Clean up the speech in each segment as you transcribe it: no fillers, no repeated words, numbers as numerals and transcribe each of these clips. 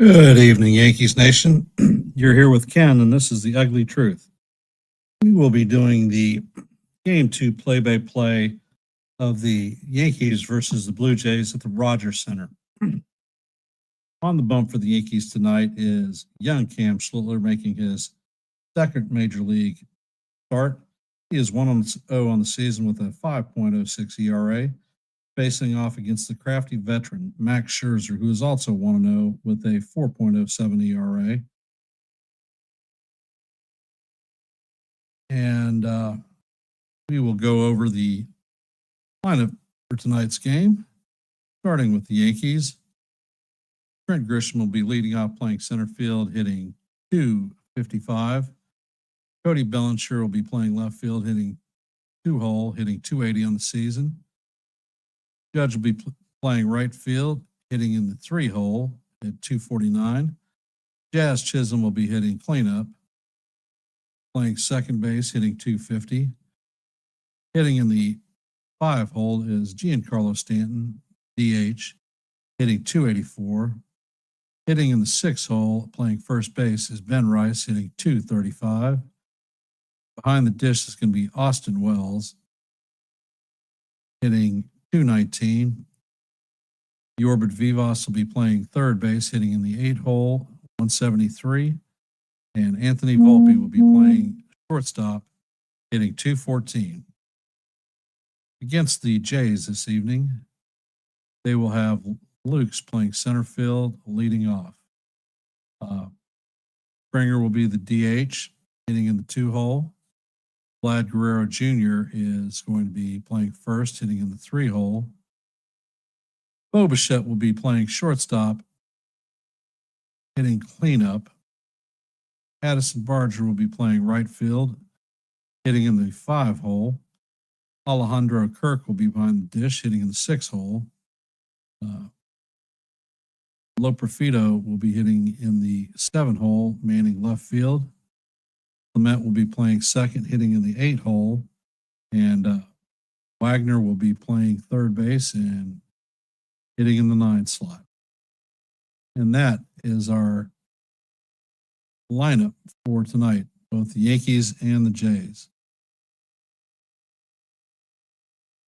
Good evening, Yankees Nation. You're here with Ken, and this is the ugly truth. We will be doing the game two play-by-play of the Yankees versus the Blue Jays at the Rogers Center. On the bump for the Yankees tonight is young Cam Schlittler making his second major league start. He is 1-0 on the season with a 5.06 ERA, facing off against the crafty veteran Max Scherzer, who is also 1-0 with a 4.07 ERA. And we will go over the lineup for tonight's game, starting with the Yankees. Trent Grisham will be leading off playing center field, hitting .255. Cody Bellinger will be playing left field, hitting two-hole, hitting .280 on the season. Judge will be playing right field, hitting in the three-hole at .249. Jazz Chisholm will be hitting cleanup, playing second base, hitting .250. Hitting in the five-hole is Giancarlo Stanton, DH, hitting .284. Hitting in the six-hole, playing first base, is Ben Rice, hitting .235. Behind the dish is going to be Austin Wells, hitting .219. Yorbert Vivas will be playing third base, hitting in the eight-hole, 173. And Anthony Volpe will be playing shortstop, hitting .214. Against the Jays this evening, they will have Lukes playing center field, leading off. Springer will be the DH, hitting in the two-hole. Vlad Guerrero Jr. is going to be playing first, hitting in the three-hole. Bo Bichette will be playing shortstop, hitting cleanup. Addison Barger will be playing right field, hitting in the five-hole. Alejandro Kirk will be behind the dish, hitting in the six-hole. Loprofito will be hitting in the seven-hole, manning left field. Clement will be playing second, hitting in the eight-hole. And Wagner will be playing third base and hitting in the nine slot. And that is our lineup for tonight, both the Yankees and the Jays.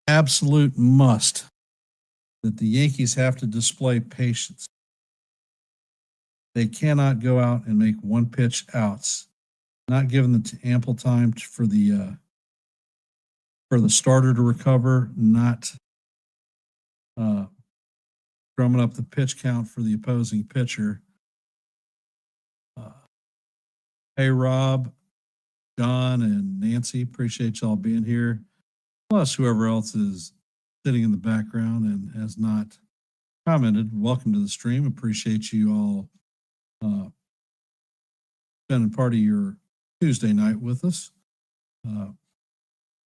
Absolute must that the Yankees have to display patience. They cannot go out and make one pitch outs, not given the ample time for the starter to recover, not drumming up the pitch count for the opposing pitcher. Hey, Rob, John, and Nancy, appreciate y'all being here. Plus, whoever else is sitting in the background and has not commented, welcome to the stream. Appreciate you all spending part of your Tuesday night with us.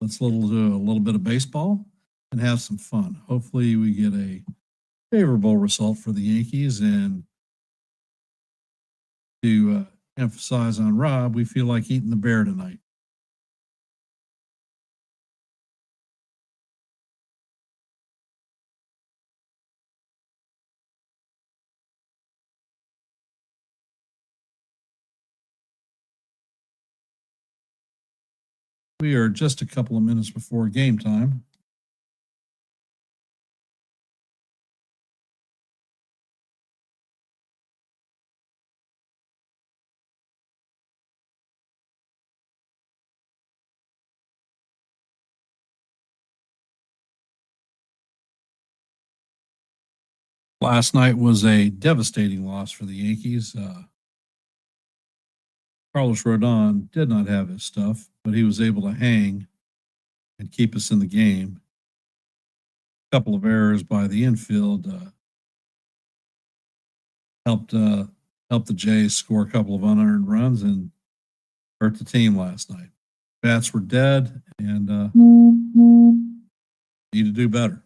Let's do a little bit of baseball and have some fun. Hopefully, we get a favorable result for the Yankees. And to emphasize on Rob, we feel like eating the bear tonight. We are just a couple of minutes before game time. Last night was a devastating loss for the Yankees. Carlos Rodon did not have his stuff, but he was able to hang and keep us in the game. A couple of errors by the infield helped the Jays score a couple of unearned runs and hurt the team last night. Bats were dead and need to do better.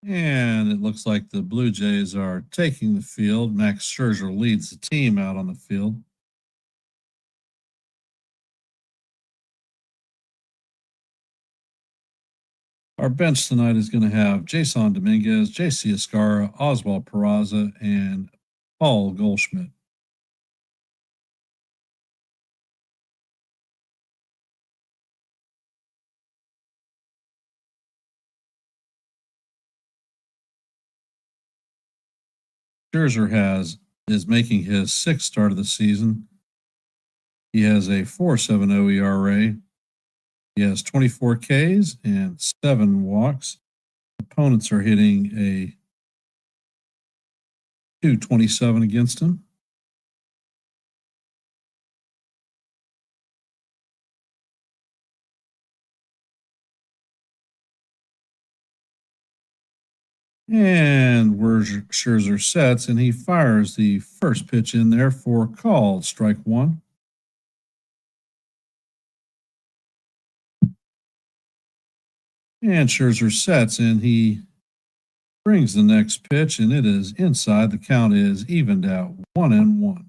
And it looks like the Blue Jays are taking the field. Max Scherzer leads the team out on the field. Our bench tonight is going to have Jason Dominguez, J.C. Escara, Oswald Peraza, and Paul Goldschmidt. Scherzer is making his sixth start of the season. He has a 4.70 ERA. He has 24 Ks and 7 walks. Opponents are hitting a 2.27 against him. And where Scherzer sets, and he fires the first pitch in there for called strike one. And Scherzer sets, and he brings the next pitch, and it is inside. The count is evened out 1-1.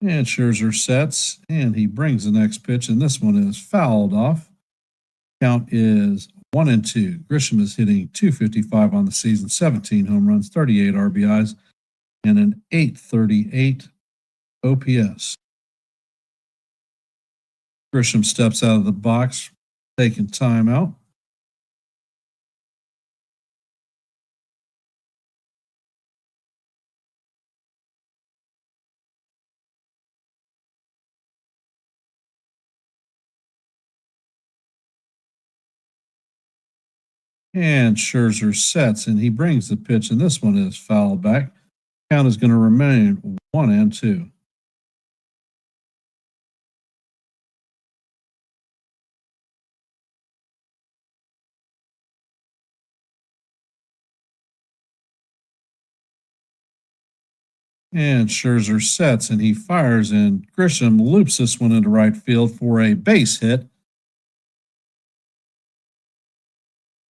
And Scherzer sets, and he brings the next pitch, and this one is fouled off. Count is 1-2. Grisham is hitting .255 on the season, 17 home runs, 38 RBIs, and an .838 OPS. Grisham steps out of the box, taking timeout. And Scherzer sets, and he brings the pitch, and this one is fouled back. Count is going to remain 1-2. And Scherzer sets, and he fires, and Grisham loops this one into right field for a base hit.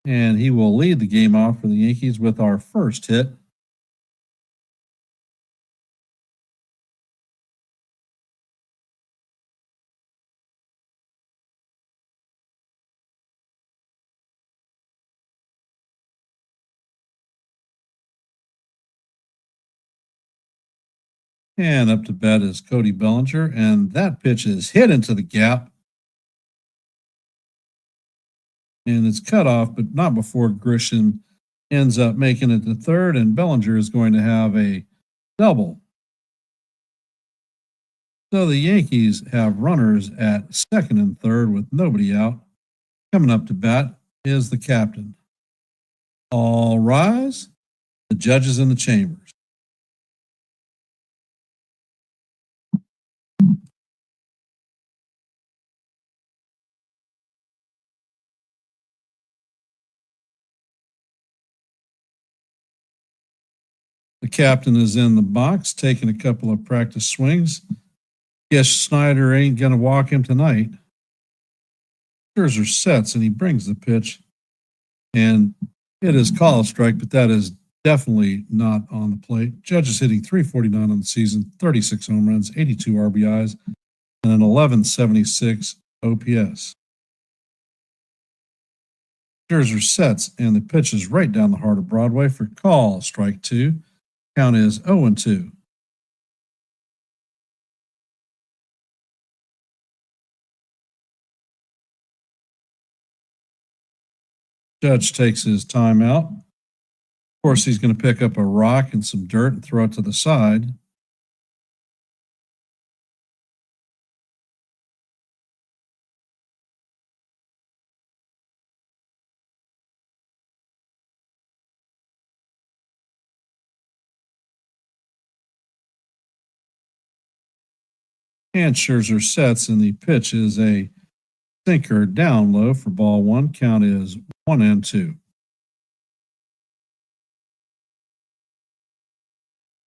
And he will lead the game off for the Yankees with our first hit. And up to bat is Cody Bellinger, and that pitch is hit into the gap. And it's cut off, but not before Grisham ends up making it to third, and Bellinger is going to have a double. So the Yankees have runners at second and third with nobody out. Coming up to bat is the captain. All rise. The judges in the chambers. The captain is in the box taking a couple of practice swings. Guess Snyder ain't going to walk him tonight. Scherzer sets, and he brings the pitch. And it is called strike, but that is definitely not on the plate. Judge is hitting .349 on the season, 36 home runs, 82 RBIs, and an 1176 OPS. Scherzer sets, and the pitch is right down the heart of Broadway for call strike two. Count is 0-2. Judge takes his time out. Of course, he's going to pick up a rock and some dirt and throw it to the side. And Scherzer sets, and the pitch is a sinker down low for ball one. Count is 1-2.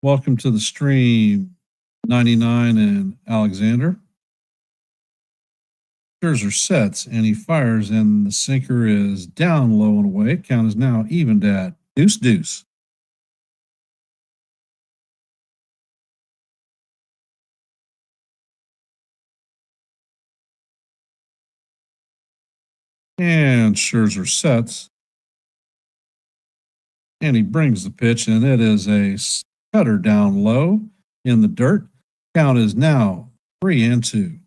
Welcome to the stream, 99 and Alexander. Scherzer sets and he fires, and the sinker is down low and away. Count is now evened at deuce. And Scherzer sets and he brings the pitch, and it is a cutter down low in the dirt. Count is now 3-2.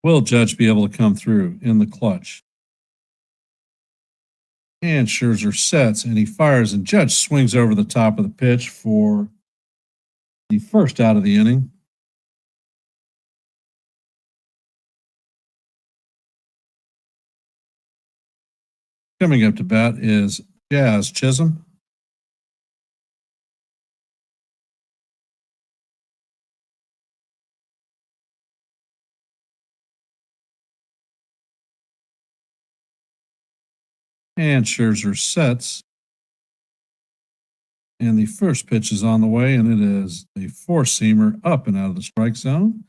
Will Judge be able to come through in the clutch? And Scherzer sets and he fires, and Judge swings over the top of the pitch for the first out of the inning. Coming up to bat is Jazz Chisholm. And Scherzer sets. And the first pitch is on the way, and it is a four-seamer up and out of the strike zone.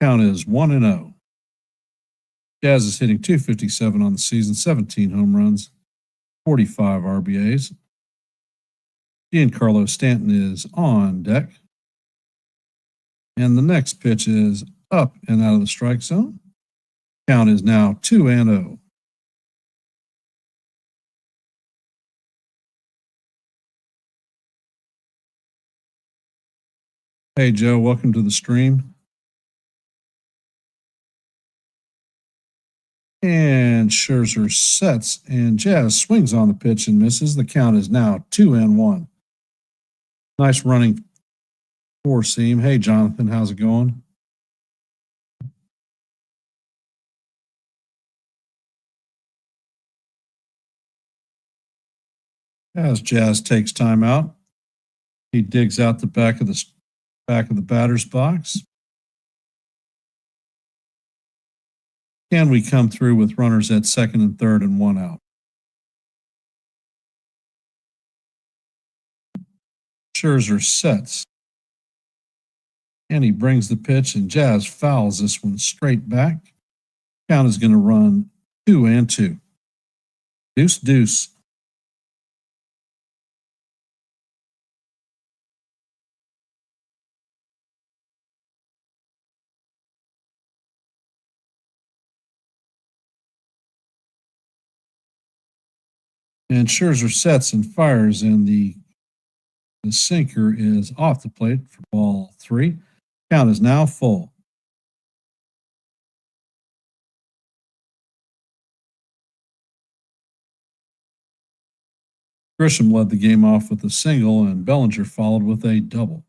Count is 1-0. Jazz is hitting .257 on the season, 17 home runs, 45 RBAs. Giancarlo Stanton is on deck. And the next pitch is up and out of the strike zone. Count is now 2-0. Hey, Joe, welcome to the stream. And Scherzer sets, and Jazz swings on the pitch and misses. The count is now 2-1. Nice running four seam. Hey, Jonathan, how's it going? As Jazz takes time out, he digs out the back of the batter's box. Can we come through with runners at second and third and one out? Scherzer sets. And he brings the pitch, and Jazz fouls this one straight back. Count is going to run 2-2. Deuce. And Scherzer sets and fires, and the sinker is off the plate for ball 3. Count is now full. Grisham led the game off with a single, and Bellinger followed with a double.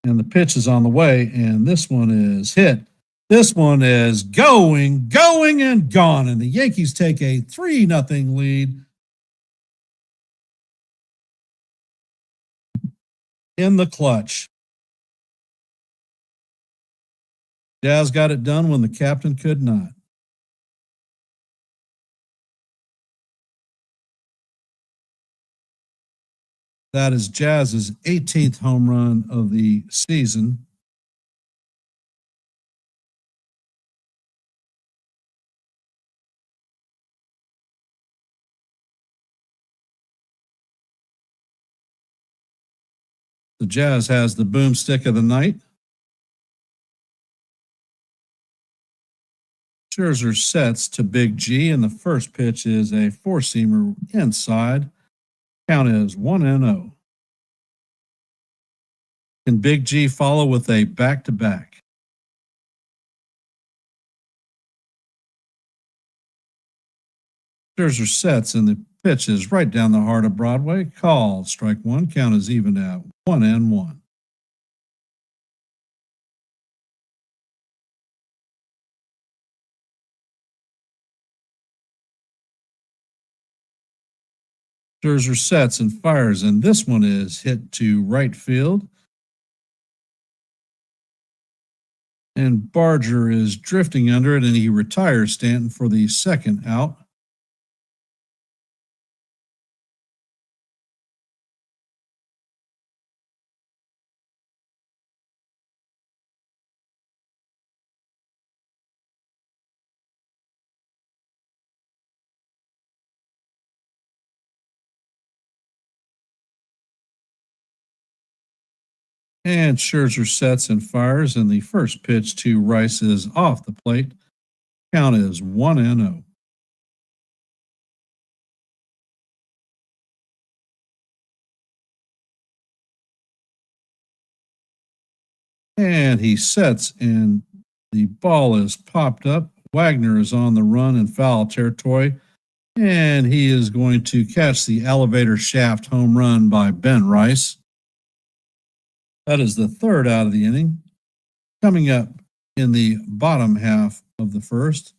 And the pitch is on the way, and this one is hit. This one is going, and gone. And the Yankees take a 3-0 lead in the clutch. Jazz got it done when the captain could not. That is Jazz's 18th home run of the season. The Jazz has the boomstick of the night. Scherzer sets to Big G, and the first pitch is a four-seamer inside. Count is 1-0. Can Big G follow with a back-to-back? Scherzer sets, and the pitch is right down the heart of Broadway. Called strike one. Count is even at 1-1. Scherzer sets and fires, and this one is hit to right field. And Barger is drifting under it, and he retires Stanton for the second out. And Scherzer sets and fires, and the first pitch to Rice is off the plate. Count is 1-0. And he sets, and the ball is popped up. Wagner is on the run in foul territory, and he is going to catch the elevator shaft home run by Ben Rice. That is the third out of the inning. Coming up in the bottom half of the first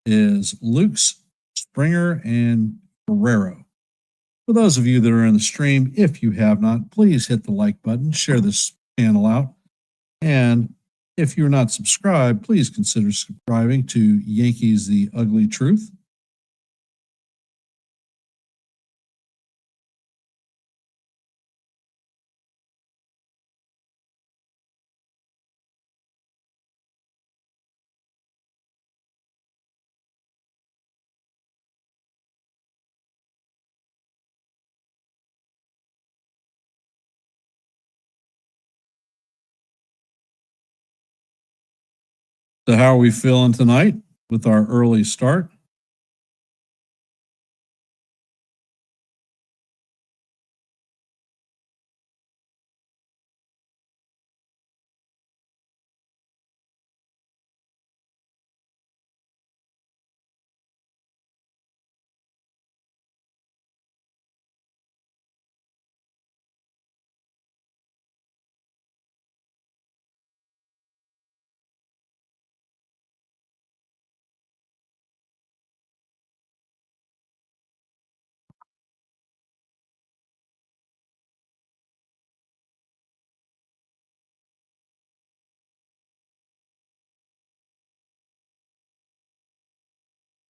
is Lukes, Springer, and Guerrero. For those of you that are in the stream, if you have not, please hit the like button, share this channel out. And if you're not subscribed, please consider subscribing to Yankees The Ugly Truth. So, how are we feeling tonight with our early start?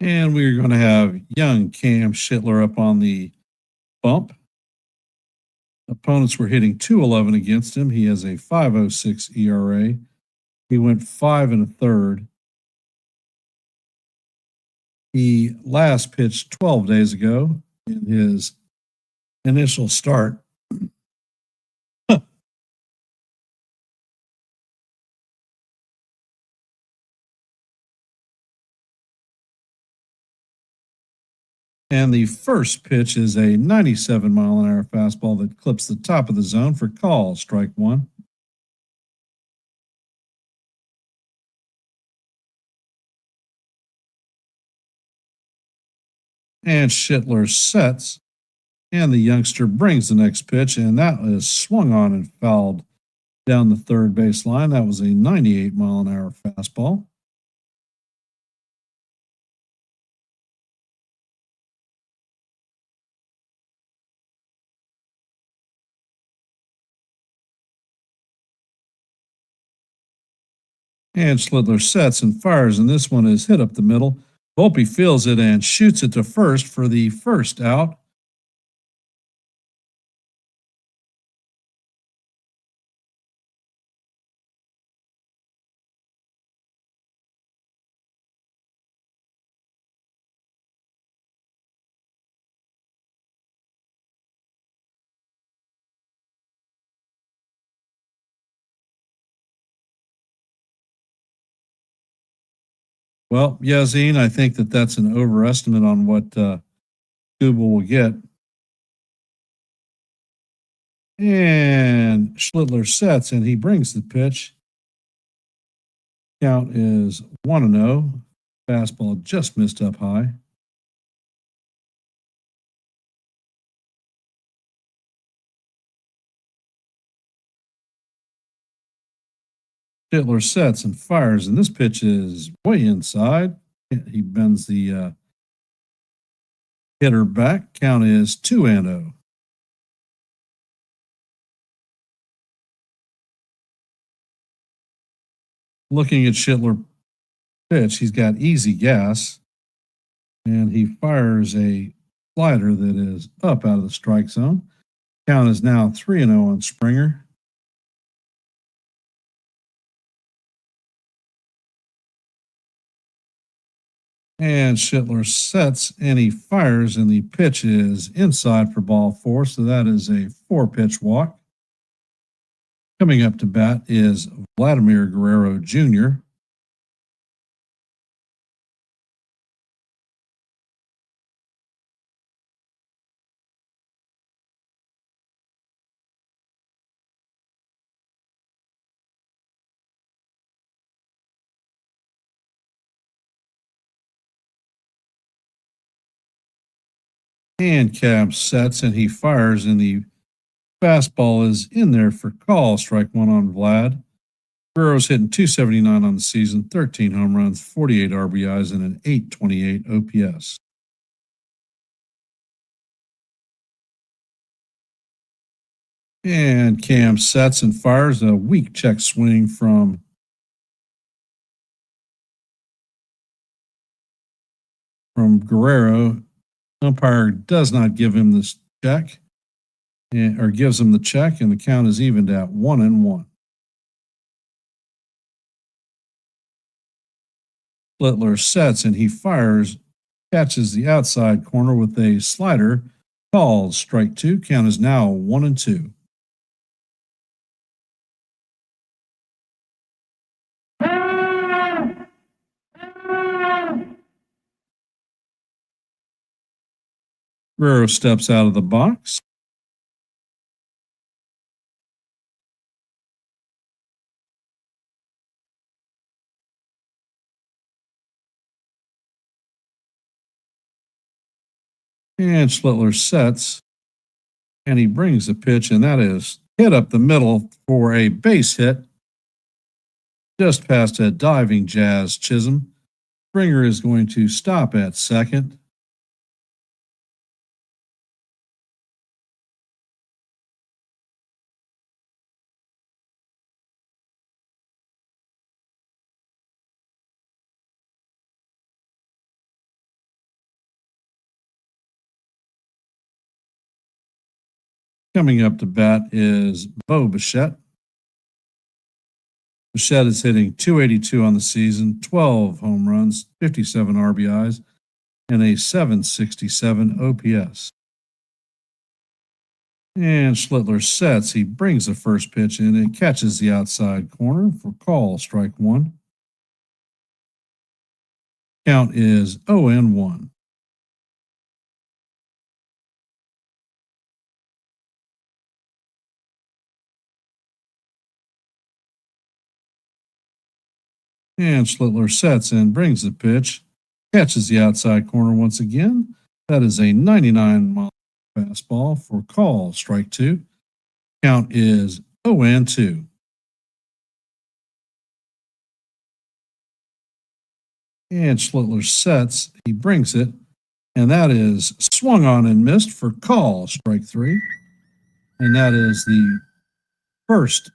And we're going to have young Cam Schittler up on the bump. Opponents were hitting 211 against him. He has a 5.06 ERA. He went 5 1/3. He last pitched 12 days ago in his initial start. And the first pitch is a 97-mile-an-hour fastball that clips the top of the zone for call, strike one. And Schittler sets, and the youngster brings the next pitch, and that is swung on and fouled down the third base line. That was a 98-mile-an-hour fastball. And Schlittler sets and fires, and this one is hit up the middle. Volpe feels it and shoots it to first for the first out. Well, Yazine, I think that that's an overestimate on what Kubel will get. And Schlittler sets, and he brings the pitch. Count is 1-0. Fastball just missed up high. Schlittler sets and fires, and this pitch is way inside. He bends the Hitter back. Count is 2-0. Looking at Schindler pitch, he's got easy gas, and he fires a slider that is up out of the strike zone. Count is now 3-0 on Springer. And Schindler sets and he fires, and the pitch is inside for ball 4. So that is a 4-pitch walk. Coming up to bat is Vladimir Guerrero Jr. And Cab sets and he fires, and the fastball is in there for call. Strike 1 on Vlad. Guerrero's hitting .279 on the season, 13 home runs, 48 RBIs, and an .828 OPS. And Cam sets and fires a weak check swing from Guerrero. Umpire does not give him this check, or gives him the check, and the count is evened at 1-1. Littler sets and he fires, catches the outside corner with a slider, called strike 2. Count is now 1-2. Guerrero steps out of the box. And Schlittler sets, and he brings the pitch, and that is hit up the middle for a base hit, just past a diving Jazz Chisholm. Springer is going to stop at second. Coming up to bat is Bo Bichette. Bichette is hitting .282 on the season, 12 home runs, 57 RBIs, and a .767 OPS. And Schlittler sets. He brings the first pitch in and catches the outside corner for call, strike 1. Count is 0-1. And Schlittler sets and brings the pitch, catches the outside corner once again. That is a 99-mile fastball for call, strike 2. Count is 0-2. And Schlittler sets, he brings it, and that is swung on and missed for call, strike 3. And that is the first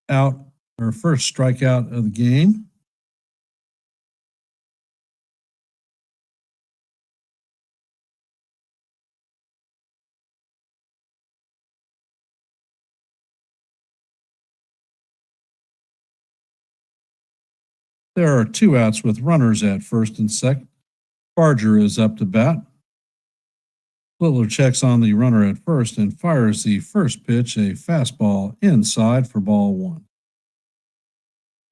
out, or first strikeout of the game. There are 2 outs with runners at first and second. Barger is up to bat. Littler checks on the runner at first and fires the first pitch, a fastball inside for ball 1.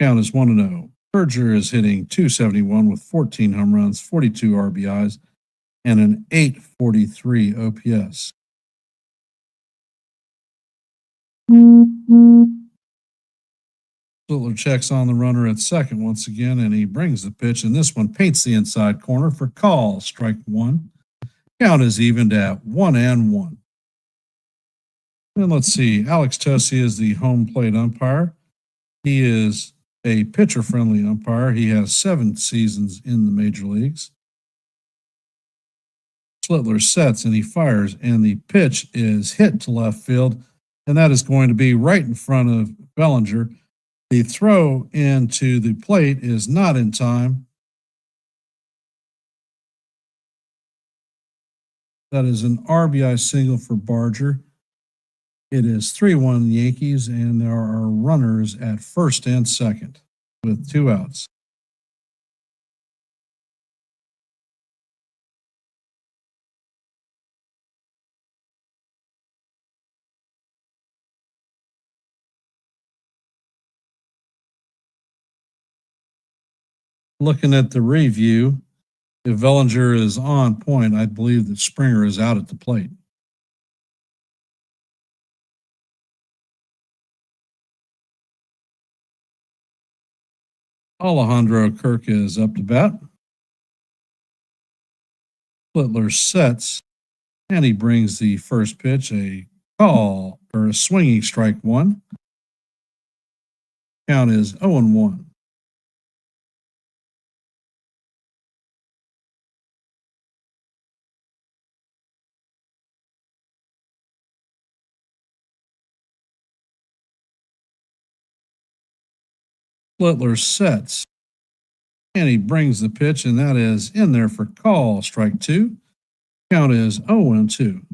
Count is 1-0. Berger is hitting .271 with 14 home runs, 42 RBIs, and an .843 OPS. Littler checks on the runner at second once again, and he brings the pitch, and this one paints the inside corner for call, strike 1. Count is evened at 1-1. And let's see, Alex Tosi is the home plate umpire. He is a pitcher-friendly umpire. He has 7 seasons in the major leagues. Slitler sets and he fires, and the pitch is hit to left field, and that is going to be right in front of Bellinger. The throw into the plate is not in time. That is an RBI single for Barger. It is 3-1 Yankees, and there are runners at first and second with 2 outs. Looking at the review, if Bellinger is on point, I believe that Springer is out at the plate. Alejandro Kirk is up to bat. Littler sets, and he brings the first pitch, a call or a swinging strike one. Count is 0-1. Littler sets, and he brings the pitch, and that is in there for call, strike 2. Count is 0-2.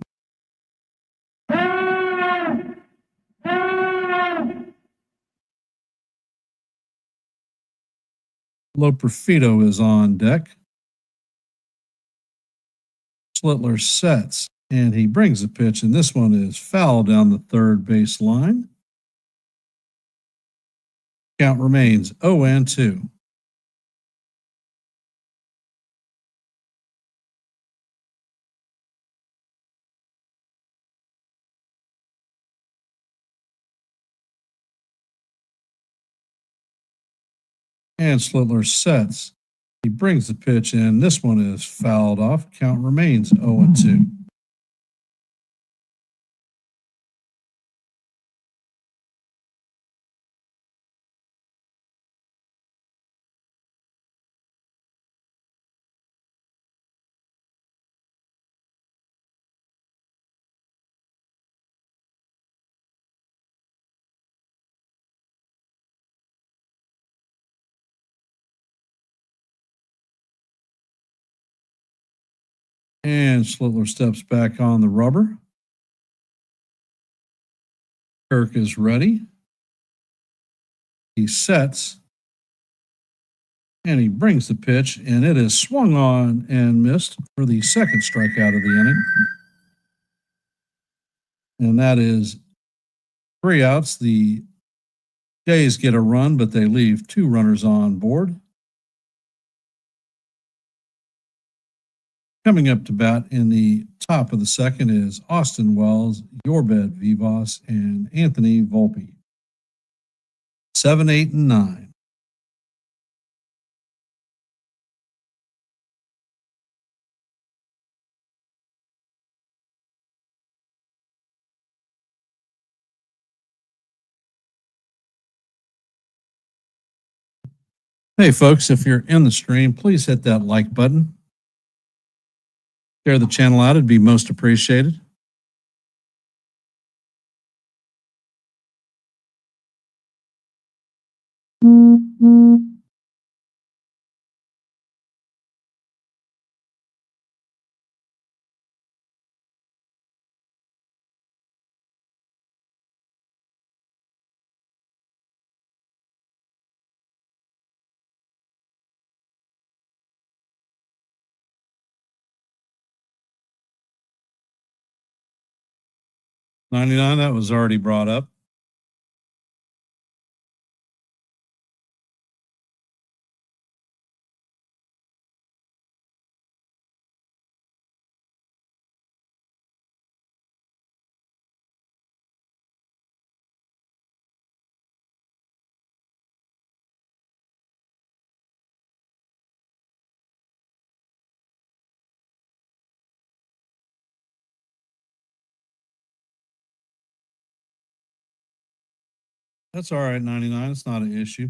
Loperfido is on deck. Slitler sets, and he brings the pitch, and this one is foul down the third base line. Count remains 0-2. And Slitler sets. He brings the pitch in. This one is fouled off. Count remains 0-2. And Slitler steps back on the rubber. Kirk is ready. He sets, and he brings the pitch, and it is swung on and missed for the second strikeout of the inning. And that is 3 outs. The Jays get a run, but they leave 2 runners on board. Coming up to bat in the top of the second is Austin Wells, Yorbed Vivas, and Anthony Volpe. 7, 8, and 9. Hey, folks, if you're in the stream, please hit that like button. Share the channel out, it'd be most appreciated. $99, that was already brought up. That's all right, 99. It's not an issue.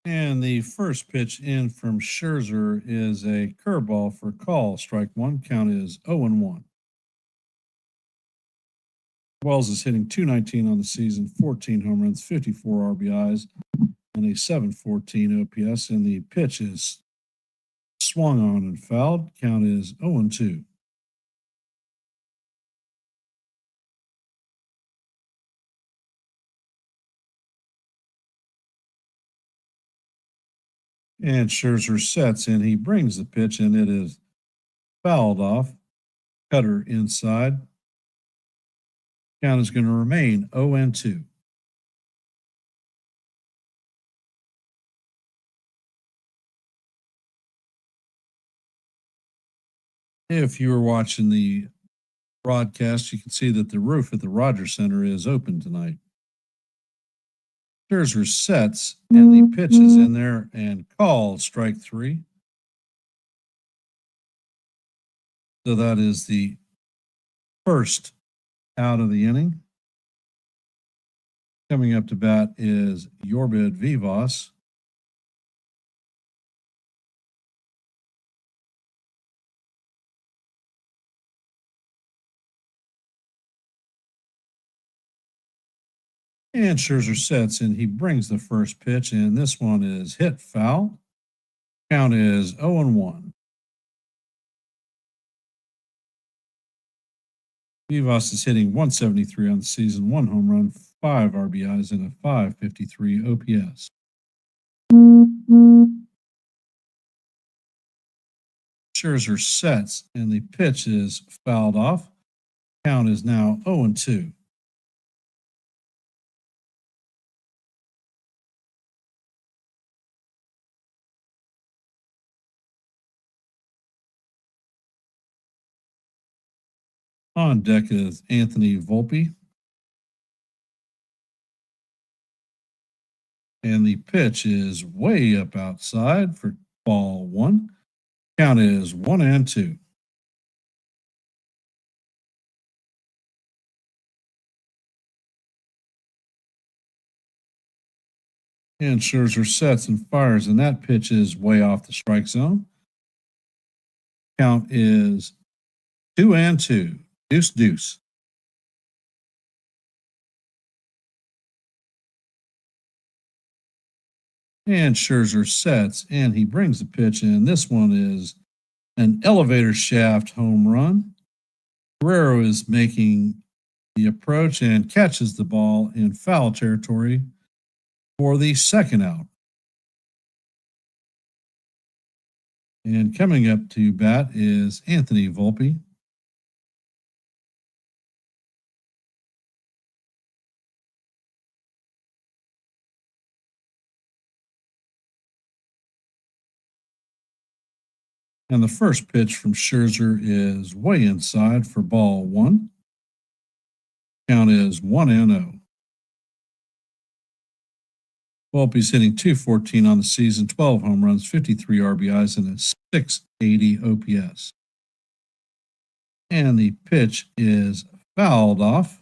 And the first pitch in from Scherzer is a curveball for call. Strike one. Count is 0-1. Wells is hitting .219 on the season, 14 home runs, 54 RBIs, and a .714 OPS. And the pitch is swung on and fouled. Count is 0-2. And Scherzer sets and he brings the pitch, and it is fouled off. Cutter inside. Count is going to remain 0-2. If you were watching the broadcast, you can see that the roof at the Rogers Center is open tonight. Scherzer sets, and the pitch is in there and called strike three. So that is the first out of the inning. Coming up to bat is Yorbid Vivas. And Scherzer sets, and he brings the first pitch, and this one is hit foul. Count is 0-1. Vivas is hitting .173 on the season, 1 home run, 5 RBIs, and a .553 OPS. Scherzer sets, and the pitch is fouled off. Count is now 0-2. On deck is Anthony Volpe. And the pitch is way up outside for ball one. Count is 1-2. And Scherzer sets and fires, and that pitch is way off the strike zone. Count is 2-2. Deuce. And Scherzer sets, and he brings the pitch in. This one is an elevator shaft home run. Guerrero is making the approach and catches the ball in foul territory for the second out. And coming up to bat is Anthony Volpe. And the first pitch from Scherzer is way inside for ball one. Count is 1-0. Volpe's hitting .214 on the season, 12 home runs, 53 RBIs, and a .680 OPS. And the pitch is fouled off.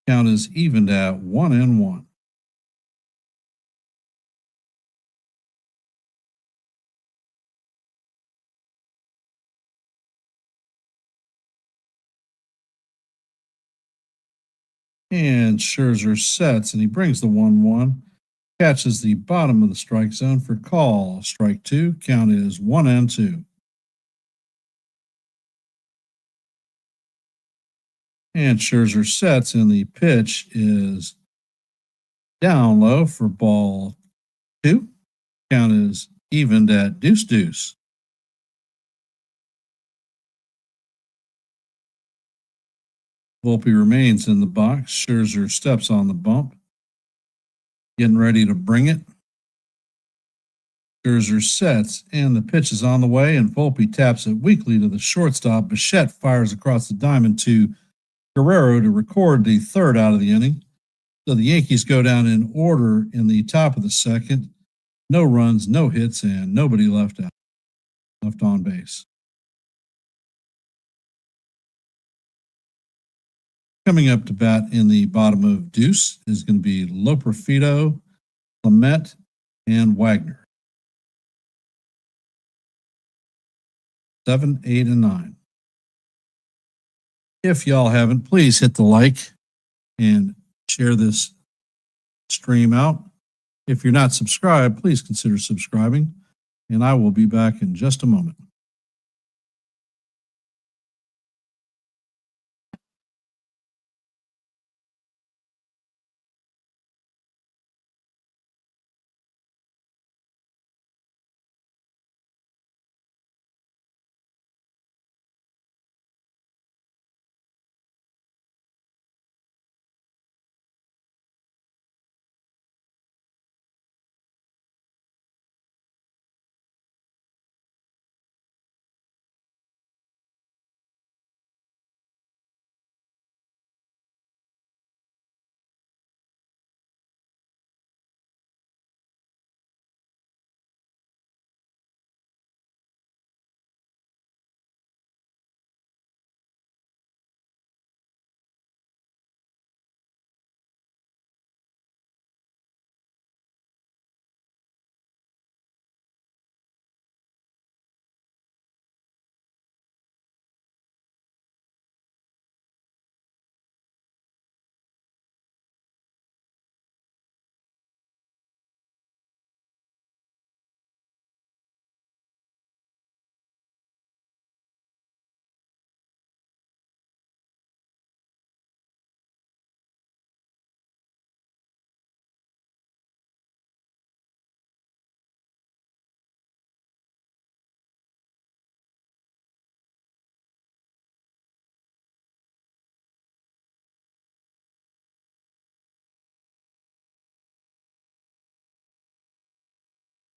Count is evened at 1-1. And Scherzer sets, and he brings the 1-1. Catches the bottom of the strike zone for call. Strike two. Count is 1-2. And Scherzer sets, and the pitch is down low for ball two. Count is evened at deuce. Volpe remains in the box. Scherzer steps on the bump, getting ready to bring it. Scherzer sets, and the pitch is on the way, and Volpe taps it weakly to the shortstop. Bichette fires across the diamond to Guerrero to record the third out of the inning. So the Yankees go down in order in the top of the second. No runs, no hits, and nobody left on base. Coming up to bat in the bottom of deuce is going to be Loperfido, Clement, and Wagner. 7, 8, and 9. If y'all haven't, please hit the like and share this stream out. If you're not subscribed, please consider subscribing, and I will be back in just a moment.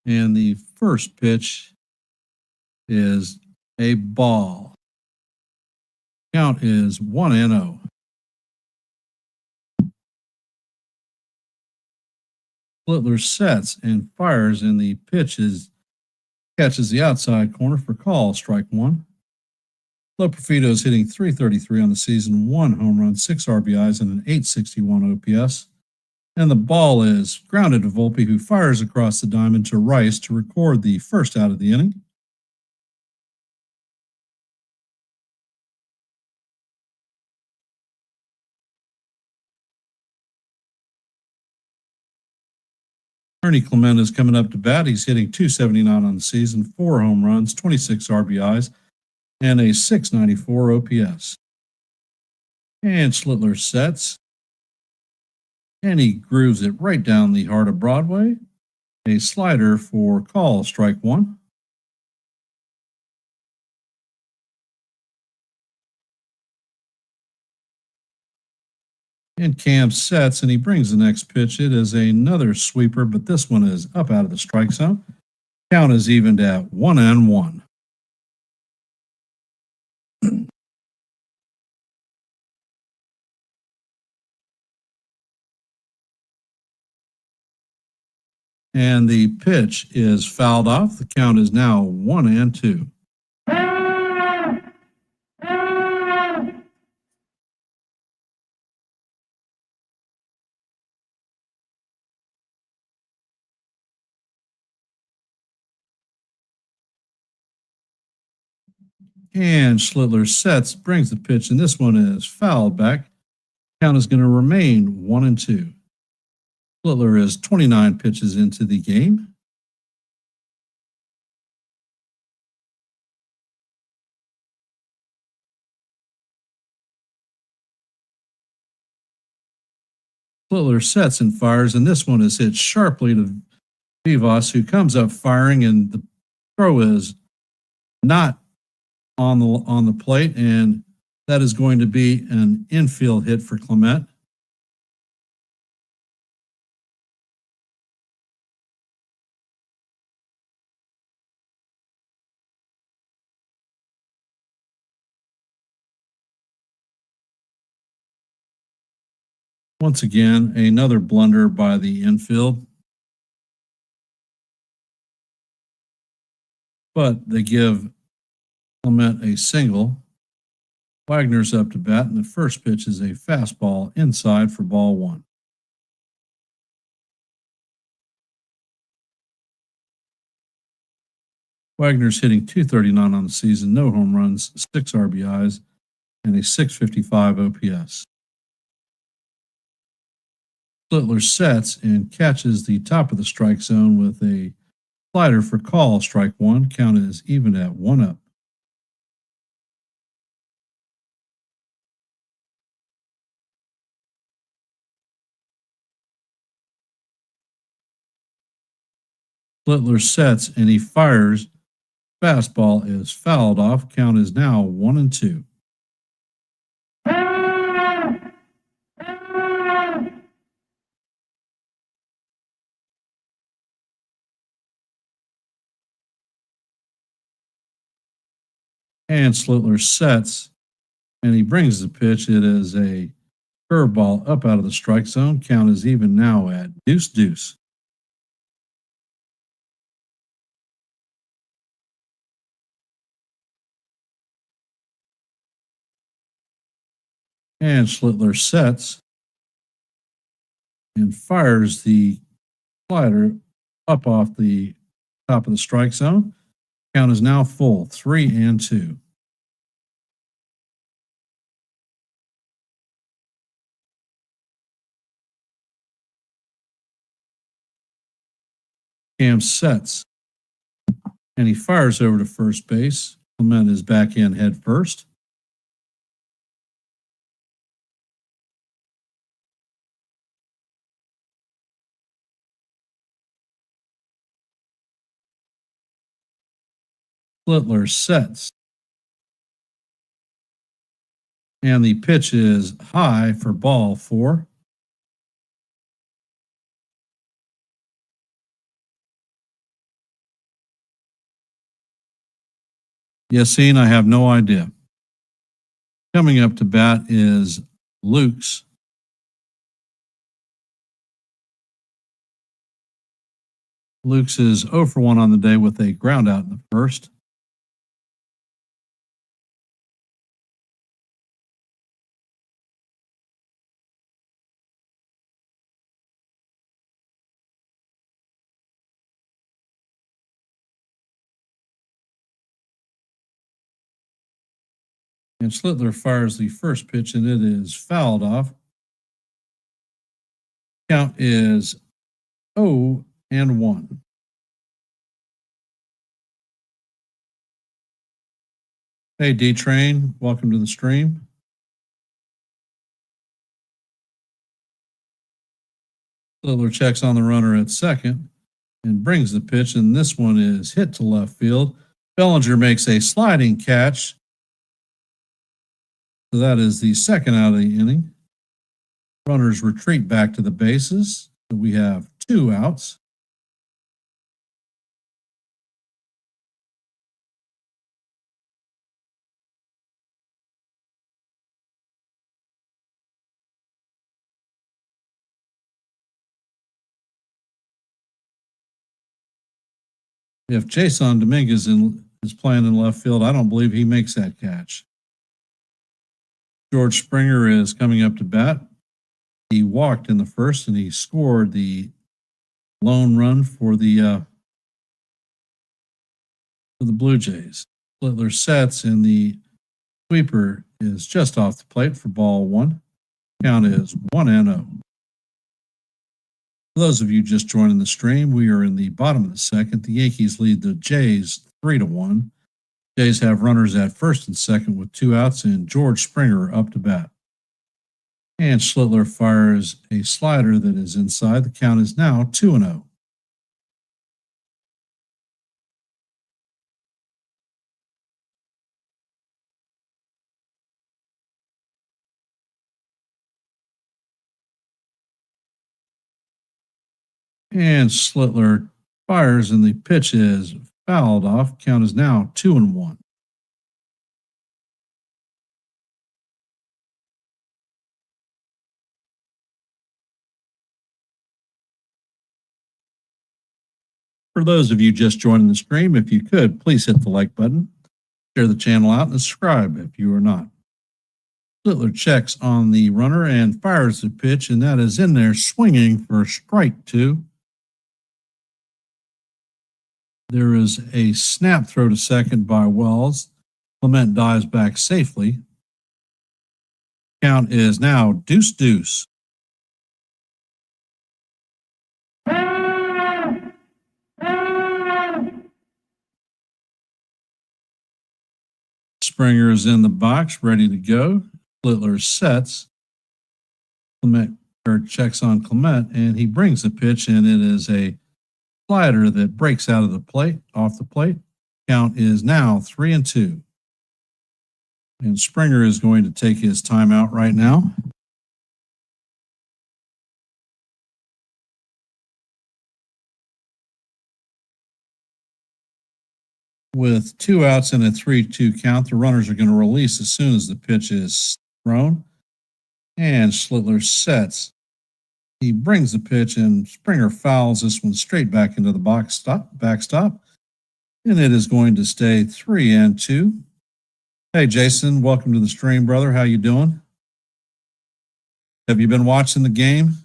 And the first pitch is a ball. Count is 1-0. Littler sets and fires, and the pitch catches the outside corner for call, strike one. Loprofito is hitting .333 on the season, 1 home run, 6 RBIs, and an .861 OPS. And the ball is grounded to Volpe, who fires across the diamond to Rice to record the first out of the inning. Ernie Clement is coming up to bat. He's hitting .279 on the season, 4 home runs, 26 RBIs, and a .694 OPS. And Schlittler sets, and he grooves it right down the heart of Broadway. A slider for call, strike one. And Cam sets, and he brings the next pitch. It is another sweeper, but this one is up out of the strike zone. Count is evened at 1-1. And the pitch is fouled off. The count is now 1-2. And Schlittler sets, brings the pitch, and this one is fouled back. Count is going to remain 1-2. Schlittler is 29 pitches into the game. Schlittler sets and fires, and this one is hit sharply to Vivas, who comes up firing, and the throw is not on the plate, and that is going to be an infield hit for Clement. Once again, another blunder by the infield. But they give Clement a single. Wagner's up to bat, and the first pitch is a fastball inside for ball one. Wagner's hitting .239 on the season, no home runs, 6 RBIs, and a .655 OPS. Slittler sets and catches the top of the strike zone with a slider for call, strike one. Count is even at 1-up. Slittler sets and he fires. Fastball is fouled off. Count is now 1-2. And Slittler sets and he brings the pitch. It is a curveball up out of the strike zone. Count is even now at 2-2. And Slittler sets and fires the slider up off the top of the strike zone. Count is now full, 3-2. Cam sets and he fires over to first base. Clement is back in head first. Slittler sets. And the pitch is high for ball 4. Yassine, I have no idea. Coming up to bat is Lukes. Lukes is 0 for 1 on the day with a ground out in the first. And Slittler fires the first pitch, and it is fouled off. Count is 0-1. Hey, D-Train, welcome to the stream. Slittler checks on the runner at second and brings the pitch, and this one is hit to left field. Bellinger makes a sliding catch. So that is the second out of the inning. Runners retreat back to the bases. So we have 2 outs. If Jason Dominguez is playing in left field, I don't believe he makes that catch. George Springer is coming up to bat. He walked in the first and he scored the lone run for the Blue Jays. Slittler sets and the sweeper is just off the plate for ball 1. Count is 1-0. For those of you just joining the stream, we are in the bottom of the second. The Yankees lead the Jays 3-1. Jays have runners at first and second with 2 outs, and George Springer up to bat. And Slittler fires a slider that is inside. The count is now 2-0. And Slittler fires, and the pitch is fouled off. Count is now 2-1. For those of you just joining the stream, if you could, please hit the like button, share the channel out, and subscribe if you are not. Slittler checks on the runner and fires the pitch, and that is in there swinging for strike 2. There is a snap throw to second by Wells. Clement dives back safely. Count is now deuce. Springer is in the box, ready to go. Littler sets. Clement checks on Clement, and he brings the pitch, and it is a slider that breaks out of the plate, off the plate. Count is now 3-2. And Springer is going to take his timeout right now. With 2 outs and a 3-2 count, the runners are going to release as soon as the pitch is thrown. And Schlittler sets. He brings the pitch, and Springer fouls this one straight back into the backstop. And it is going to stay 3-2. Hey, Jason, welcome to the stream, brother. How you doing? Have you been watching the game?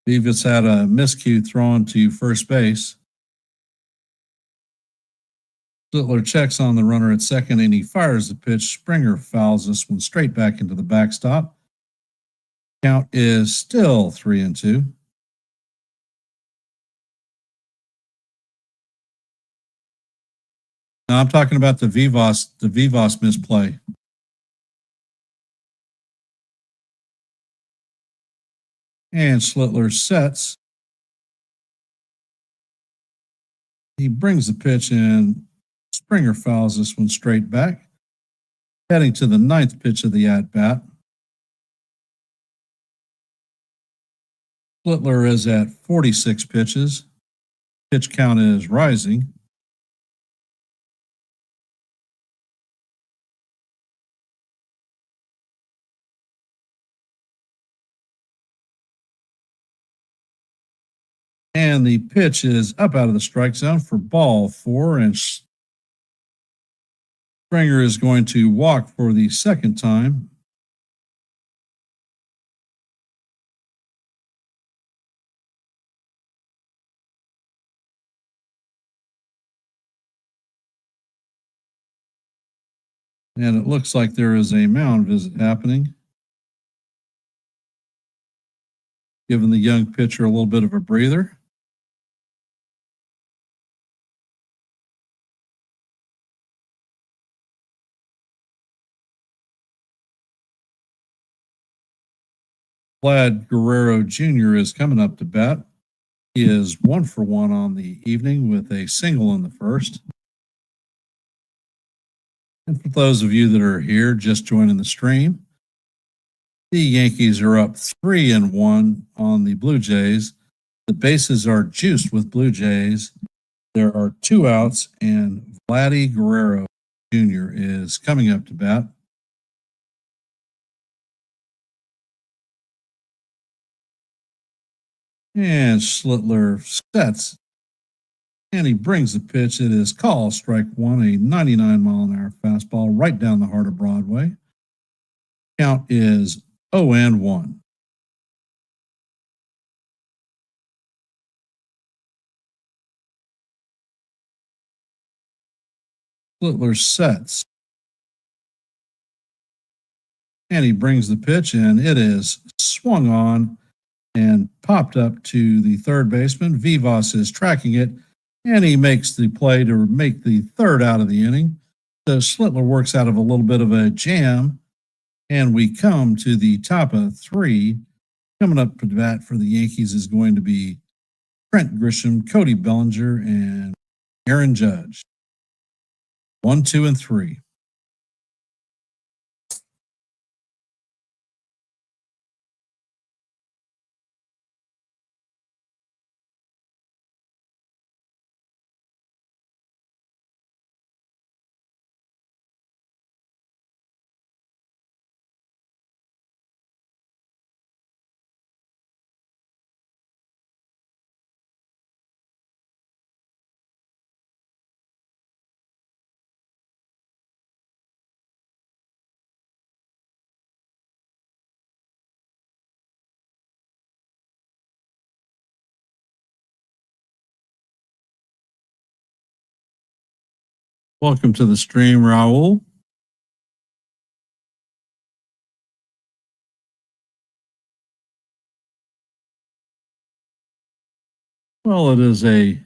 Beavis had a miscue thrown to first base. Littler checks on the runner at second, and he fires the pitch. Springer fouls this one straight back into the backstop. Count is still 3-2. Now I'm talking about the Vivas misplay. And Schlittler sets. He brings the pitch in. Springer fouls this one straight back. Heading to the 9th pitch of the at-bat. Schlittler is at 46 pitches. Pitch count is rising. And the pitch is up out of the strike zone for ball 4, and Springer is going to walk for the second time. And it looks like there is a mound visit happening, giving the young pitcher a little bit of a breather. Vlad Guerrero Jr. is coming up to bat. He is 1 for 1 on the evening with a single in the first. And for those of you that are here just joining the stream, the Yankees are up 3-1 on the Blue Jays. The bases are juiced with Blue Jays. There are 2 outs, and Vladdy Guerrero Jr. is coming up to bat. And Schlittler sets, and he brings the pitch. It is called strike 1, a 99-mile-an-hour fastball right down the heart of Broadway. Count is 0-1. Schlittler sets, and he brings the pitch, and it is swung on and popped up to the third baseman. Vivas is tracking it, and he makes the play to make the 3rd out of the inning. So Schlittler works out of a little bit of a jam, and we come to the top of 3. Coming up to bat for the Yankees is going to be Trent Grisham, Cody Bellinger, and Aaron Judge. 1, 2, and 3. Welcome to the stream, Raul. Well, it is a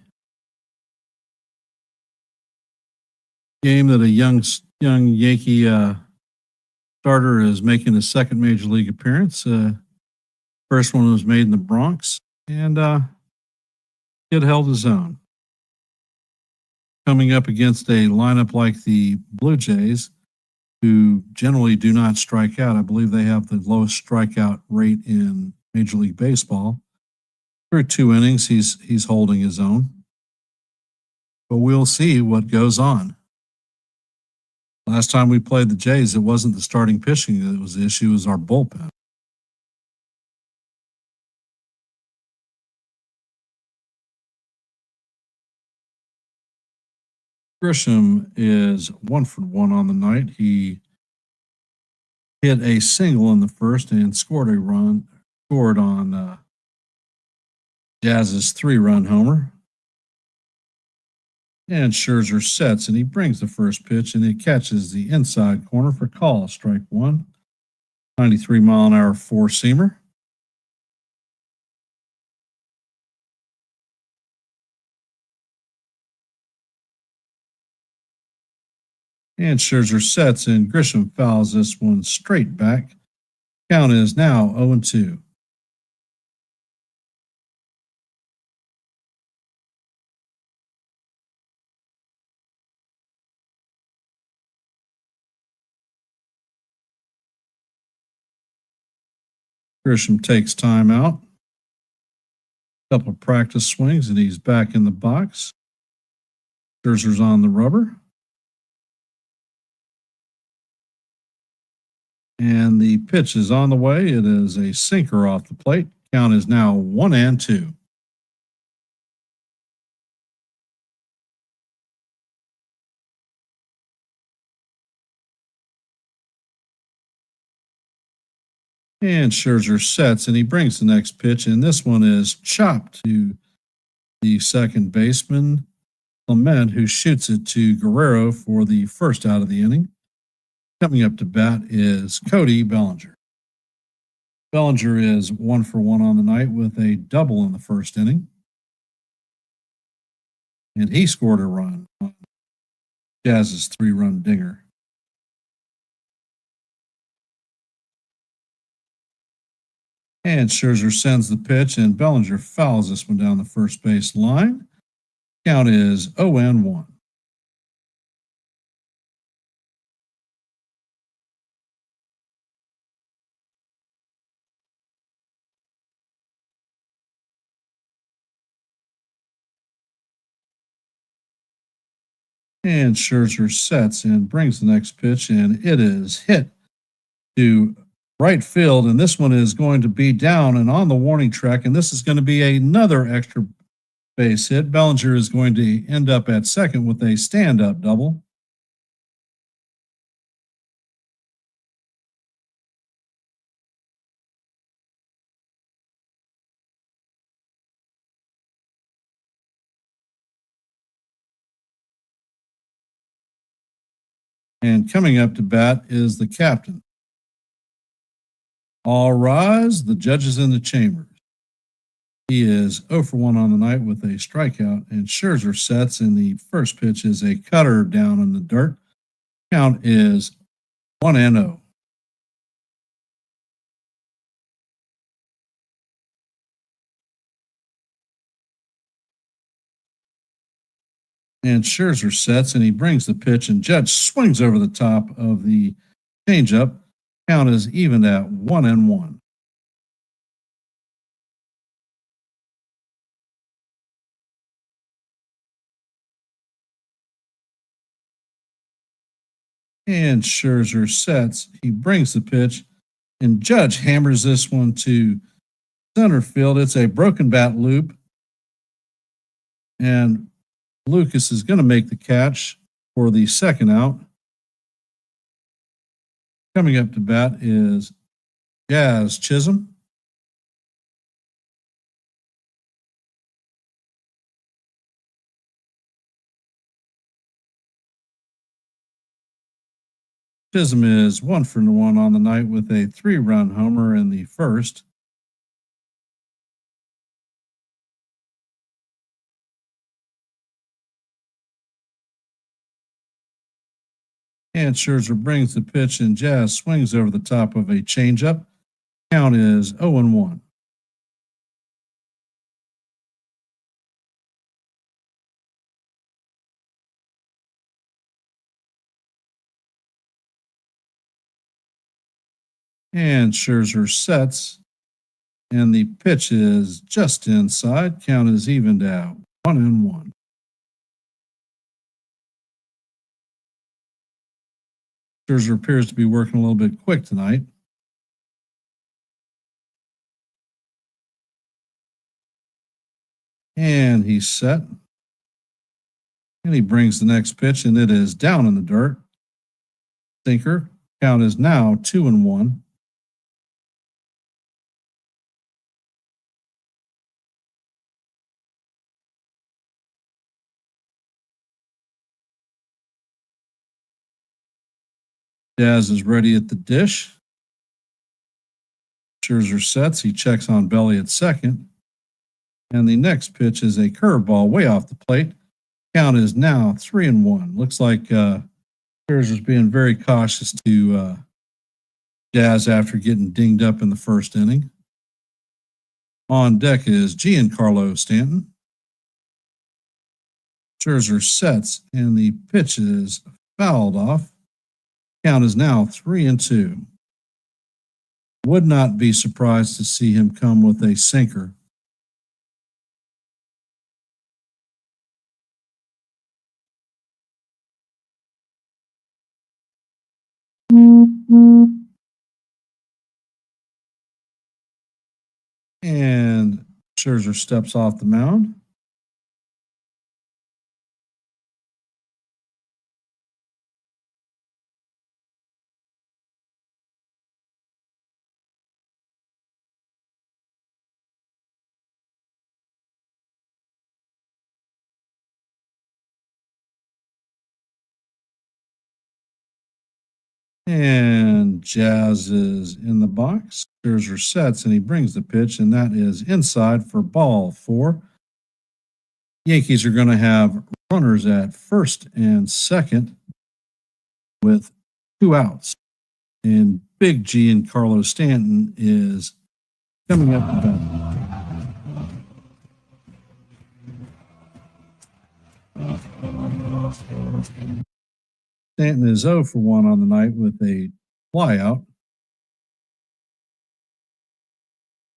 game that a young Yankee starter is making his second major league appearance. First one was made in the Bronx, and it held his own. Coming up against a lineup like the Blue Jays, who generally do not strike out. I believe they have the lowest strikeout rate in Major League Baseball. Through 2 innings, he's holding his own. But we'll see what goes on. Last time we played the Jays, it wasn't the starting pitching that was the issue, it was our bullpen. Grisham is 1-for-1 on the night. He hit a single in the first and scored on Jazz's 3-run homer. And Scherzer sets, and he brings the first pitch, and it catches the inside corner for call, strike 1. 93-mile-an-hour 4-seamer. And Scherzer sets, and Grisham fouls this one straight back. Count is now 0-2. Grisham takes time out. Couple of practice swings, and he's back in the box. Scherzer's on the rubber. And the pitch is on the way. It is a sinker off the plate. Count is now 1-2. And Scherzer sets, and he brings the next pitch, and this one is chopped to the second baseman, Clement, who shoots it to Guerrero for the first out of the inning. Coming up to bat is Cody Bellinger. Bellinger is 1-for-1 on the night with a double in the first inning. And he scored a run on Jazz's 3-run dinger. And Scherzer sends the pitch, and Bellinger fouls this one down the first base line. Count is 0-1. And Scherzer sets and brings the next pitch, and it is hit to right field. And this one is going to be down and on the warning track, and this is going to be another extra base hit. Bellinger is going to end up at second with a stand-up double. And coming up to bat is the captain. All rise, the judges in the chambers. He is 0-for-1 on the night with a strikeout, and Scherzer sets, and the first pitch is a cutter down in the dirt. Count is 1-0. And Scherzer sets, and he brings the pitch, and Judge swings over the top of the changeup. Count is even at 1-1. And Scherzer sets. He brings the pitch, and Judge hammers this one to center field. It's a broken bat loop, and Lucas is going to make the catch for the second out. Coming up to bat is Jazz Chisholm. Chisholm is 1-for-1 on the night with a 3-run homer in the first. And Scherzer brings the pitch, and Jazz swings over the top of a changeup. Count is 0-1. And Scherzer sets, and the pitch is just inside. Count is evened out, 1-1. Scherzer appears to be working a little bit quick tonight. And he's set. And he brings the next pitch, and it is down in the dirt. Sinker. Count is now 2-1. Jazz is ready at the dish. Scherzer sets. He checks on Belly at second. And the next pitch is a curveball way off the plate. Count is now 3-1. Looks like Scherzer's being very cautious to Jazz after getting dinged up in the first inning. On deck is Giancarlo Stanton. Scherzer sets, and the pitch is fouled off. Count is now 3-2. Would not be surprised to see him come with a sinker. And Scherzer steps off the mound. And Jazz is in the box. Scherzer sets, and he brings the pitch, and that is inside for ball 4. Yankees are going to have runners at first and second with 2 outs. And Big G and Carlos Stanton is coming up to bat. Stanton is 0-for-1 on the night with a flyout.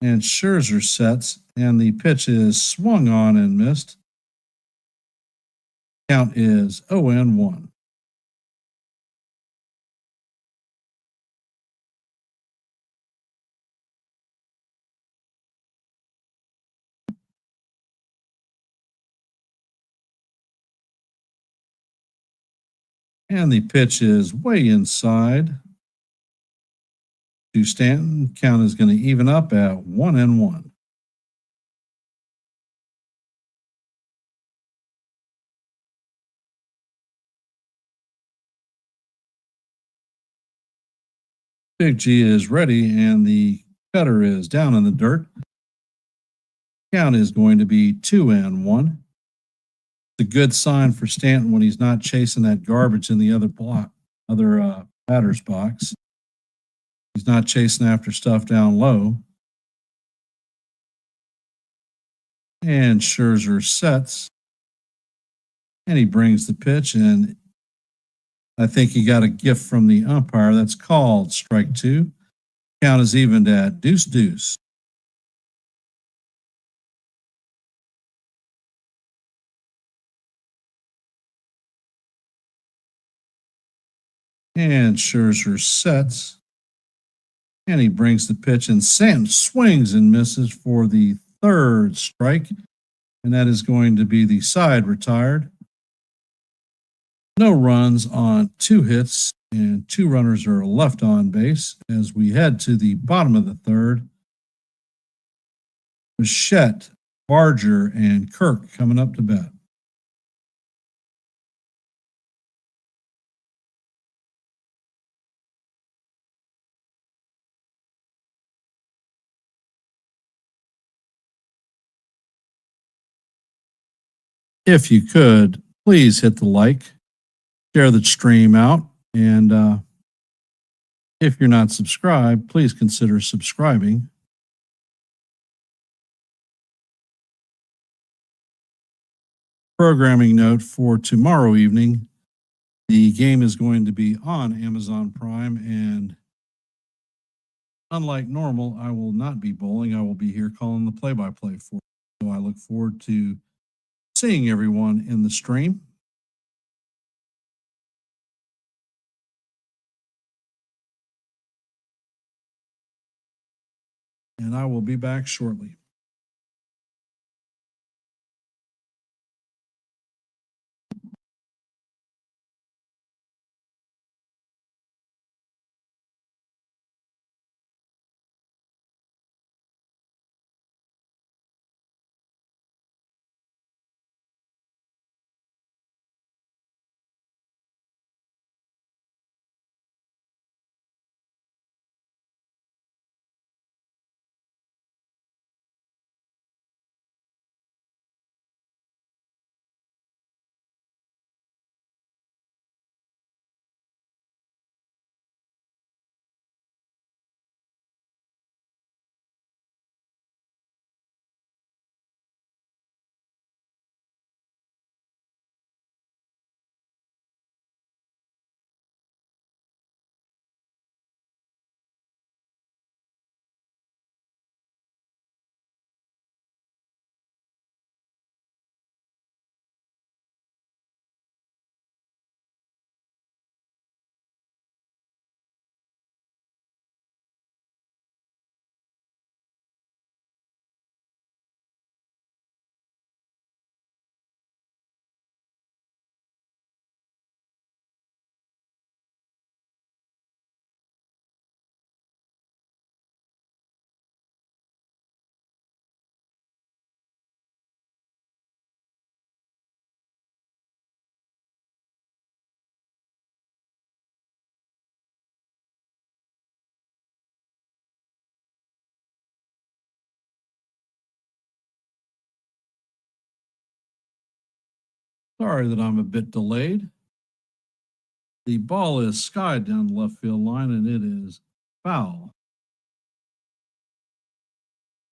And Scherzer sets, and the pitch is swung on and missed. Count is 0-1. And the pitch is way inside to Stanton. Count is going to even up at 1-1. Big G is ready, and the cutter is down in the dirt. Count is going to be 2-1. It's a good sign for Stanton when he's not chasing that garbage in the other batter's box. He's not chasing after stuff down low. And Scherzer sets, and he brings the pitch, and I think he got a gift from the umpire. That's called strike 2. Count is evened at 2-2. And Scherzer sets, and he brings the pitch, and Sam swings and misses for the 3rd strike, and that is going to be the side retired. No runs on 2 hits, and 2 runners are left on base as we head to the bottom of the 3rd. Bichette, Barger, and Kirk coming up to bat. If you could, please hit the like, share the stream out, and if you're not subscribed, please consider subscribing. Programming note for tomorrow evening, the game is going to be on Amazon Prime, and unlike normal, I will not be bowling. I will be here calling the play-by-play for you. So I look forward to seeing everyone in the stream. And I will be back shortly. Sorry that I'm a bit delayed. The ball is skied down the left field line, and it is foul.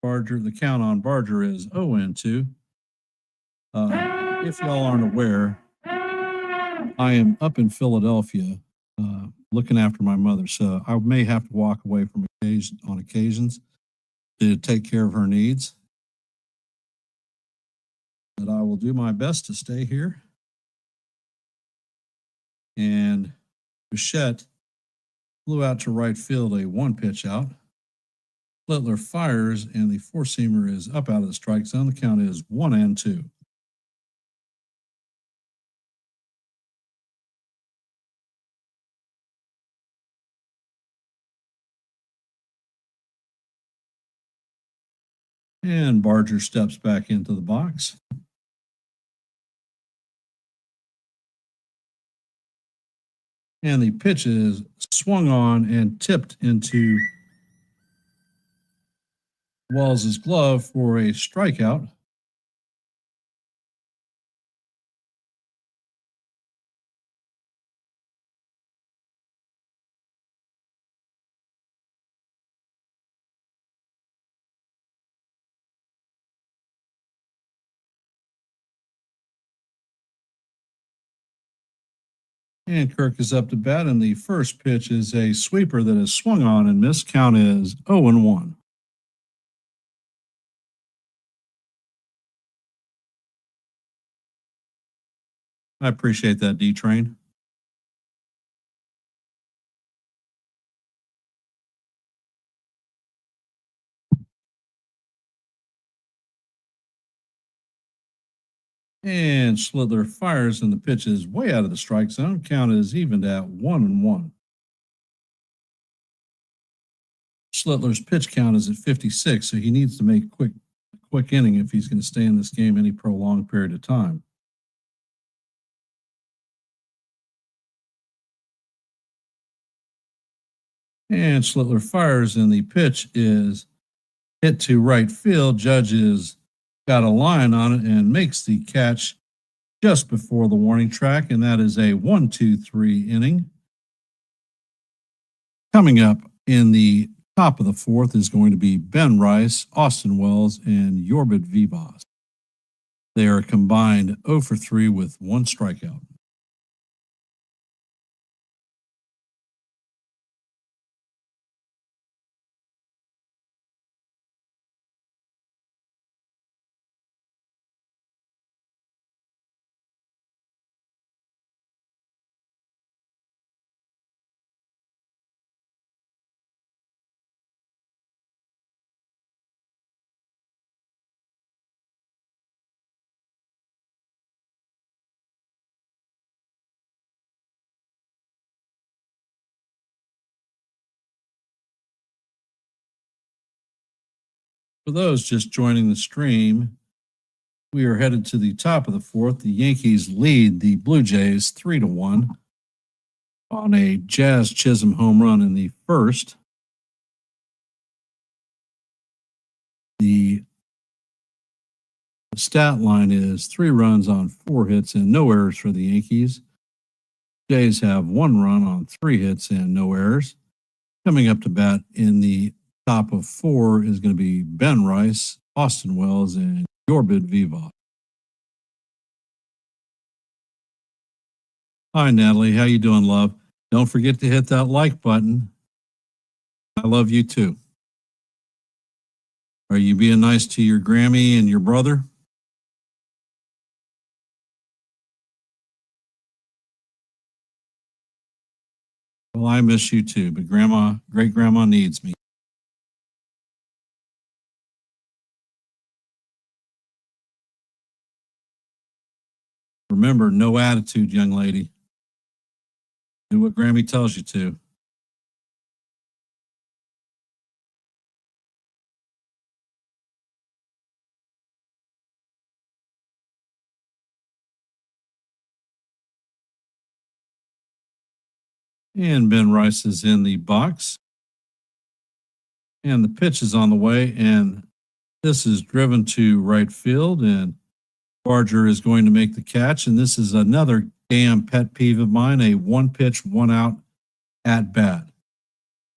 Barger, the count on Barger is 0-2. If y'all aren't aware, I am up in Philadelphia looking after my mother, so I may have to walk away from on occasions to take care of her needs. But I will do my best to stay here. And Bichette flew out to right field, a one pitch out. Littler fires, and the four-seamer is up out of the strike zone. The count is 1-2. And Barger steps back into the box. And the pitch is swung on and tipped into Walls' glove for a strikeout. And Kirk is up to bat, and the first pitch is a sweeper that is swung on and missed. Count is 0-1. I appreciate that, D-Train. And Schlittler fires, and the pitch is way out of the strike zone. Count is evened at 1-1. Schlittler's pitch count is at 56, so he needs to make a quick inning if he's going to stay in this game any prolonged period of time. And Schlittler fires, and the pitch is hit to right field. Judge has got a line on it and makes the catch just before the warning track, and that is a 1-2-3 inning. Coming up in the top of the fourth is going to be Ben Rice, Austin Wells, and Yorbit Vivas. They are combined 0 for 3 with one strikeout. For those just joining the stream, we are headed to the top of the fourth. The Yankees lead the Blue Jays 3-1 on a Jazz Chisholm home run in the first. The stat line is 3 runs on 4 hits and no errors for the Yankees. Jays have 1 run on 3 hits and no errors. Coming up to bat in the top of 4 is going to be Ben Rice, Austin Wells, and Yorbit Viva. Hi, Natalie. How you doing, love? Don't forget to hit that like button. I love you too. Are you being nice to your Grammy and your brother? Well, I miss you too, but great grandma needs me. Remember, no attitude, young lady. Do what Grammy tells you to. And Ben Rice is in the box. And the pitch is on the way. And this is driven to right field. And Barger is going to make the catch. And this is another damn pet peeve of mine, a 1-pitch, 1-out at bat.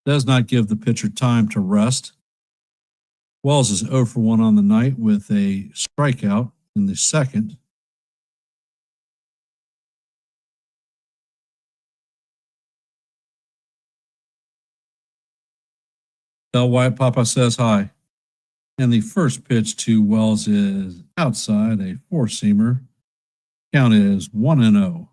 Does not give the pitcher time to rest. Wells is 0 for 1 on the night with a strikeout in the second. Tell White Papa says hi. And the first pitch to Wells is outside, a 4-seamer. Count is 1-0.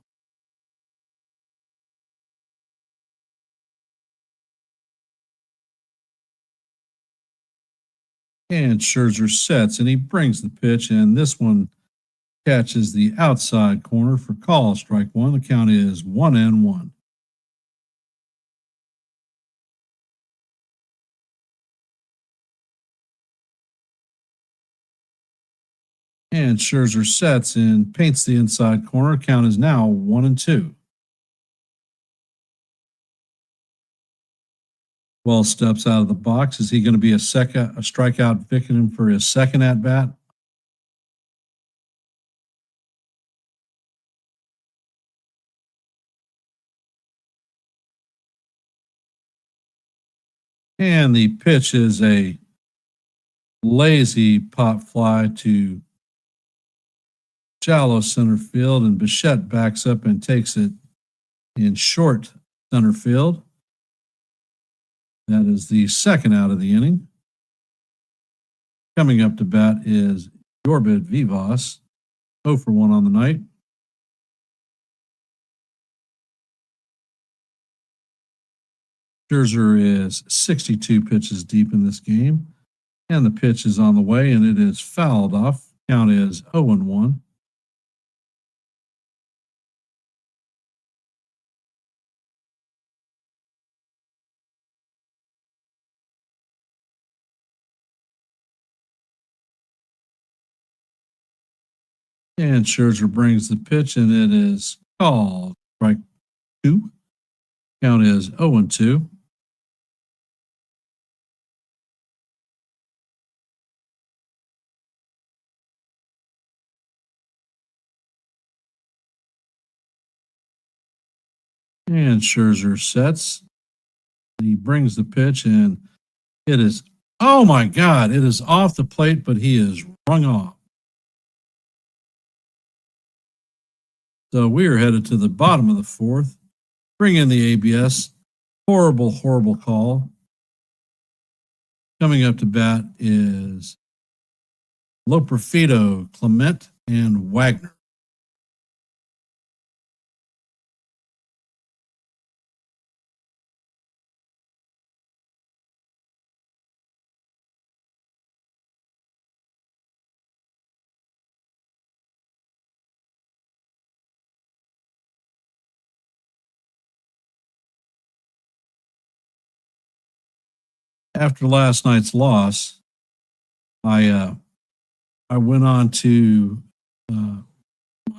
And Scherzer sets, and he brings the pitch, and this one catches the outside corner for call, strike 1. The count is 1-1. And Scherzer sets and paints the inside corner. Count is now 1-2. Wells steps out of the box. Is he going to be a strikeout victim for his second at bat? And the pitch is a lazy pop fly to shallow center field, and Bichette backs up and takes it in short center field. That is the second out of the inning. Coming up to bat is Yorbit Vivas, 0 for 1 on the night. Scherzer is 62 pitches deep in this game, and the pitch is on the way, and it is fouled off. Count is 0-1. And Scherzer brings the pitch, and it is called strike 2. Count is 0-2. And Scherzer sets. He brings the pitch, and it is, oh my God, it is off the plate, but he is rung off. So we are headed to the bottom of the fourth. Bring in the ABS. Horrible, horrible call. Coming up to bat is Loperfido, Clement, and Wagner. After last night's loss, I went on to my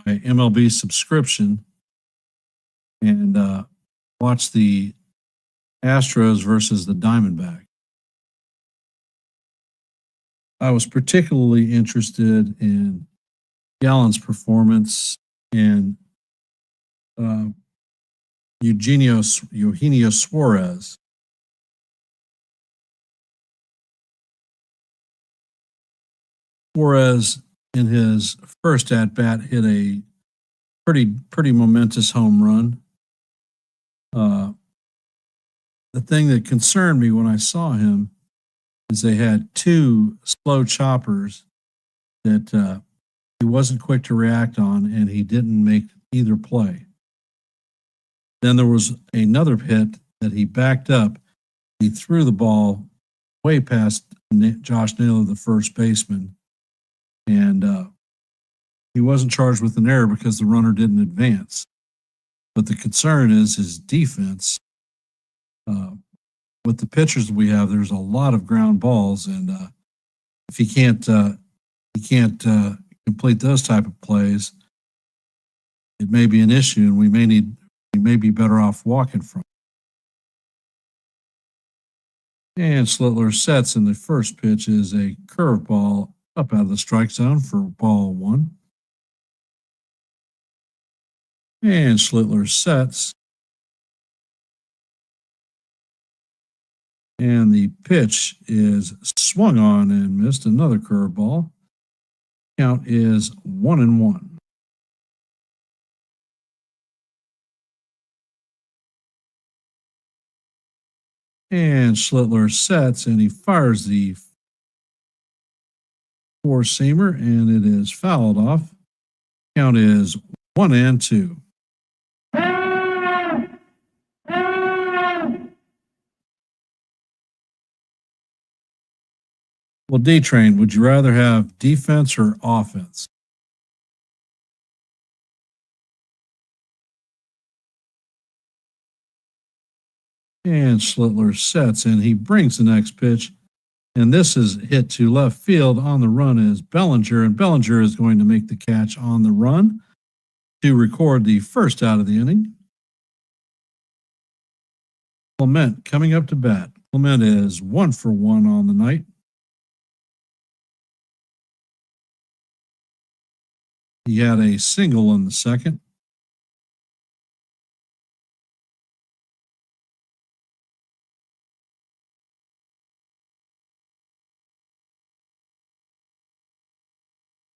MLB subscription and watched the Astros versus the Diamondbacks. I was particularly interested in Gallen's performance and uh, Eugenio Suarez. Suarez, in his first at bat, hit a pretty momentous home run. The thing that concerned me when I saw him is they had two slow choppers that he wasn't quick to react on, and he didn't make either play. Then there was another hit that he backed up. He threw the ball way past Josh Naylor, the first baseman, and he wasn't charged with an error because the runner didn't advance. But the concern is his defense. With the pitchers we have, there's a lot of ground balls, and if he can't complete those type of plays, it may be an issue, and we may be better off walking from it. And Schlittler sets, and the first pitch is a curveball up out of the strike zone for ball one. And Schlittler sets. And the pitch is swung on and missed. Another curveball. Count is 1-1. And Schlittler sets, and he fires the four-seamer, and it is fouled off. Count is 1-2. Well, D-Train, would you rather have defense or offense? And Schlittler sets, and he brings the next pitch. And this is hit to left field. On the run is Bellinger, and Bellinger is going to make the catch on the run to record the first out of the inning. Clement coming up to bat. Clement is 1 for 1 on the night. He had a single in the second.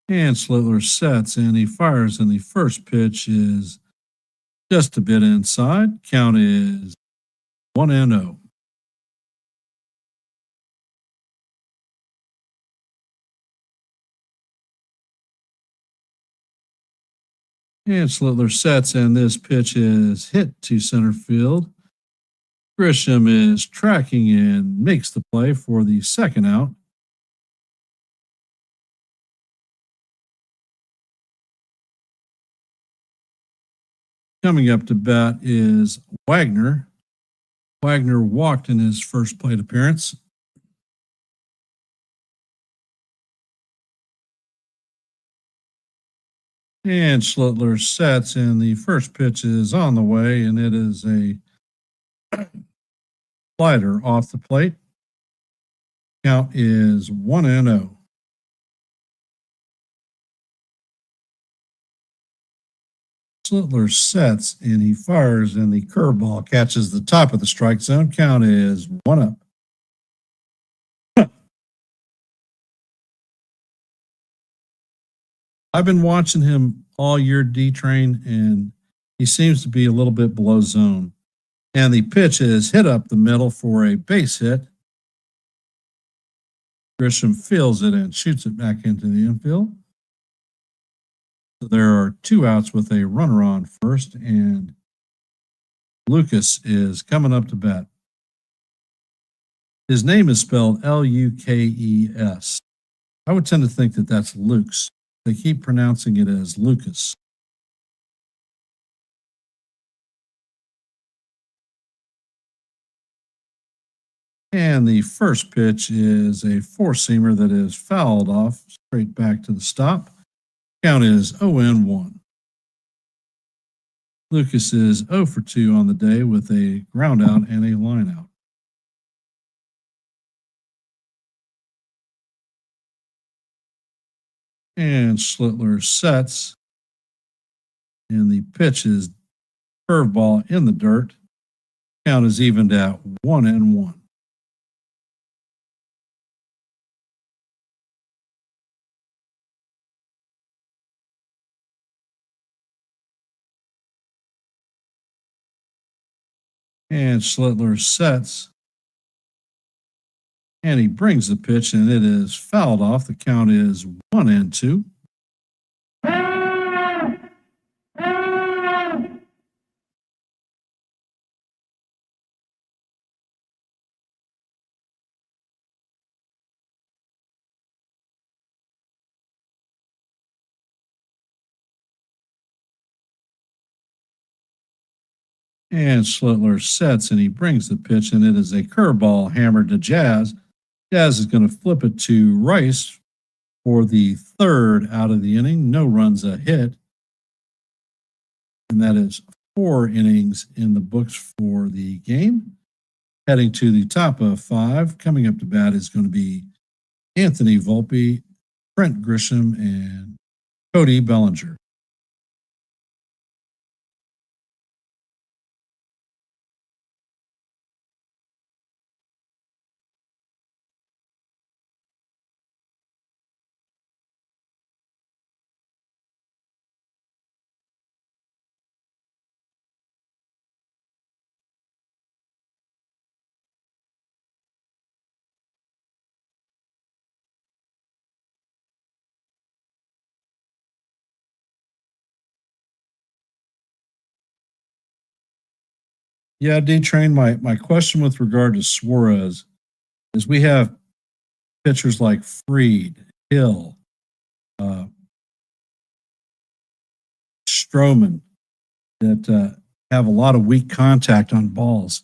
And Schlittler sets, and he fires, and the first pitch is just a bit inside. Count is 1-0. And Schlittler sets, and this pitch is hit to center field. Grisham is tracking and makes the play for the second out. Coming up to bat is Wagner. Wagner walked in his first plate appearance. And Schlittler sets, and the first pitch is on the way, and it is a slider off the plate. Count is 1-0. Slittler sets and he fires, and the curveball catches the top of the strike zone. Count is 1 up. I've been watching him all year, D-Train, and he seems to be a little bit below zone. And the pitch is hit up the middle for a base hit. Grisham fields it and shoots it back into the infield. So there are 2 outs with a runner on first, and Lucas is coming up to bat. His name is spelled Lukes. I would tend to think that that's Luke's. They keep pronouncing it as Lucas. And the first pitch is a 4-seamer that is fouled off straight back to the stop. Count is 0-1. Lucas is 0 for 2 on the day with a ground out and a line out. And Slittler sets, and the pitch is curveball in the dirt. Count is evened at 1-1. And Slittler sets, and he brings the pitch, and it is fouled off. The count is 1-2. And Slittler sets, and he brings the pitch, and it is a curveball hammered to Jazz. Jazz is going to flip it to Rice for the 3rd out of the inning. No runs, a hit. And that is 4 innings in the books for the game. Heading to the top of 5, coming up to bat is going to be Anthony Volpe, Trent Grisham, and Cody Bellinger. Yeah, D-Train, my question with regard to Suarez is we have pitchers like Freed, Hill, Stroman that have a lot of weak contact on balls,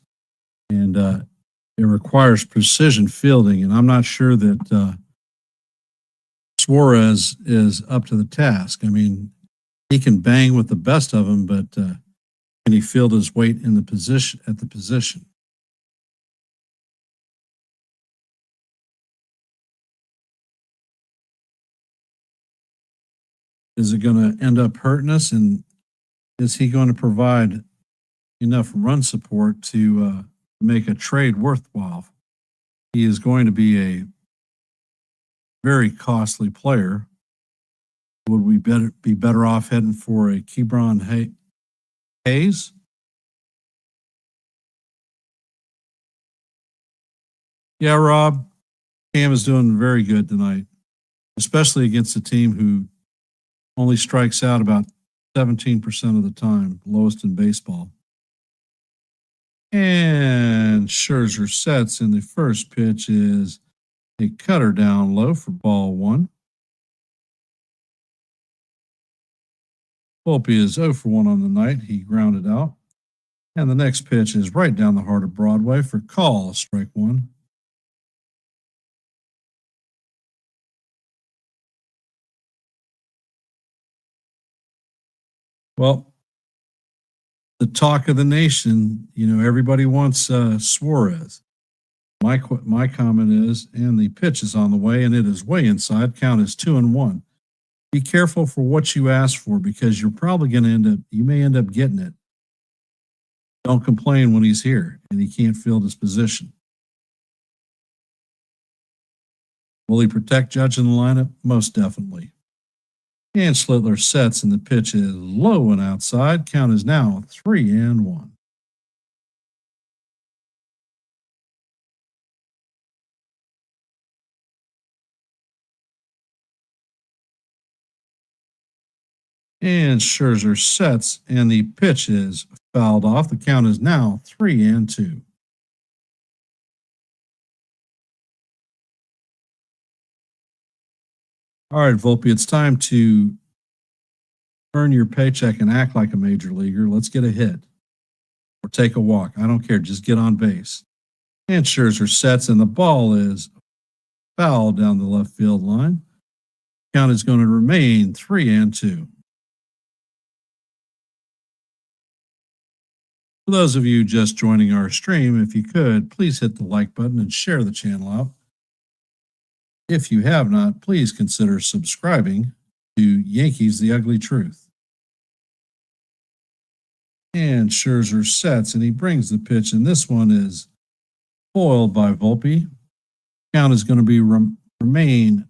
and it requires precision fielding. And I'm not sure that Suarez is up to the task. I mean, he can bang with the best of them, but can he field his weight in the position at the position? Is it going to end up hurting us? And is he going to provide enough run support to make a trade worthwhile? He is going to be a very costly player. Would we be better off heading for a Kebron Hayes? Yeah, Rob, Cam is doing very good tonight, especially against a team who only strikes out about 17% of the time, lowest in baseball. And Scherzer sets, and the first pitch is a cutter down low for ball 1. Volpe is 0 for 1 on the night. He grounded out. And the next pitch is right down the heart of Broadway for call, strike 1. Well, the talk of the nation, everybody wants Suarez. My comment is, and the pitch is on the way, and it is way inside. Count is 2-1. Be careful for what you ask for because you're probably going to you may end up getting it. Don't complain when he's here and he can't field his position. Will he protect Judge in the lineup? Most definitely. And Schlittler sets and the pitch is low and outside. Count is now 3-1. And Scherzer sets and the pitch is fouled off. The count is now 3-2. All right, Volpe, it's time to earn your paycheck and act like a major leaguer. Let's get a hit or take a walk. I don't care. Just get on base. And Scherzer sets, and the ball is fouled down the left field line. Count is going to remain 3-2. For those of you just joining our stream, if you could, please hit the like button and share the channel out. If you have not, please consider subscribing to Yankees The Ugly Truth. And Scherzer sets, and he brings the pitch, and this one is foiled by Volpe. Count is going to be remain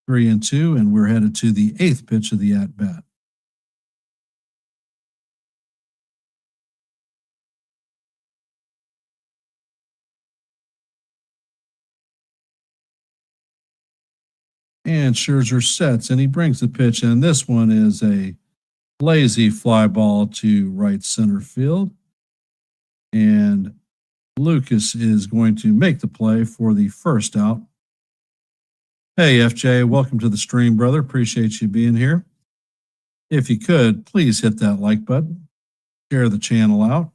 3-2, and we're headed to the 8th pitch of the at-bat. And Scherzer sets, and he brings the pitch, and this one is a lazy fly ball to right center field. And Lucas is going to make the play for the first out. Hey, FJ, welcome to the stream, brother. Appreciate you being here. If you could, please hit that like button, share the channel out.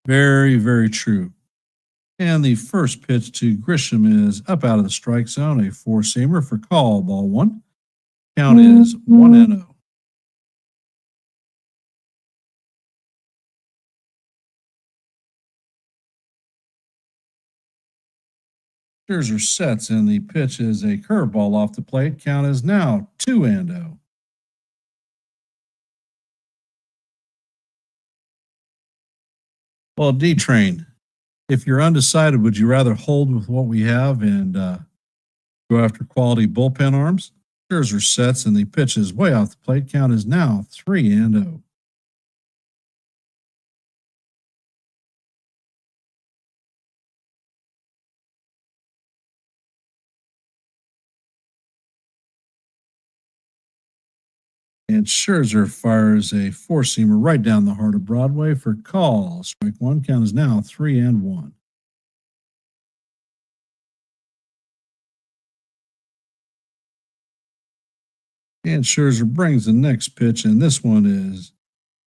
Very, very true. And the first pitch to Grisham is up out of the strike zone, a four-seamer for call, ball one. Count is 1-0. Scherzer sets, and the pitch is a curveball off the plate. Count is now 2-0. Well, D-Train, if you're undecided, would you rather hold with what we have and go after quality bullpen arms? Scherzer sets, and the pitch is way off the plate. Count is now 3-0. And Scherzer fires a four-seamer right down the heart of Broadway for call. Strike one. Count is now 3-1. And Scherzer brings the next pitch, and this one is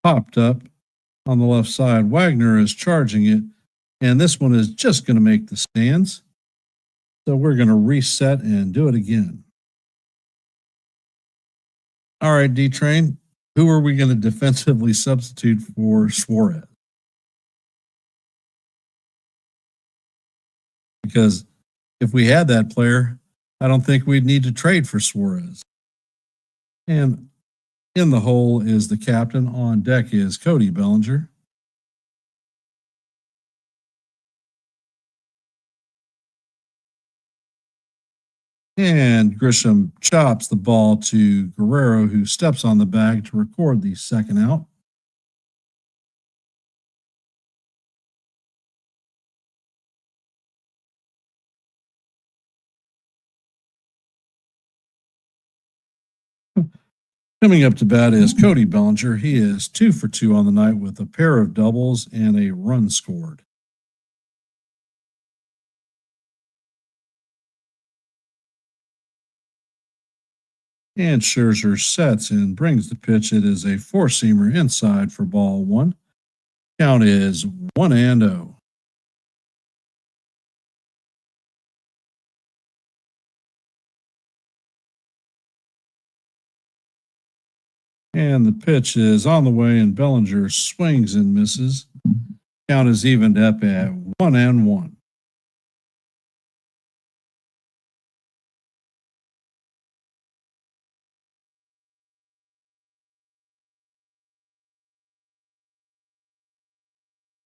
popped up on the left side. Wagner is charging it, and this one is just going to make the stands. So we're going to reset and do it again. All right, D-Train, who are we going to defensively substitute for Suarez? Because if we had that player, I don't think we'd need to trade for Suarez. And in the hole is the captain. On deck is Cody Bellinger. And Grisham chops the ball to Guerrero, who steps on the bag to record the second out. Coming up to bat is Cody Bellinger. He is 2 for 2 on the night with a pair of doubles and a run scored. And Scherzer sets and brings the pitch. It is a four-seamer inside for ball one. Count is 1-0. And the pitch is on the way, and Bellinger swings and misses. Count is evened up at 1-1.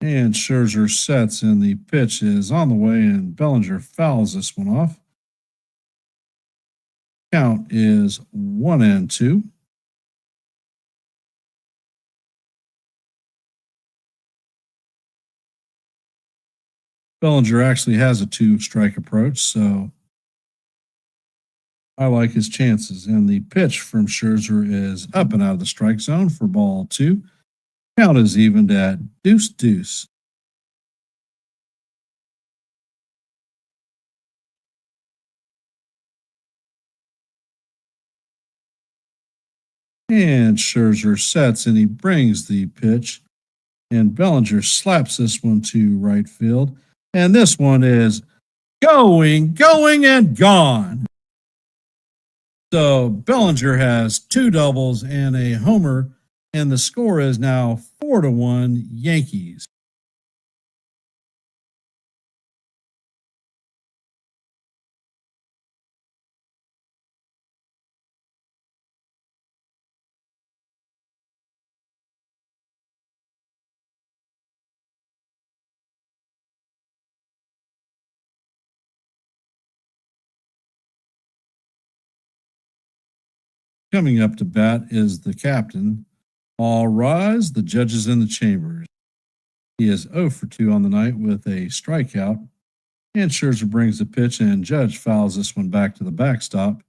And Scherzer sets, and the pitch is on the way, and Bellinger fouls this one off. Count is 1-2. Bellinger actually has a 2-strike approach, so I like his chances. And the pitch from Scherzer is up and out of the strike zone for ball 2. Count is evened at 2-2. And Scherzer sets, and he brings the pitch, and Bellinger slaps this one to right field. And this one is going, and gone. So Bellinger has 2 doubles and a homer, and the score is now 4-1 Yankees. Coming up to bat is the captain. All rise, the judges in the chambers. He is 0 for 2 on the night with a strikeout. And Scherzer brings the pitch, and Judge fouls this one back to the backstop.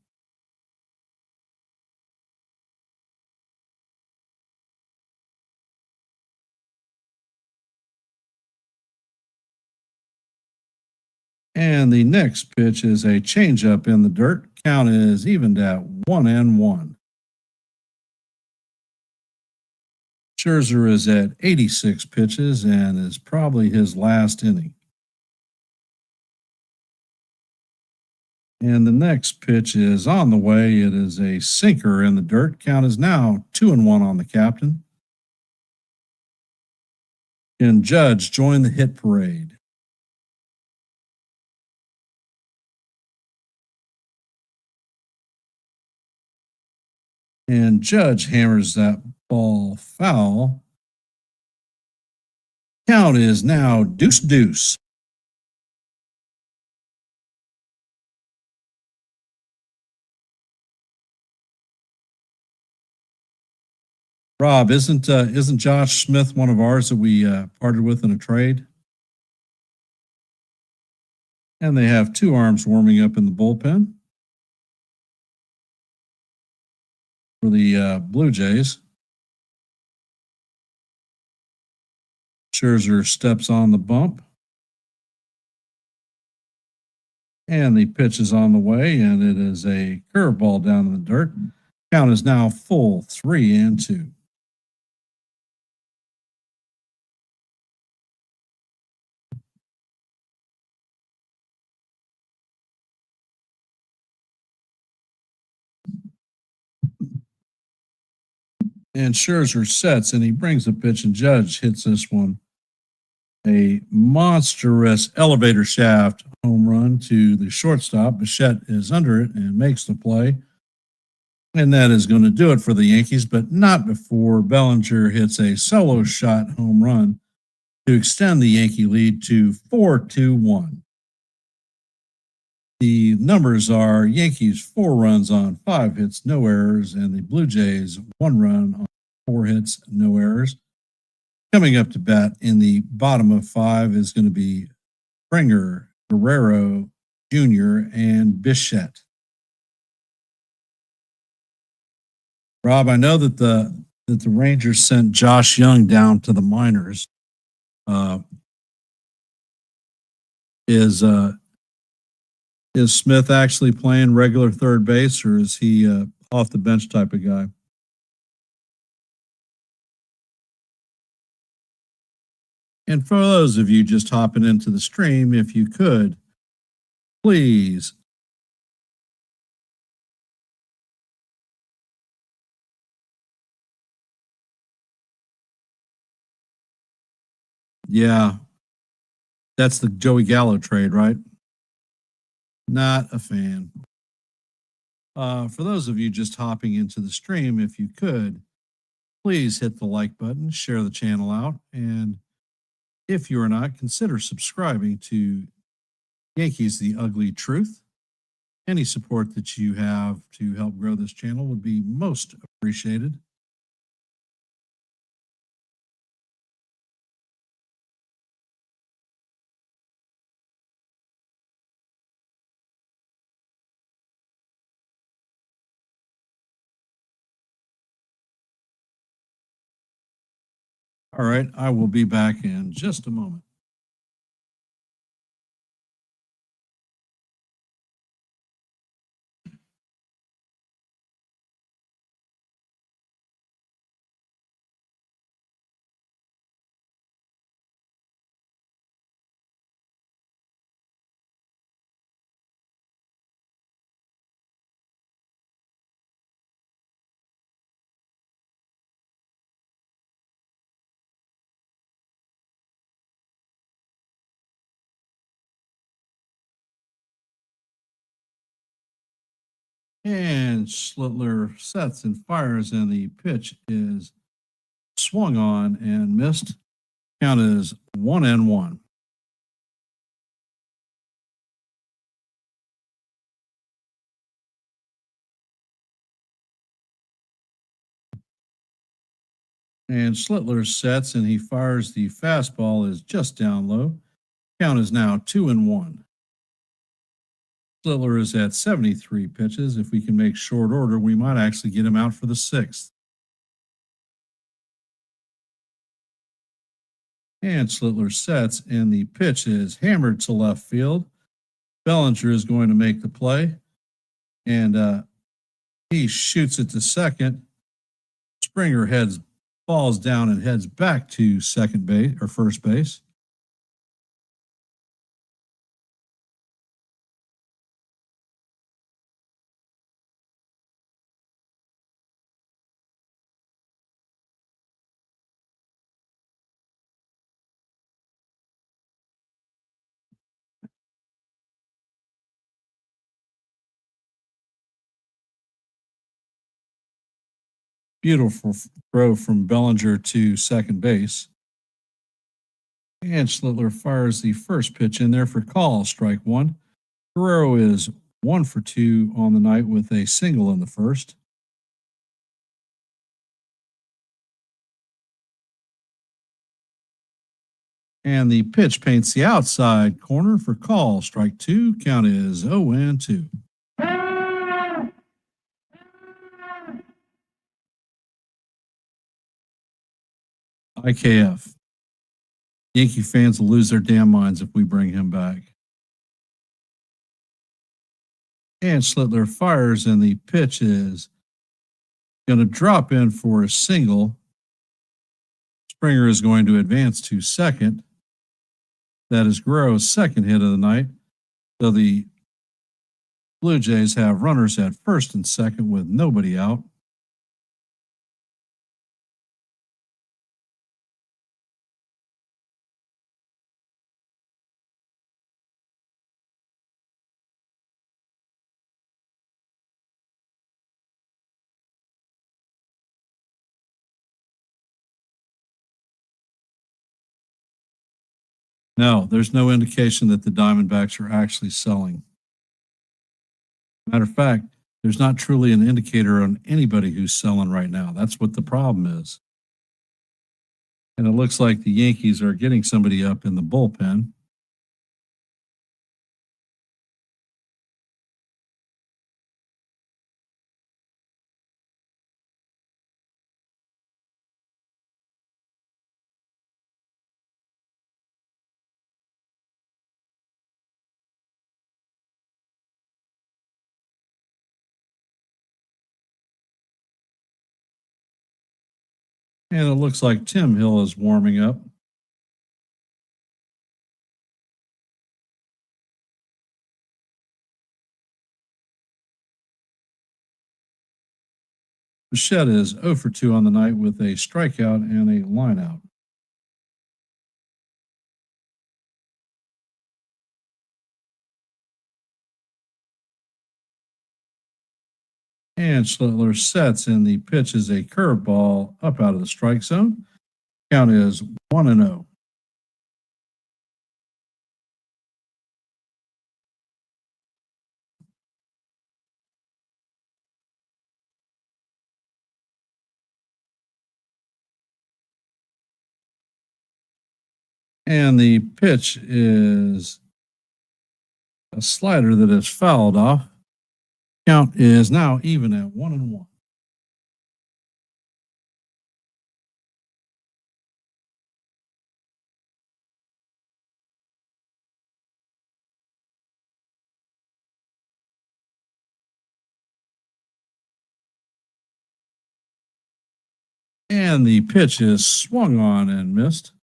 And the next pitch is a changeup in the dirt. Count is evened at 1-1. Scherzer is at 86 pitches and is probably his last inning. And the next pitch is on the way. It is a sinker in the dirt. Count is now 2-1 on the captain. And Judge join the hit parade. And Judge hammers that ball foul. Count is now 2-2. Rob, isn't Josh Smith one of ours that we parted with in a trade? And they have 2 arms warming up in the bullpen for the Blue Jays. Scherzer steps on the bump. And the pitch is on the way, and it is a curveball down in the dirt. Count is now full 3-2. And Scherzer sets, and he brings the pitch, and Judge hits this one. A monstrous elevator shaft home run to the shortstop. Bichette is under it and makes the play. And that is going to do it for the Yankees, but not before Bellinger hits a solo shot home run to extend the Yankee lead to 4-1. The numbers are Yankees 4 runs on 5 hits, no errors, and the Blue Jays 1 run on 4 hits, no errors. Coming up to bat in the bottom of 5 is going to be Springer, Guerrero Jr., and Bichette. Rob, I know that the Rangers sent Josh Young down to the minors. Is Smith actually playing regular third base, or is he off the bench type of guy? And for those of you just hopping into the stream, if you could, please Yeah, that's the Joey Gallo trade, right? Not a fan. For those of you just hopping into the stream, if you could, please hit the like button, share the channel out, and if you are not, consider subscribing to Yankees The Ugly Truth. Any support that you have to help grow this channel would be most appreciated. All right, I will be back in just a moment. And Schlittler sets and fires, and the pitch is swung on and missed. Count is 1-1. And Schlittler sets and he fires. The fastball is just down low. Count is now 2-1. Schlittler is at 73 pitches. If we can make short order, we might actually get him out for the sixth. And Schlittler sets, and the pitch is hammered to left field. Bellinger is going to make the play, and he shoots it to second. Springer falls down and heads back to second base or first base. Beautiful throw from Bellinger to second base. And Schlittler fires the first pitch in there for call, strike one. Guerrero is 1 for 2 on the night with a single in the first. And the pitch paints the outside corner for call, strike two. Count is 0-2. IKF. Yankee fans will lose their damn minds if we bring him back. And Schlittler fires, and the pitch is going to drop in for a single. Springer is going to advance to second. That is Guerrero's second hit of the night. So the Blue Jays have runners at first and second with nobody out. No, there's no indication that the Diamondbacks are actually selling. Matter of fact, there's not truly an indicator on anybody who's selling right now. That's what the problem is. And it looks like the Yankees are getting somebody up in the bullpen. And it looks like Tim Hill is warming up. Bichette is 0 for 2 on the night with a strikeout and a lineout. And Schlittler sets, and the pitch is a curveball up out of the strike zone. Count is 1-0. And the pitch is a slider that is fouled off. Count is now even at 1-1. And the pitch is swung on and missed.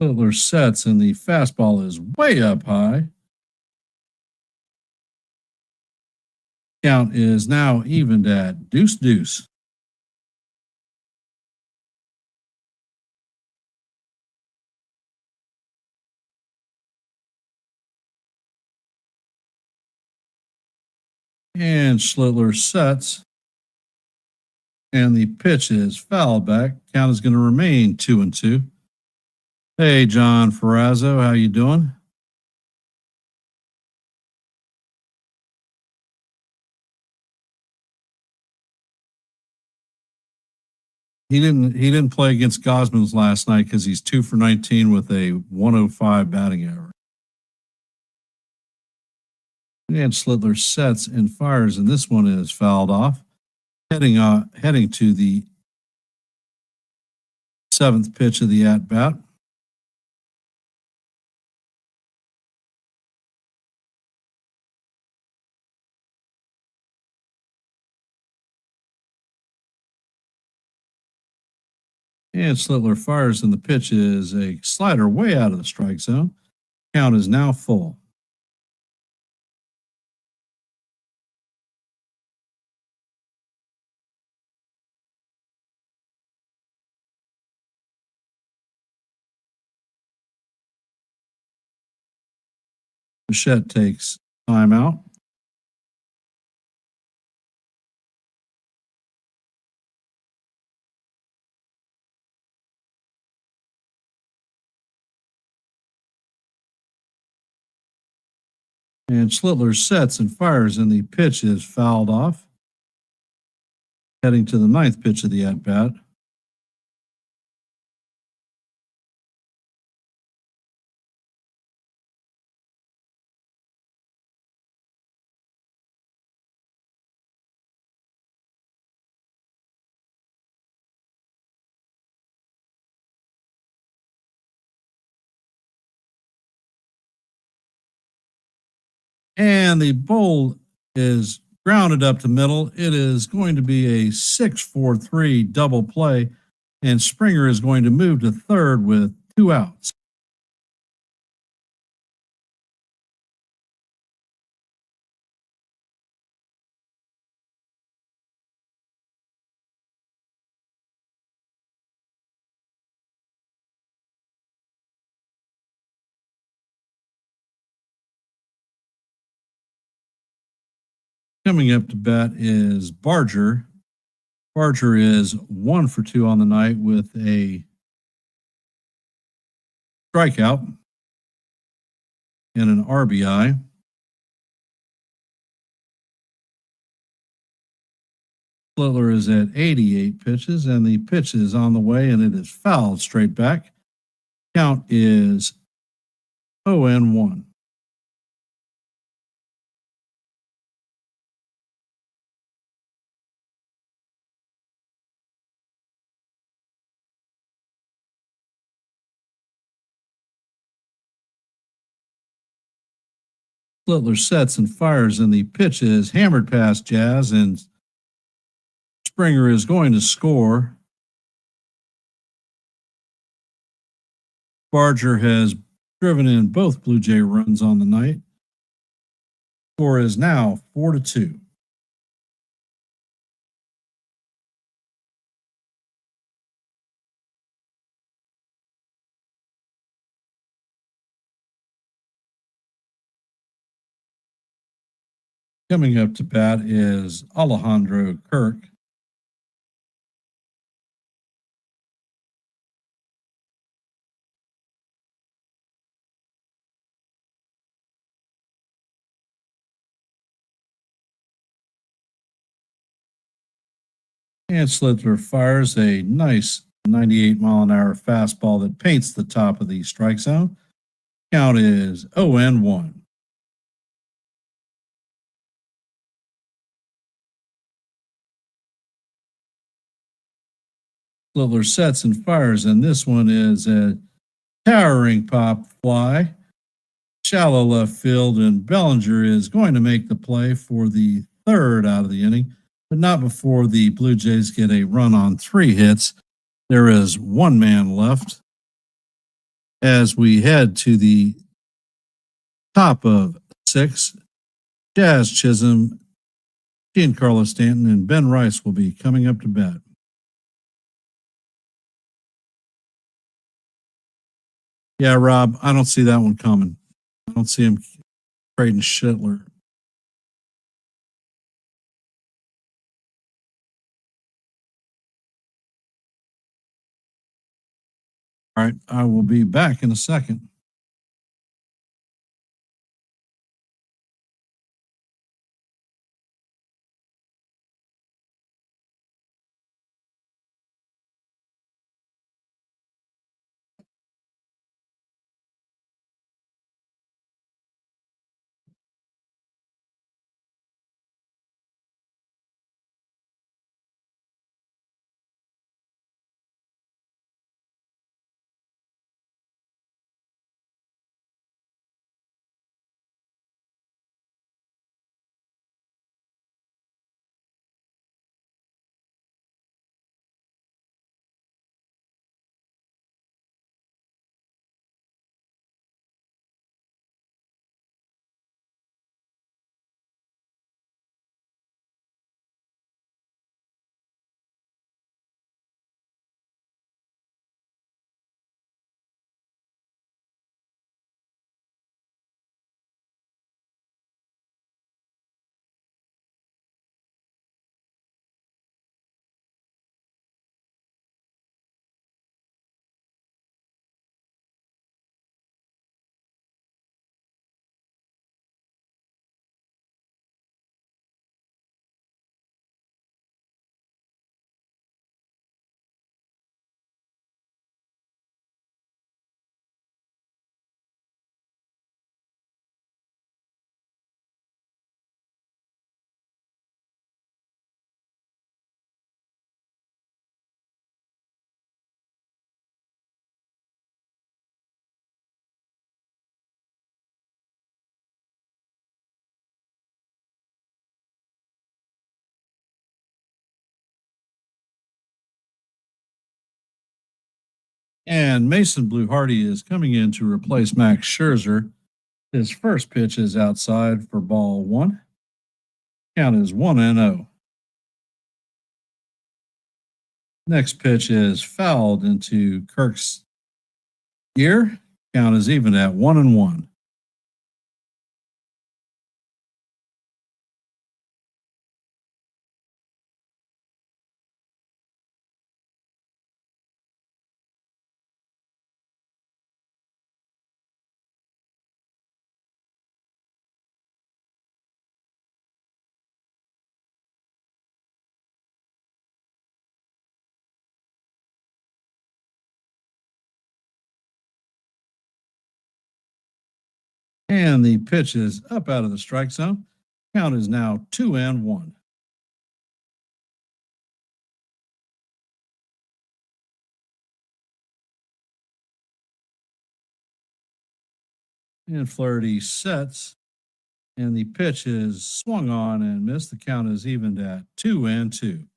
Schlittler sets, and the fastball is way up high. Count is now evened at 2-2. And Schlittler sets, and the pitch is fouled back. Count is going to remain 2-2. Hey, John Ferrazzo, how you doing? He didn't play against Gosman's last night because he's 2 for 19 with a 105 batting average. And Schlittler sets and fires, and this one is fouled off. Heading to the 7th pitch of the at bat. And Schlittler fires, and the pitch is a slider way out of the strike zone. Count is now full. Bichette takes timeout. And Schlittler sets and fires, and the pitch is fouled off. Heading to the 9th pitch of the at bat. And the ball is grounded up to middle. It is going to be a 6-4-3 double play, and Springer is going to move to third with 2 outs. Coming up to bat is Barger. Barger is 1 for 2 on the night with a strikeout and an RBI. Schlittler is at 88 pitches, and the pitch is on the way, and it is fouled straight back. Count is 0-1. Schlittler sets and fires, and the pitch is hammered past Jazz, and Springer is going to score. Barger has driven in both Blue Jay runs on the night. Score is now 4-2. Coming up to bat is Alejandro Kirk. And Slither fires a nice 98-mile-an-hour fastball that paints the top of the strike zone. Count is 0-1. Slither sets and fires, and this one is a towering pop fly, shallow left field, and Bellinger is going to make the play for the third out of the inning, but not before the Blue Jays get a run on 3 hits. There is 1 man left as we head to the top of 6. Jazz Chisholm, Giancarlo Stanton, and Ben Rice will be coming up to bat. Yeah, Rob, I don't see that one coming. I don't see him trading Schittler. All right, I will be back in a second. And Mason Blue Hardy is coming in to replace Max Scherzer. His first pitch is outside for ball 1. Count is 1-0. Next pitch is fouled into Kirk's ear. Count is even at 1-1. And the pitch is up out of the strike zone. Count is now 2-1. And Flaherty sets, and the pitch is swung on and missed. The count is evened at 2-2.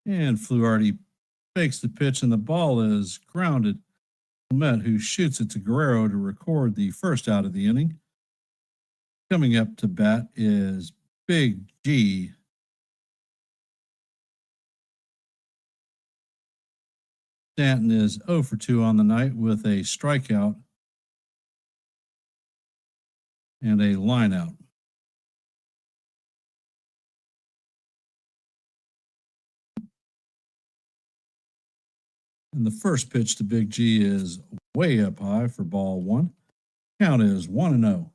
And Flaherty fakes the pitch, and the ball is grounded. Met, who shoots it to Guerrero to record the first out of the inning. Coming up to bat is Big G. Stanton is 0 for 2 on the night with a strikeout and a lineout. And the first pitch to Big G is way up high for ball one. Count is 1-0.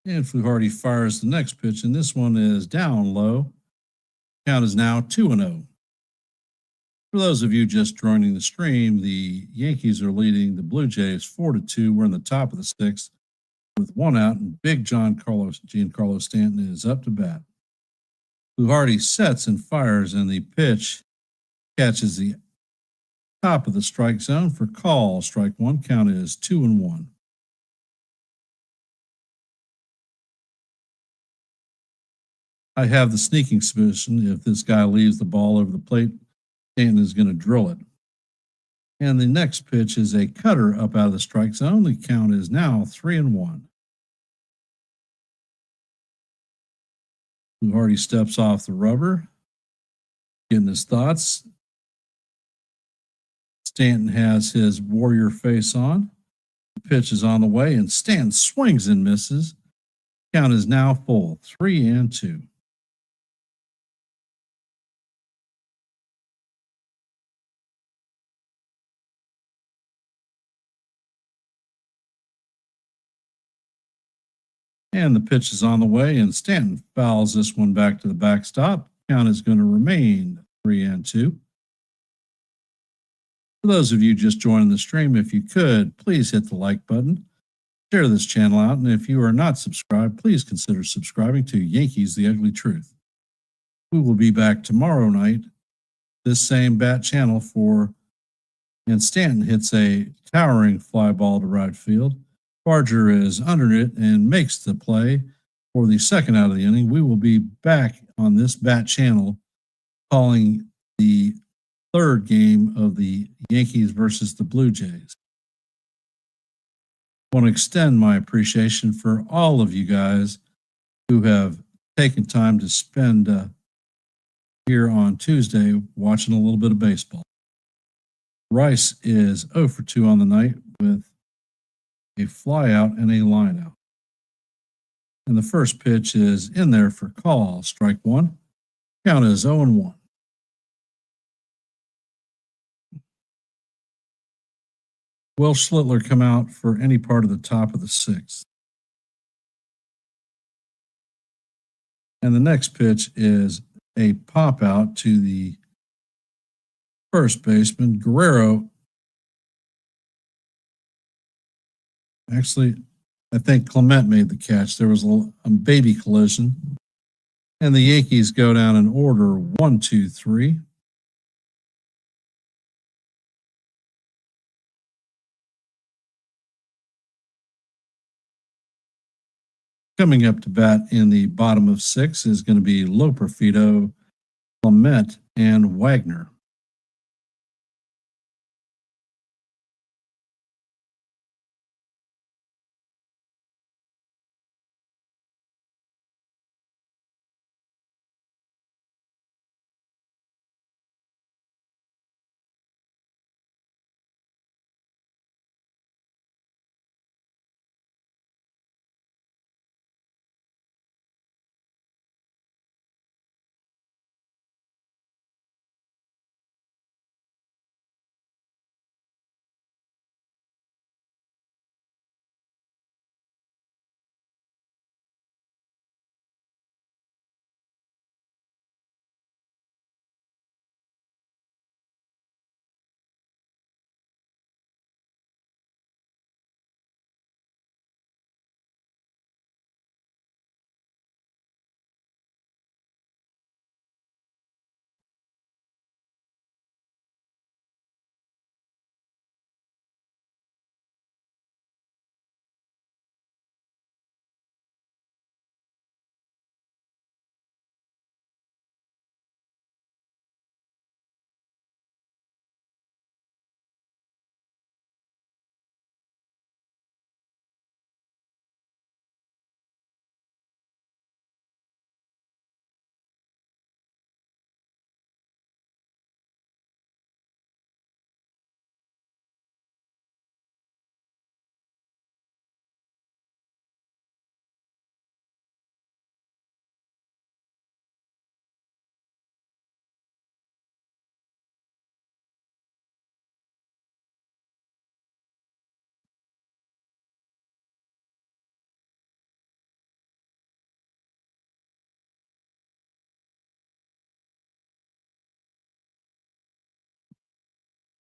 And Fluharty fires the next pitch, and this one is down low. Count is now 2-0. For those of you just joining the stream, the Yankees are leading the Blue Jays 4-2. We're in the top of the sixth with one out, and big Giancarlo Stanton is up to bat. Fluharty sets and fires, and the pitch catches the top of the strike zone for call. Strike one. Count is 2-1. I have the sneaking suspicion if this guy leaves the ball over the plate, Stanton is going to drill it. And the next pitch is a cutter up out of the strike zone. The count is now 3-1. Fluharty steps off the rubber, getting his thoughts. Stanton has his warrior face on. The pitch is on the way, and Stanton swings and misses. Count is now full, 3-2. And the pitch is on the way, and Stanton fouls this one back to the backstop. Count is going to remain 3-2. For those of you just joining the stream, if you could, please hit the like button, share this channel out, and if you are not subscribed, please consider subscribing to Yankees The Ugly Truth. We will be back tomorrow night, this same bat channel and Stanton hits a towering fly ball to right field. Barger is under it and makes the play for the second out of the inning. We will be back on this bat channel calling the third game of the Yankees versus the Blue Jays. I want to extend my appreciation for all of you guys who have taken time to spend here on Tuesday watching a little bit of baseball. Rice is 0 for 2 on the night with a fly out and a line out. And the first pitch is in there for call. Strike one. Count is 0-1. Will Schlittler come out for any part of the top of the sixth? And the next pitch is a pop out to the first baseman. Guerrero. Actually, I think Clement made the catch. There was a baby collision. And the Yankees go down in order 1, 2, 3. Coming up to bat in the bottom of 6 is going to be Loperfido, Clement, and Wagner.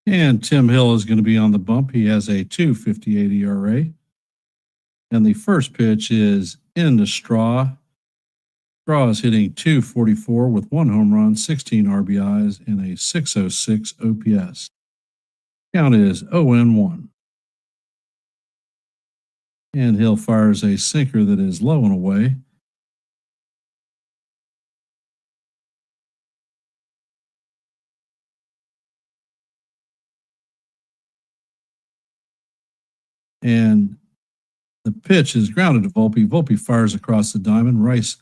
And Tim Hill is going to be on the bump. He has a 2.58 ERA. And the first pitch is in the Straw. Straw is hitting 244 with 1 home run, 16 RBIs, and a 606 OPS. Count is 0-1. And Hill fires a sinker that is low and away. And the pitch is grounded to Volpe. Volpe fires across the diamond. Rice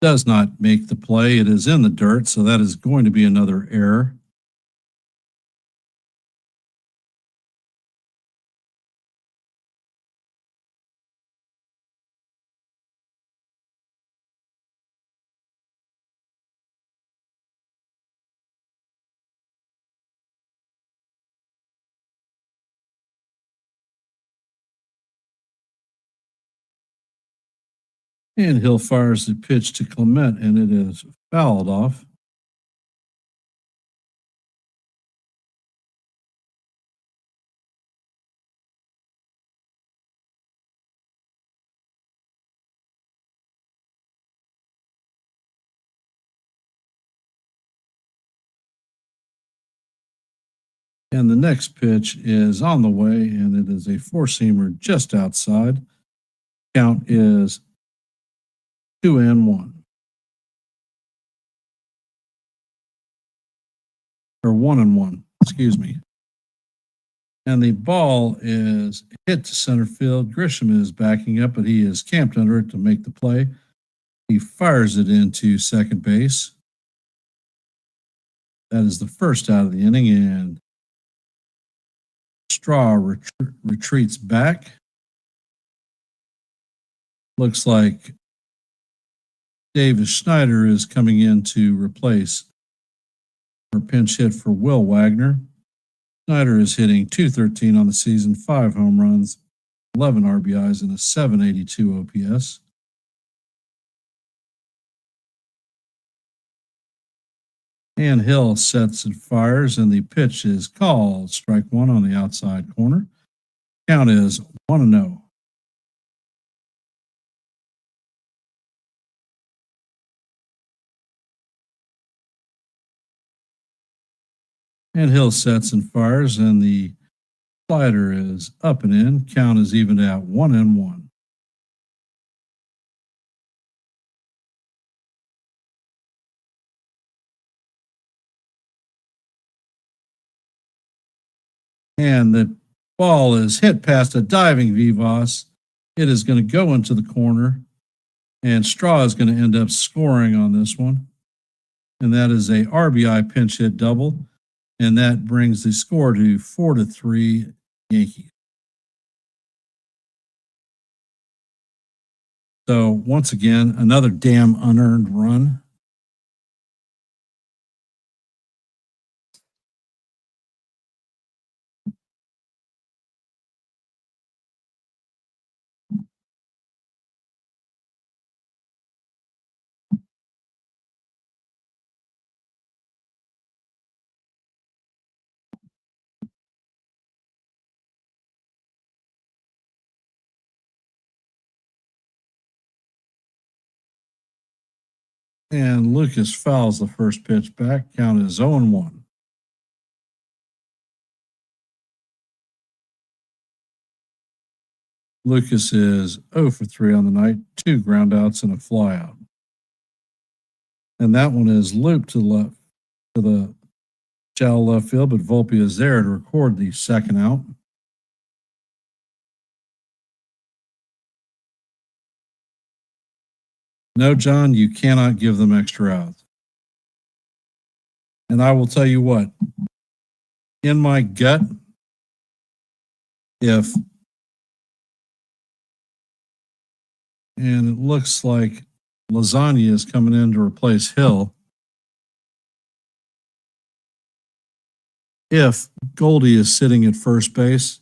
does not make the play. It is in the dirt, so that is going to be another error. And Hill fires the pitch to Clement, and it is fouled off. And the next pitch is on the way, and it is a four-seamer just outside. Count is 2-1. Or 1-1, excuse me. And the ball is hit to center field. Grisham is backing up, but he is camped under it to make the play. He fires it into second base. That is the first out of the inning, and Straw retreats back. Looks like Davis Schneider is coming in to replace or pinch hit for Will Wagner. Schneider is hitting 213 on the season, 5 home runs, 11 RBIs, and a 782 OPS. And Hill sets and fires, and the pitch is called. Strike one on the outside corner. Count is 1-0. And Hill sets and fires, and the slider is up and in. Count is evened out 1-1. And the ball is hit past a diving Vivas. It is going to go into the corner, and Straw is going to end up scoring on this one. And that is a RBI pinch hit double, and that brings the score to 4-3 Yankees. So once again, another damn unearned run. And Lucas fouls the first pitch back. Count is 0-1. Lucas is 0 for 3 on the night, 2 groundouts and a flyout. And that one is looped to the shallow left field, but Volpe is there to record the second out. No, John, you cannot give them extra outs. And I will tell you what, in my gut, and it looks like Lasagna is coming in to replace Hill. If Goldie is sitting at first base,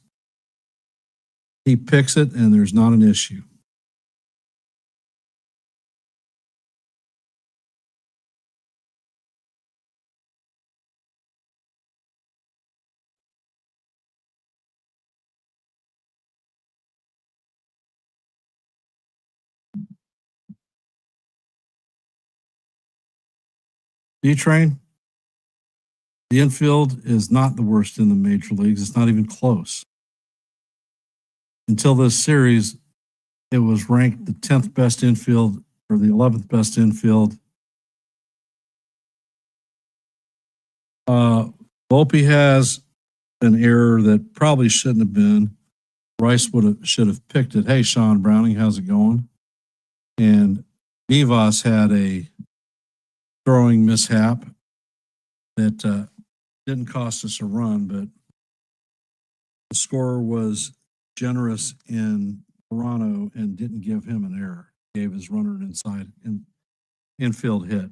he picks it and there's not an issue. B-Train, the infield is not the worst in the major leagues. It's not even close. Until this series, it was ranked the 10th best infield or the 11th best infield. Volpe has an error that probably shouldn't have been. Rice should have picked it. Hey, Sean Browning, how's it going? And Vivas had a throwing mishap that didn't cost us a run, but the scorer was generous in Toronto and didn't give him an error. Gave his runner an infield hit.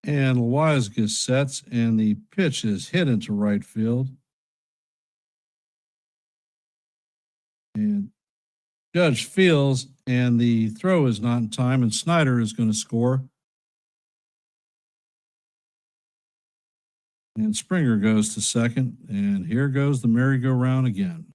And Loizaga sets, and the pitch is hit into right field. And Judge fields, and the throw is not in time, and Snyder is going to score. And Springer goes to second, and here goes the merry-go-round again.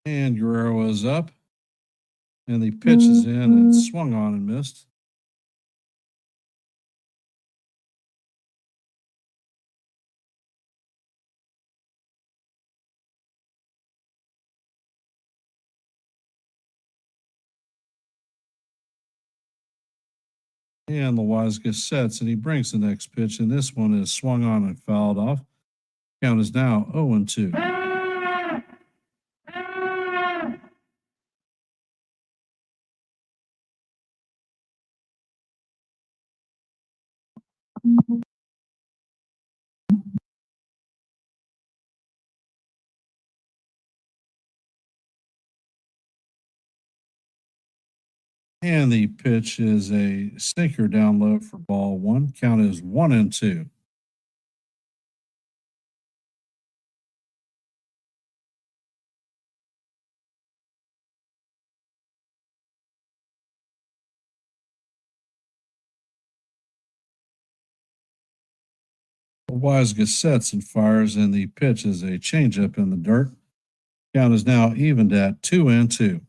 And Guerrero is up, and the pitch is in and swung on and missed. And Loizaga sets, and he brings the next pitch, and this one is swung on and fouled off. Count is now 0-2. And the pitch is a sinker down low for ball one. Count is 1-2. Loizaga sets and fires, and the pitch is a changeup in the dirt. Count is now evened at 2-2.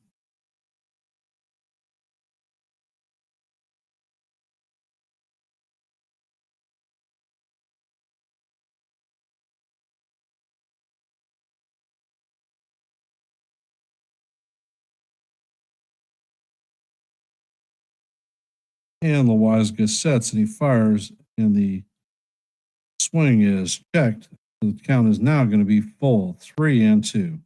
And Loizaga sets, and he fires, and the swing is checked. The count is now going to be full, 3-2.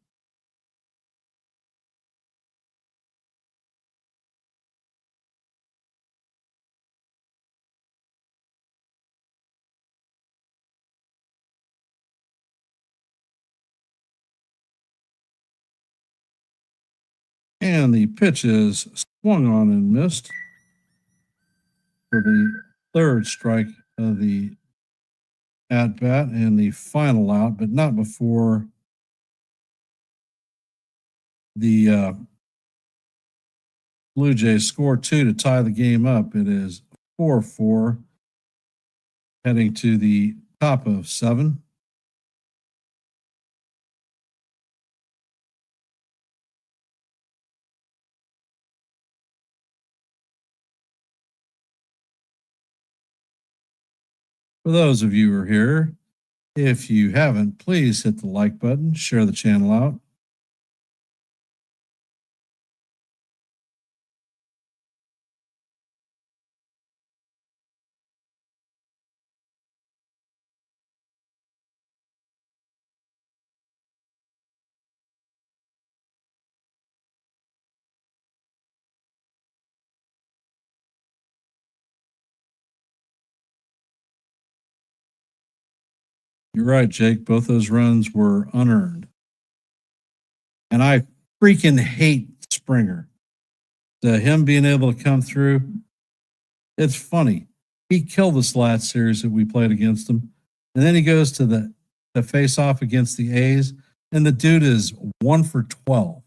And the pitch is swung on and missed for the third strike of the at bat and the final out, but not before the Blue Jays score 2 to tie the game up. It is 4-4, heading to the top of 7. For those of you who are here, if you haven't, please hit the like button, share the channel out. You're right, Jake. Both those runs were unearned. And I freaking hate Springer. Him being able to come through, it's funny. He killed this last series that we played against him. And then he goes to the face off against the A's, and the dude is 1 for 12.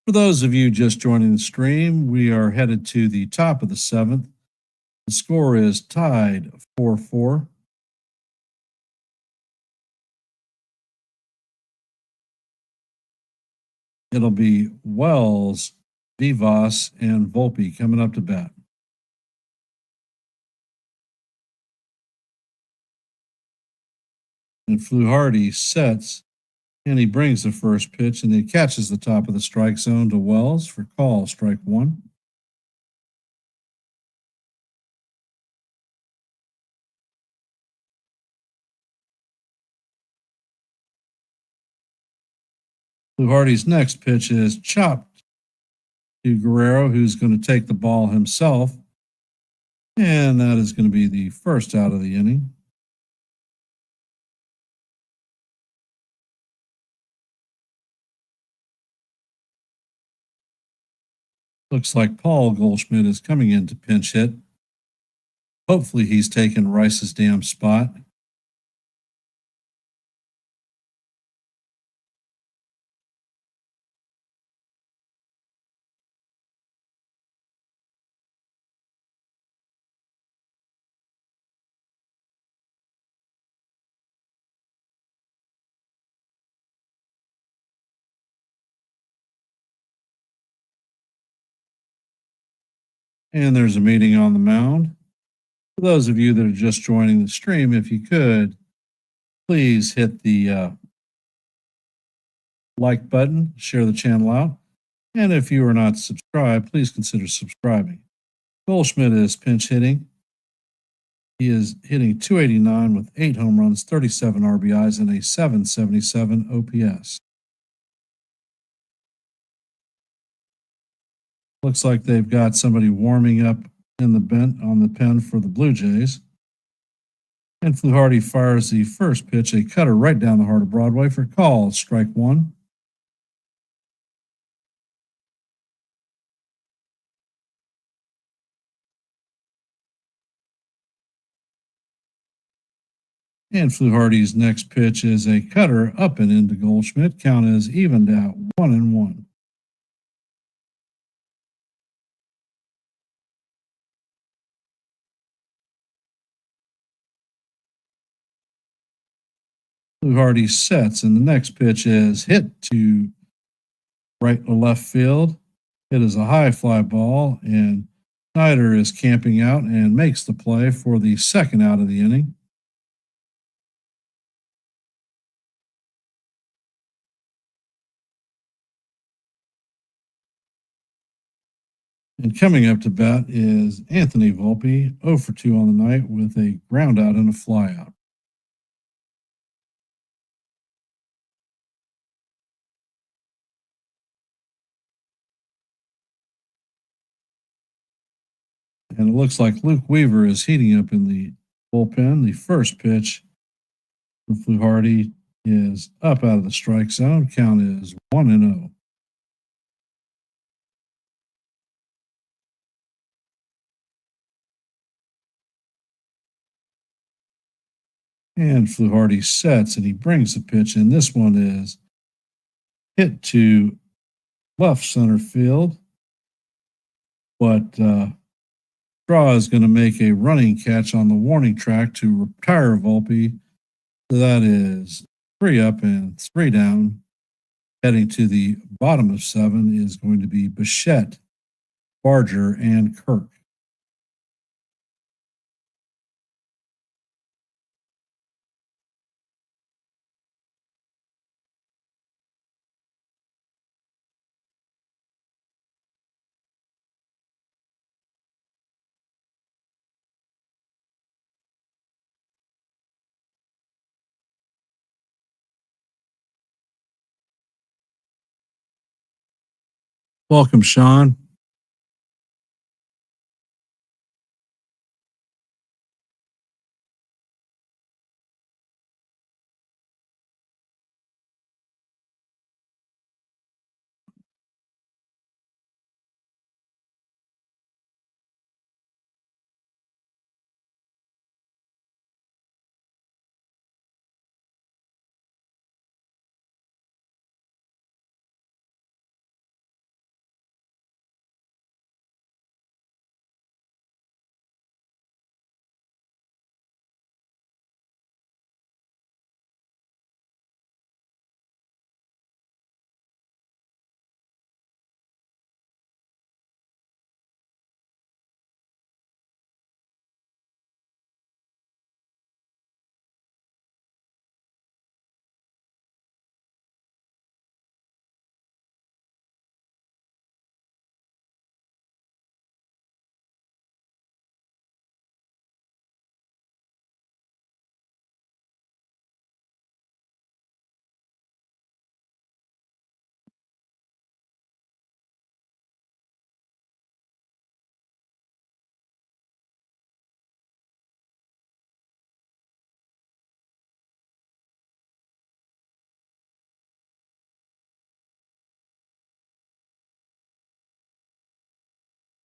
For those of you just joining the stream, we are headed to the top of the 7th. The score is tied 4-4. It'll be Wells, Vivas, and Volpe coming up to bat. And Fluharty sets, and he brings the first pitch, and he catches the top of the strike zone to Wells for call, strike 1. Fluharty's next pitch is chopped to Guerrero, who's going to take the ball himself. And that is going to be the first out of the inning. Looks like Paul Goldschmidt is coming in to pinch hit. Hopefully he's taken Rice's damn spot. And there's a meeting on the mound. For those of you that are just joining the stream, if you could, please hit the like button, share the channel out. And if you are not subscribed, please consider subscribing. Goldschmidt is pinch hitting. He is hitting .289 with 8 home runs, 37 RBIs, and a .777 OPS. Looks like they've got somebody warming up in the on the pen for the Blue Jays. And Fluharty fires the first pitch, a cutter right down the heart of Broadway for call, strike 1. And Fluharty's next pitch is a cutter up and into Goldschmidt. Count is evened out 1-1. Fluharty sets, and the next pitch is hit to right or left field. It is a high fly ball, and Snyder is camping out and makes the play for the second out of the inning. And coming up to bat is Anthony Volpe, 0 for 2 on the night with a ground out and a fly out. And it looks like Luke Weaver is heating up in the bullpen. The first pitch for Fluharty is up out of the strike zone. Count is 1-0. And Fluharty sets and he brings the pitch in. This one is hit to left center field. But Straw is going to make a running catch on the warning track to retire Volpe. So that is 3 up and 3 down. Heading to the bottom of 7 is going to be Bichette, Barger, and Kirk. Welcome, Sean.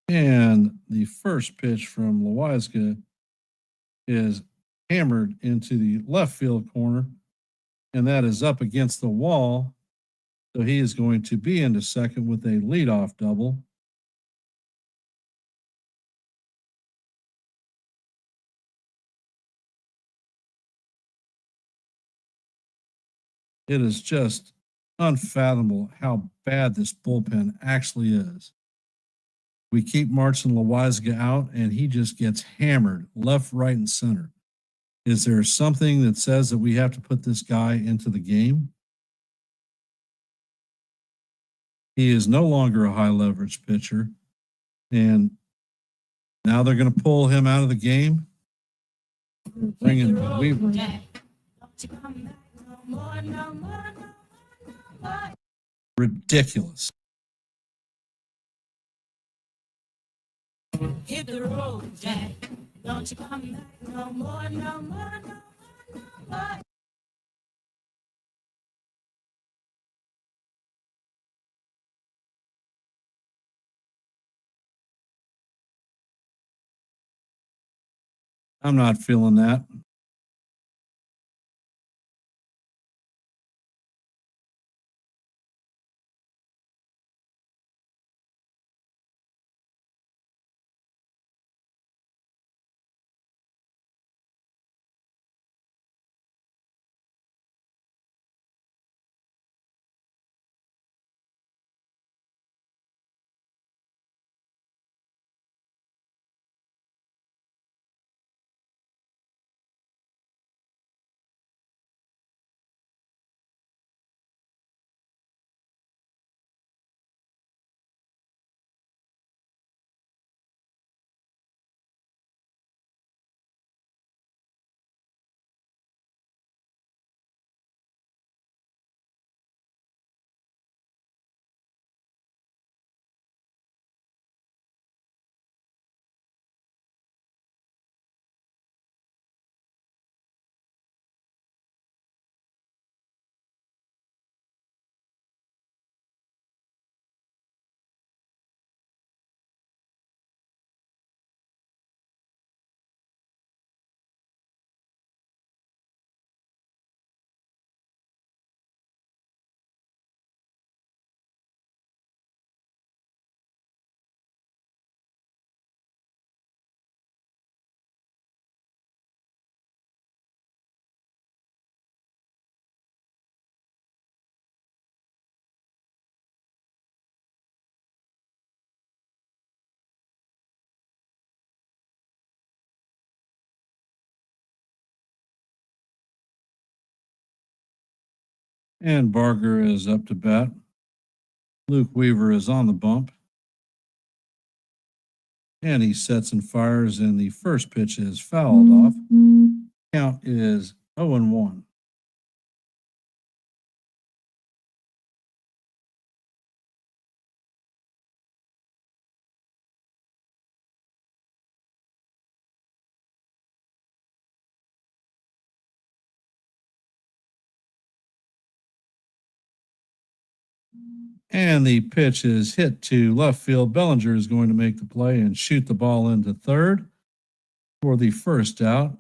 And the first pitch from Loizaga is hammered into the left field corner, and that is up against the wall. So he is going to be into second with a leadoff double. It is just unfathomable how bad this bullpen actually is. We keep Martin Loizaga out, and he just gets hammered left, right, and center. Is there something that says that we have to put this guy into the game? He is no longer a high leverage pitcher, and now they're going to pull him out of the game. Bring in Weaver. Ridiculous. Hit the road, Jack. Don't you come back no more, no more, no more. I'm not feeling that. And Barger is up to bat. Luke Weaver is on the bump. And he sets and fires, and the first pitch is fouled off. Count is 0-1. And the pitch is hit to left field. Bellinger is going to make the play and shoot the ball into third for the first out.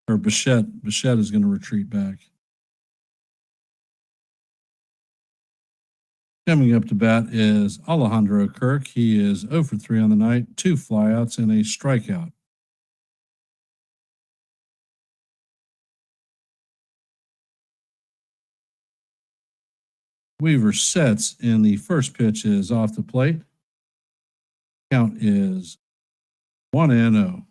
Or Bichette. Bichette is going to retreat back. Coming up to bat is Alejandro Kirk. He is 0 for 3 on the night, 2 flyouts and a strikeout. Weaver sets, and the first pitch is off the plate. Count is 1-0.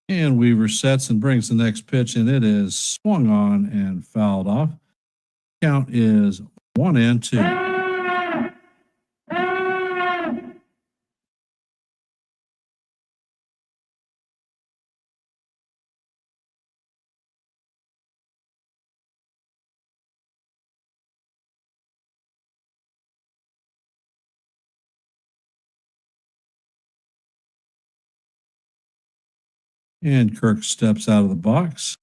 And Weaver sets and brings the next pitch, and it is swung on and fouled off. Count is 1-2. And Kirk steps out of the box.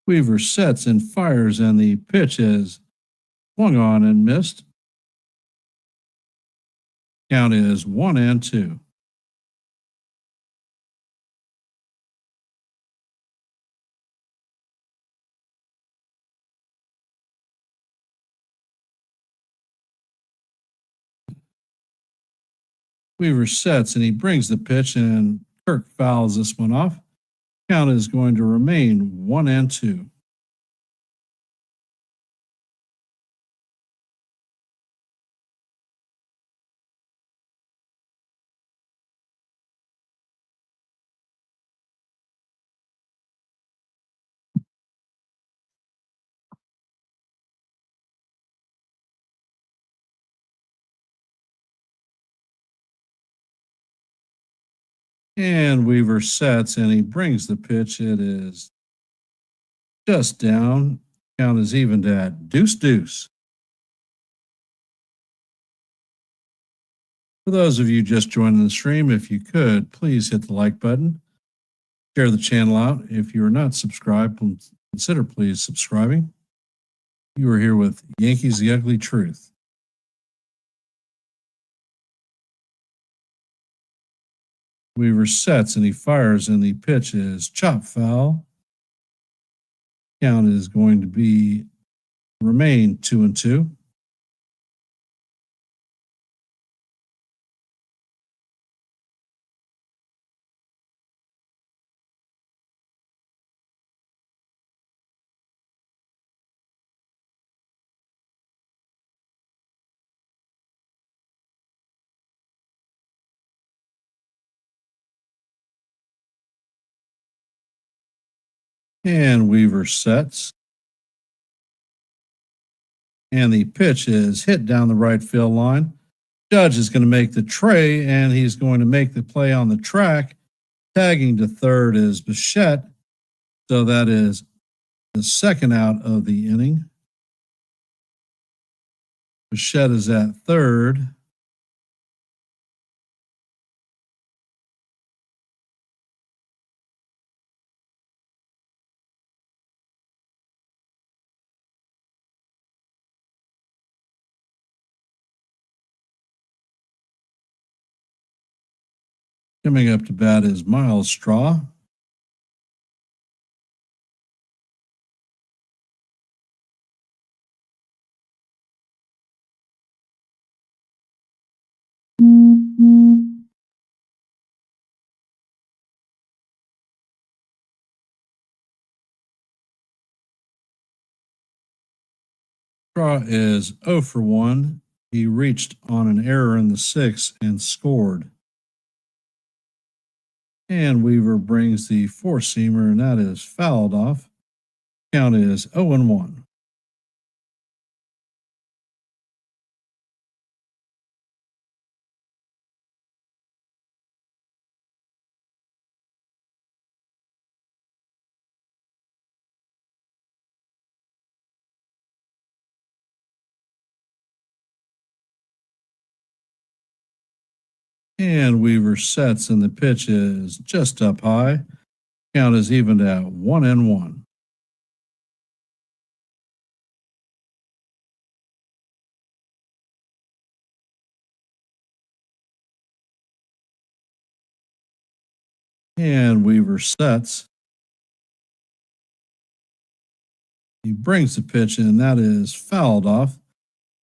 Weaver sets and fires, and the pitch is swung on and missed. Count is 1-2. Weaver sets and he brings the pitch, and Kirk fouls this one off. Count is going to remain 1-2. And Weaver sets and he brings the pitch. It is just down. Count is evened at 2-2. For those of you just joining the stream, if you could, please hit the like button. Share the channel out. If you are not subscribed, consider please subscribing. You are here with Yankees The Ugly Truth. Weaver sets and he fires, and the pitch is chop foul. Count is going to remain 2-2. And Weaver sets. And the pitch is hit down the right field line. Judge is going to make the tray, and he's going to make the play on the track. Tagging to third is Bichette. So that is the second out of the inning. Bichette is at third. Coming up to bat is Miles Straw. Straw is 0 for 1. He reached on an error in the sixth and scored. And Weaver brings the four-seamer, and that is fouled off. Count is 0 and 1. And Weaver sets, and the pitch is just up high. Count is evened at 1 and 1. And Weaver sets. He brings the pitch in. That is fouled off.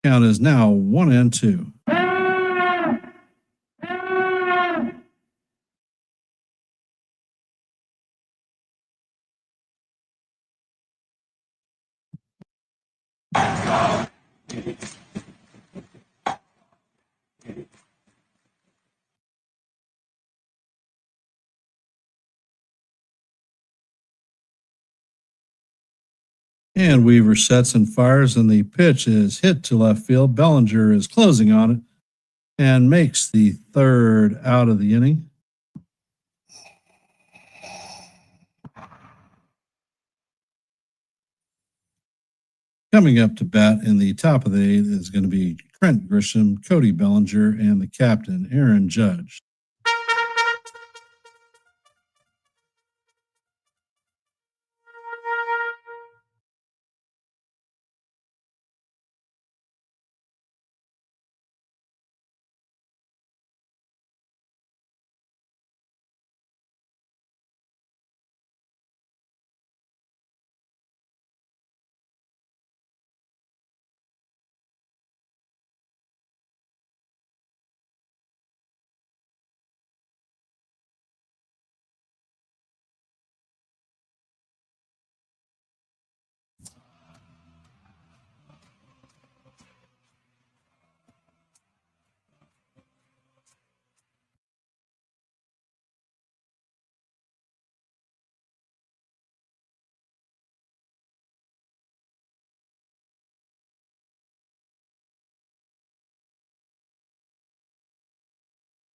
Count is now 1 and 2. And Weaver sets and fires, and the pitch is hit to left field. Bellinger is closing on it and makes the third out of the inning. Coming up to bat in the top of the eighth is going to be Trent Grisham, Cody Bellinger, and the captain, Aaron Judge.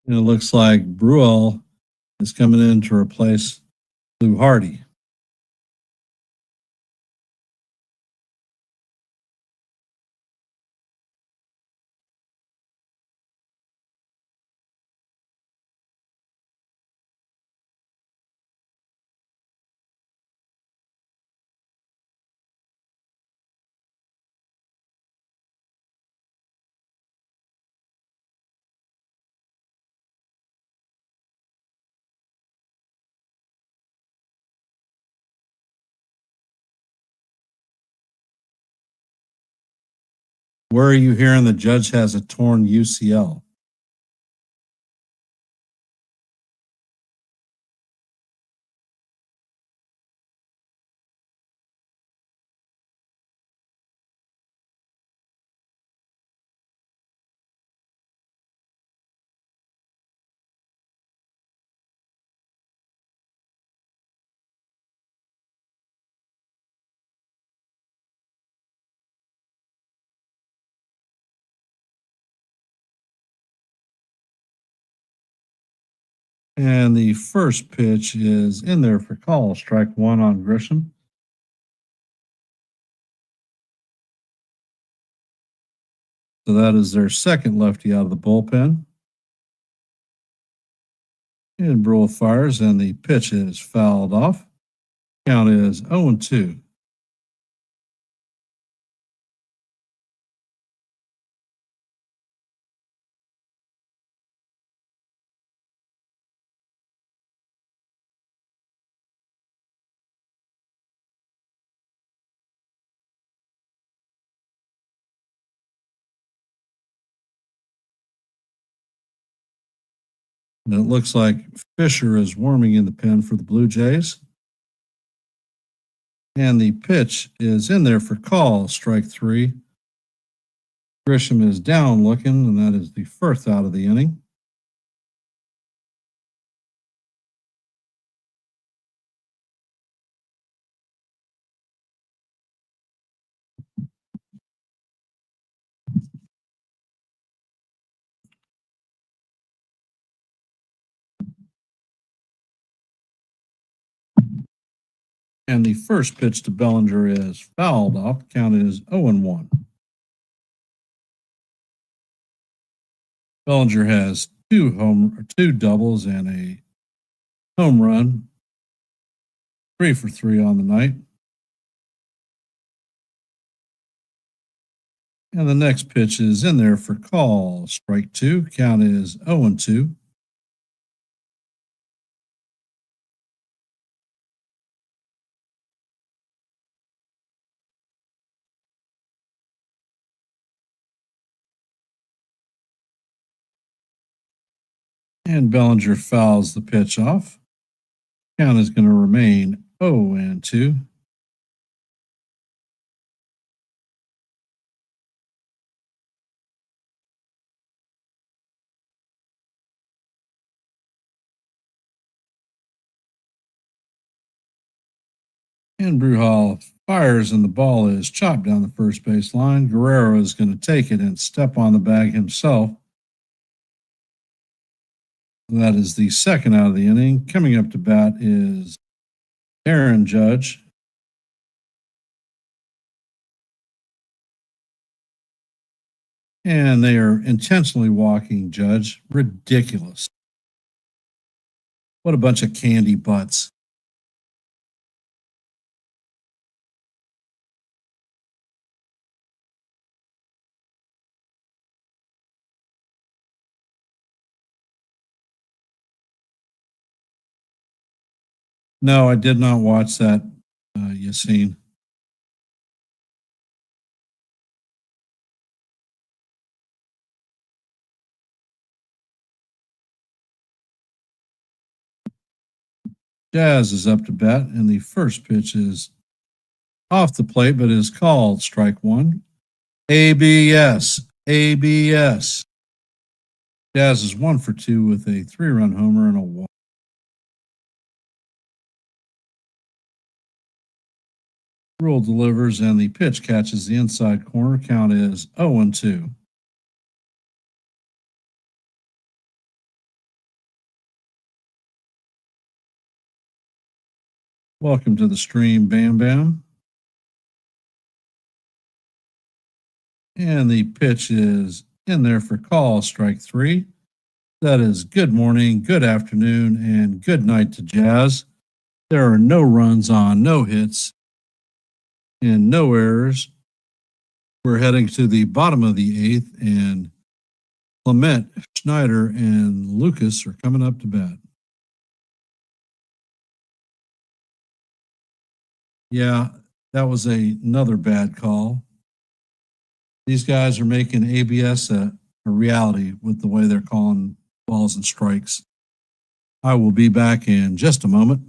And it looks like Bruel is coming in to replace Lou Hardy. Where are you hearing the Judge has a torn UCL? And the first pitch is in there for call. Strike one on Grisham. So that is their second lefty out of the bullpen. And Bruel fires, and the pitch is fouled off. Count is 0 and 2. And it looks like Fisher is warming in the pen for the Blue Jays. And the pitch is in there for call, strike three. Grisham is down looking, and that is the first out of the inning. And the first pitch to Bellinger is fouled off. Count is 0-1. Bellinger has two doubles and a home run, 3 for 3 on the night. And the next pitch is in there for call, strike two. Count is 0-2. And Bellinger fouls the pitch off. Count is going to remain 0-2. And Brujal fires, and the ball is chopped down the first base line. Guerrero is going to take it and step on the bag himself. That is the second out of the inning. Coming up to bat is Aaron Judge. And they are intentionally walking Judge. Ridiculous. What a bunch of candy butts. No, I did not watch that, Yassine. Jazz is up to bat, and the first pitch is off the plate, but is called strike one. ABS. ABS. Jazz is 1 for 2 with a 3-run homer and a walk. Rule delivers, and the pitch catches the inside corner. Count is 0-2. Welcome to the stream, Bam Bam. And the pitch is in there for call, strike three. That is good morning, good afternoon, and good night to Jazz. There are no runs on, no hits, and no errors. We're heading to the bottom of the eighth, and Clement, Schneider, and Lucas are coming up to bat. Yeah, that was another bad call. These guys are making ABS a reality with the way they're calling balls and strikes. I will be back in just a moment.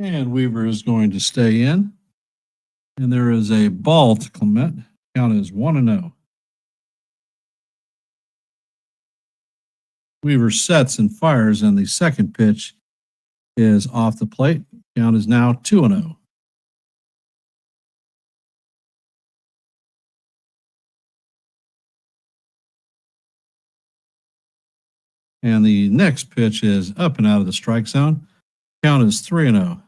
And Weaver is going to stay in. And there is a ball to Clement. Count is 1-0. Weaver sets and fires, and the second pitch is off the plate. Count is now 2-0. And the next pitch is up and out of the strike zone. Count is 3-0.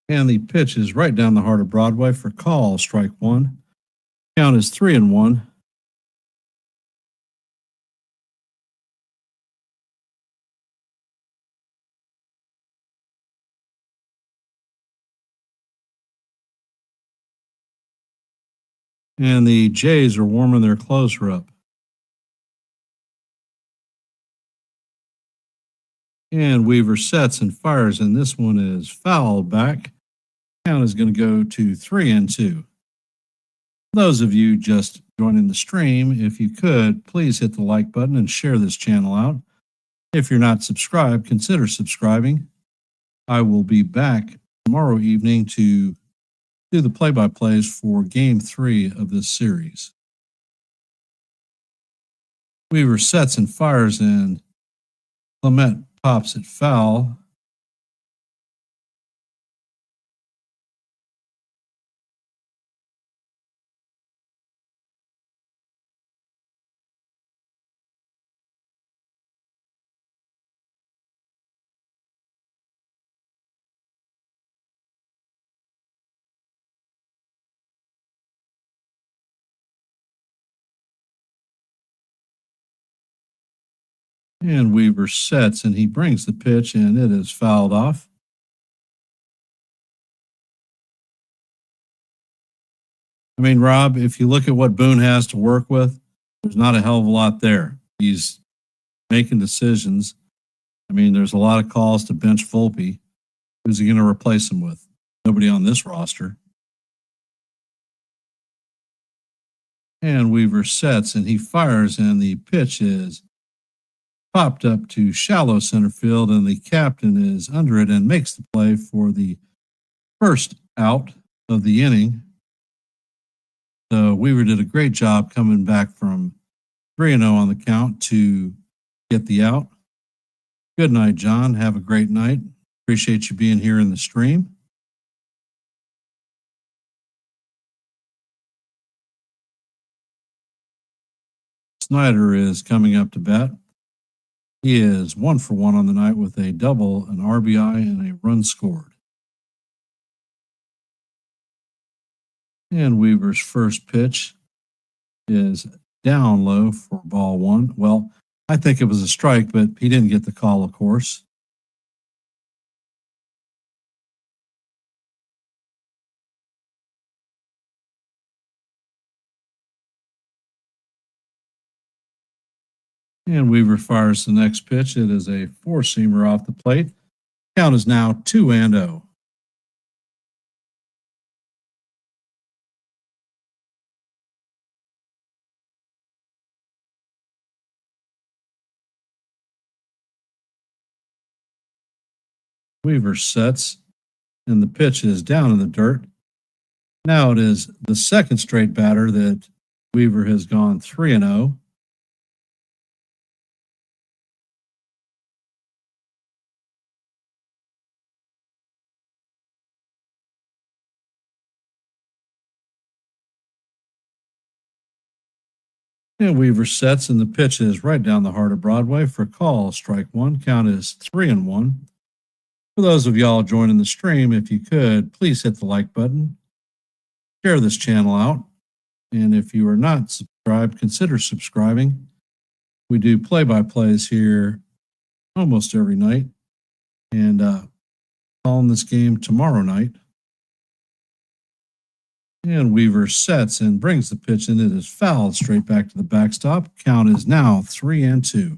And the pitch is right down the heart of Broadway for call, strike one. Count is 3-1. And the Jays are warming their closer up. And Weaver sets and fires, and this one is fouled back. Count is going to go to 3-2. Those of you just joining the stream, if you could, please hit the like button and share this channel out. If you're not subscribed, consider subscribing. I will be back tomorrow evening to do the play-by-plays for Game 3 of this series. Weaver sets and fires, and Clement pops it foul. And Weaver sets, and he brings the pitch, and it is fouled off. I mean, Rob, if you look at what Boone has to work with, there's not a hell of a lot there. He's making decisions. I mean, there's a lot of calls to bench Volpe. Who's he going to replace him with? Nobody on this roster. And Weaver sets, and he fires, and the pitch is popped up to shallow center field, and the captain is under it and makes the play for the first out of the inning. So Weaver did a great job coming back from 3-0 on the count to get the out. Good night, John. Have a great night. Appreciate you being here in the stream. Snyder is coming up to bat. He is 1-for-1 on the night with a double, an RBI, and a run scored. And Weaver's first pitch is down low for ball one. Well, I think it was a strike, but he didn't get the call, of course. And Weaver fires the next pitch. It is a four-seamer off the plate. Count is now 2-0. Weaver sets, and the pitch is down in the dirt. Now it is the second straight batter that Weaver has gone 3-0. And Weaver sets, and the pitch is right down the heart of Broadway for call, strike one. Count is 3-1. For those of y'all joining the stream, if you could, please hit the like button, share this channel out, and if you are not subscribed, consider subscribing. We do play-by-plays here almost every night, and calling this game tomorrow night. And Weaver sets and brings the pitch in. It is fouled straight back to the backstop. Count is now 3-2.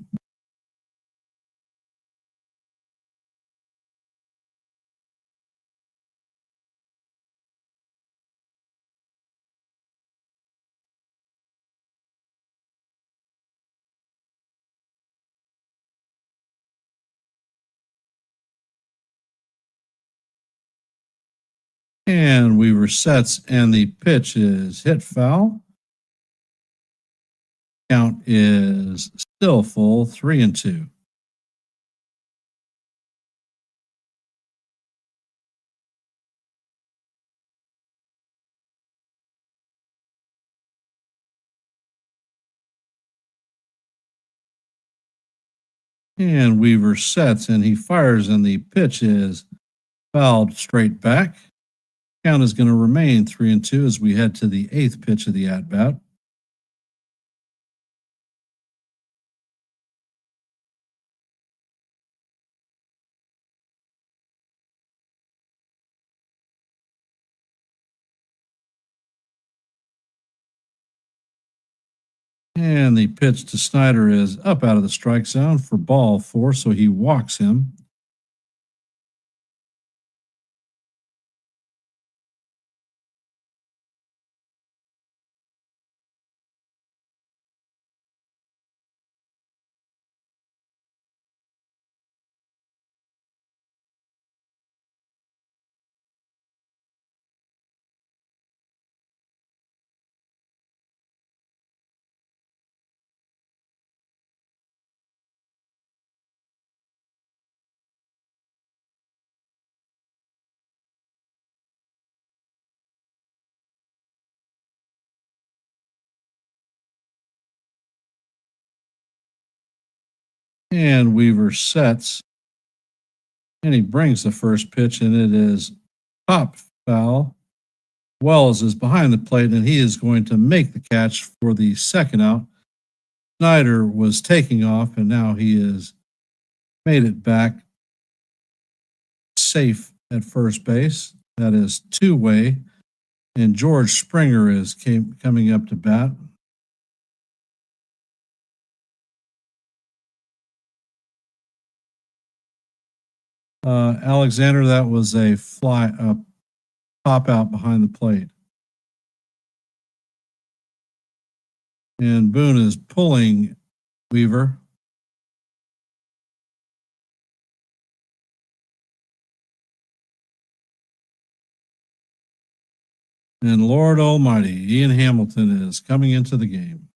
And Weaver sets, and the pitch is hit foul. Count is still full, 3-2. And Weaver sets, and he fires, and the pitch is fouled straight back. Count is going to remain 3-2 as we head to the 8th pitch of the at bat. And the pitch to Snyder is up out of the strike zone for ball 4, so he walks him. And Weaver sets, and he brings the first pitch, and it is pop foul. Wells is behind the plate, and he is going to make the catch for the second out. Snyder was taking off, and now he has made it back safe at first base. That is two-way, and George Springer is coming up to bat. Alexander, that was a pop out behind the plate. And Boone is pulling Weaver. And Lord Almighty, Ian Hamilton is coming into the game.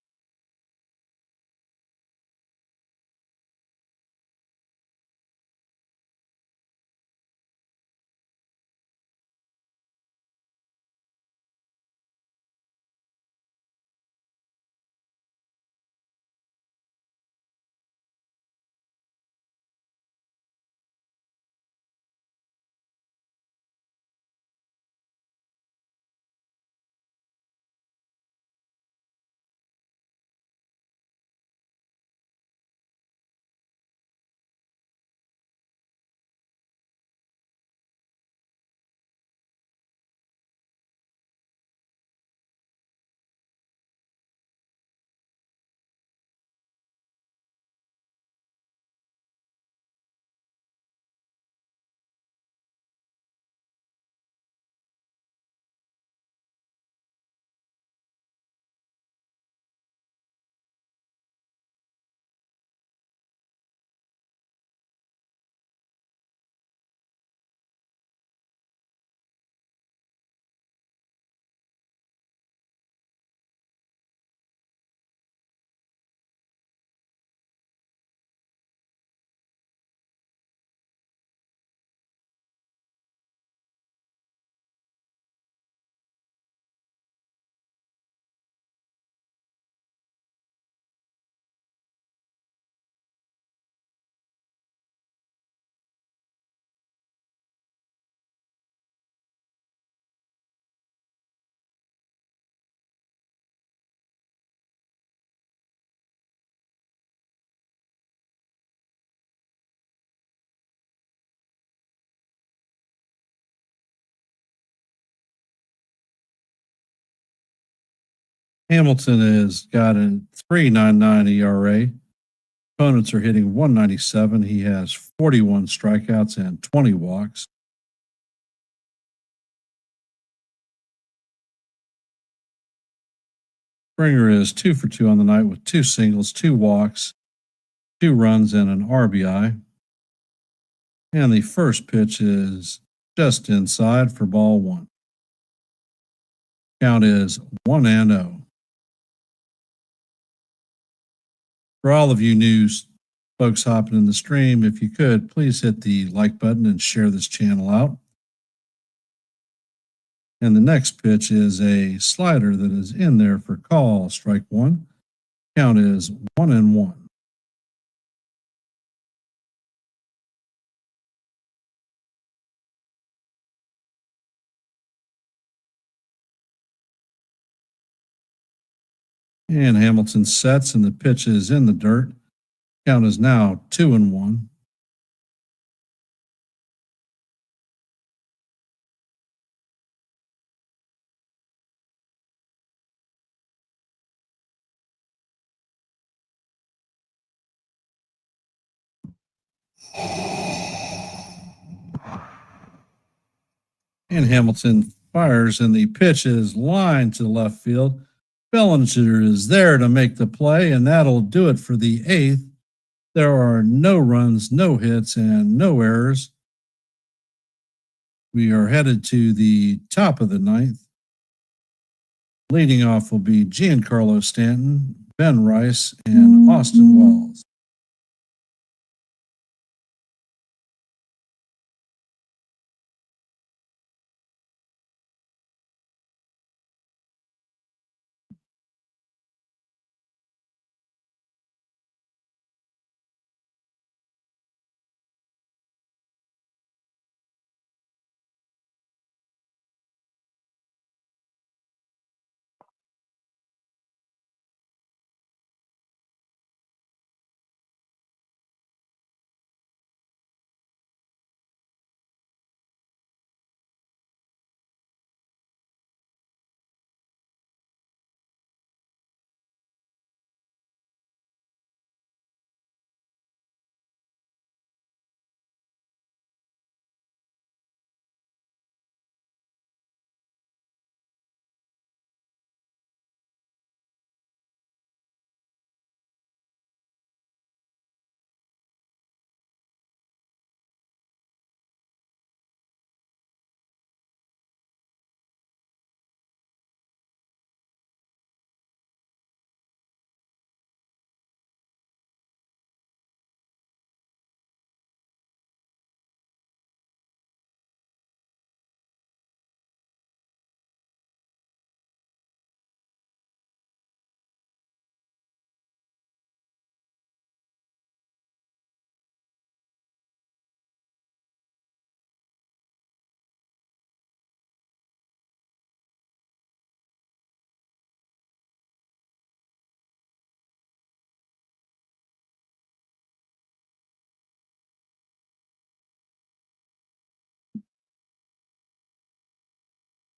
Hamilton has got a 3.99 ERA. Opponents are hitting 197. He has 41 strikeouts and 20 walks. Springer is 2 for 2 on the night with 2 singles, 2 walks, 2 runs, and an RBI. And the first pitch is just inside for ball 1. Count is 1-0. For all of you new folks hopping in the stream, if you could, please hit the like button and share this channel out. And the next pitch is a slider that is in there for call, strike one. Count is 1-1. And Hamilton sets, and the pitch is in the dirt. Count is now 2-1. And Hamilton fires, and the pitch is lined to left field. Bellinger is there to make the play, and that'll do it for the eighth. There are no runs, no hits, and no errors. We are headed to the top of the ninth. Leading off will be Giancarlo Stanton, Ben Rice, and Austin Wells.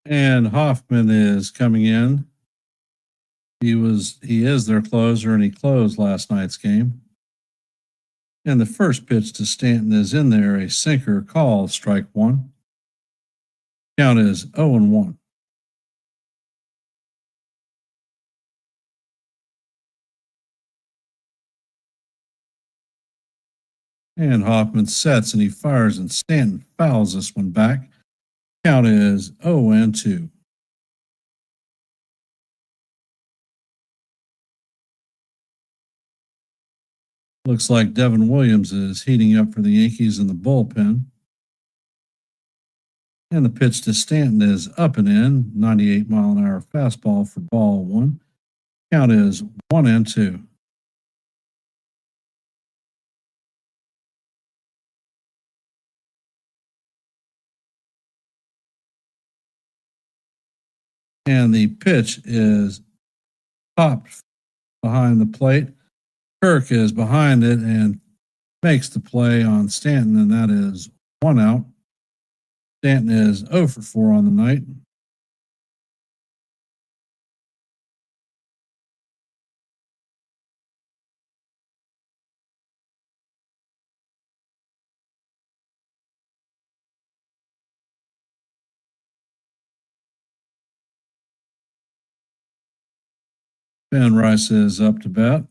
And Hoffman is coming in. He is their closer, and he closed last night's game. And the first pitch to Stanton is in there, a sinker, called strike one. Count is 0-1. And Hoffman sets, and he fires, and Stanton fouls this one back. Count is 0-2. Looks like Devin Williams is heating up for the Yankees in the bullpen. And the pitch to Stanton is up and in, 98-mile-an-hour fastball for ball one. Count is 1-2. And the pitch is popped behind the plate. Kirk is behind it and makes the play on Stanton, and that is 1 out. Stanton is 0 for 4 on the night. Ben Rice is up to bat.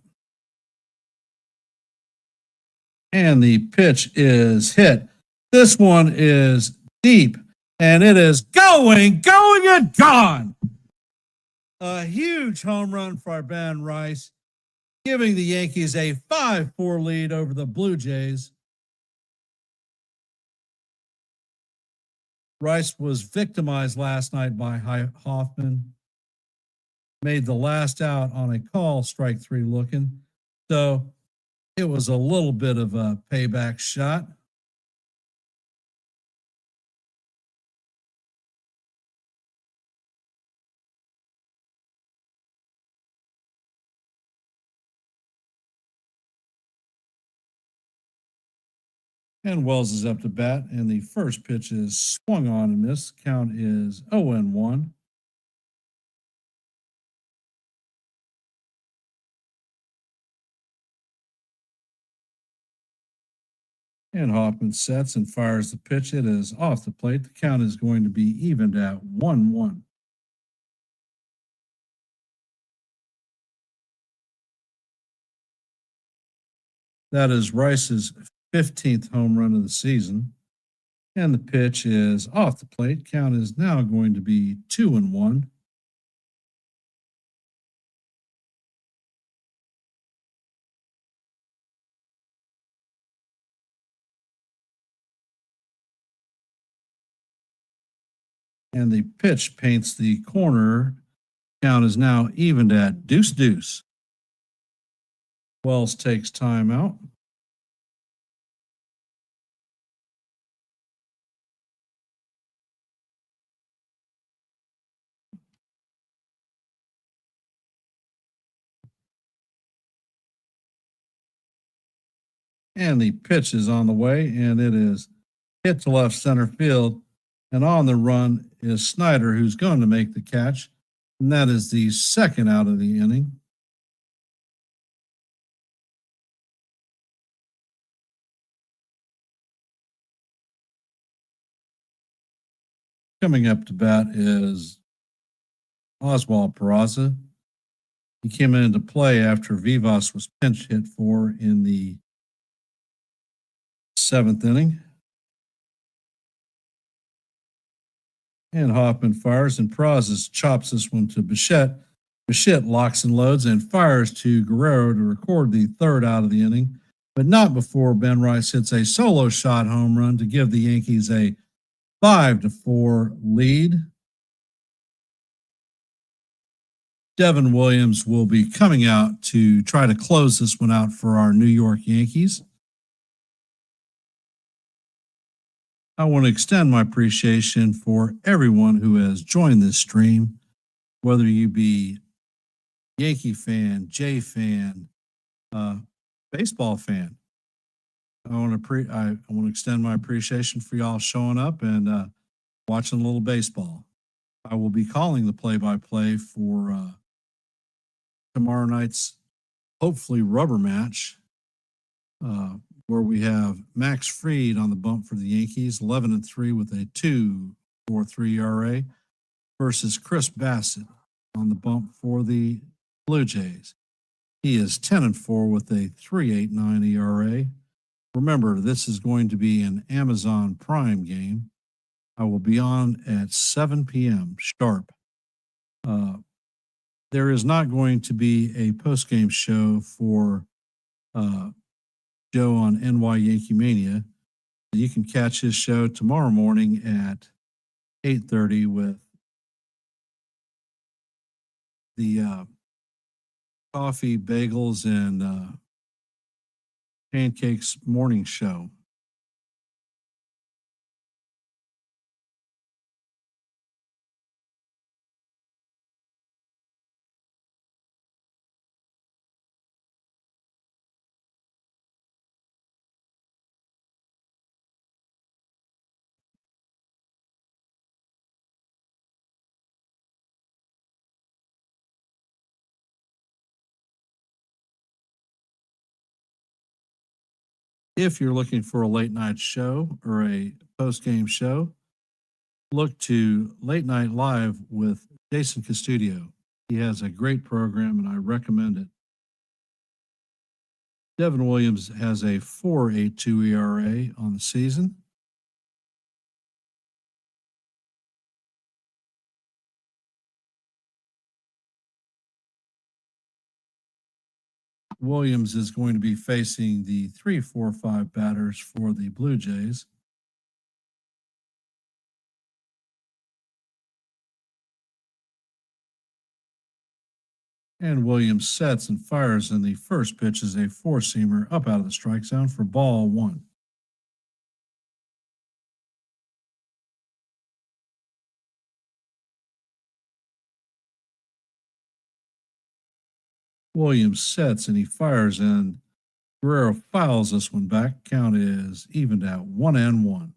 And the pitch is hit. This one is deep, and it is going and gone. A huge home run for Ben Rice, giving the Yankees a 5-4 lead over the Blue Jays. Rice was victimized last night by Hoffman, made the last out on a call, strike three looking. So it was a little bit of a payback shot. And Wells is up to bat, and the first pitch is swung on and missed. Count is 0-1. And Hoffman sets and fires the pitch. It is off the plate. The count is going to be evened at 1-1. That is Rice's 15th home run of the season. And the pitch is off the plate. Count is now going to be 2-1. And the pitch paints the corner. Count is now evened at deuce. Wells takes time out. And the pitch is on the way, and it is hit to left center field. And on the run is Snyder, who's going to make the catch. And that is the second out of the inning. Coming up to bat is Oswald Peraza. He came into play after Vivas was pinch hit for in the seventh inning. And Hoffman fires, and Peraza chops this one to Bichette. Bichette locks and loads and fires to Guerrero to record the third out of the inning, but not before Ben Rice hits a solo shot home run to give the Yankees a 5-4 lead. Devin Williams will be coming out to try to close this one out for our New York Yankees. I want to extend my appreciation for everyone who has joined this stream, whether you be Yankee fan, Jay fan, baseball fan. I want to extend my appreciation for y'all showing up and watching a little baseball. I will be calling the play-by-play for tomorrow night's hopefully rubber match, where we have Max Fried on the bump for the Yankees, 11-3 with a 2.43 ERA, versus Chris Bassett on the bump for the Blue Jays. He is 10-4 with a 3.89 ERA. Remember, this is going to be an Amazon Prime game. I will be on at 7 p.m. sharp. There is not going to be a post-game show for Joe on NY Yankee Mania. You can catch his show tomorrow morning at 8:30 with the coffee, bagels, and pancakes morning show. If you're looking for a late night show or a post game show, look to Late Night Live with Jason Custodio. He has a great program and I recommend it. Devin Williams has a 4.82 ERA on the season. Williams is going to be facing the 3-4-5 batters for the Blue Jays. And Williams sets and fires, and the first pitch is a four-seamer up out of the strike zone for ball one. Williams sets and he fires, and Guerrero fouls this one back. Count is evened at 1-1.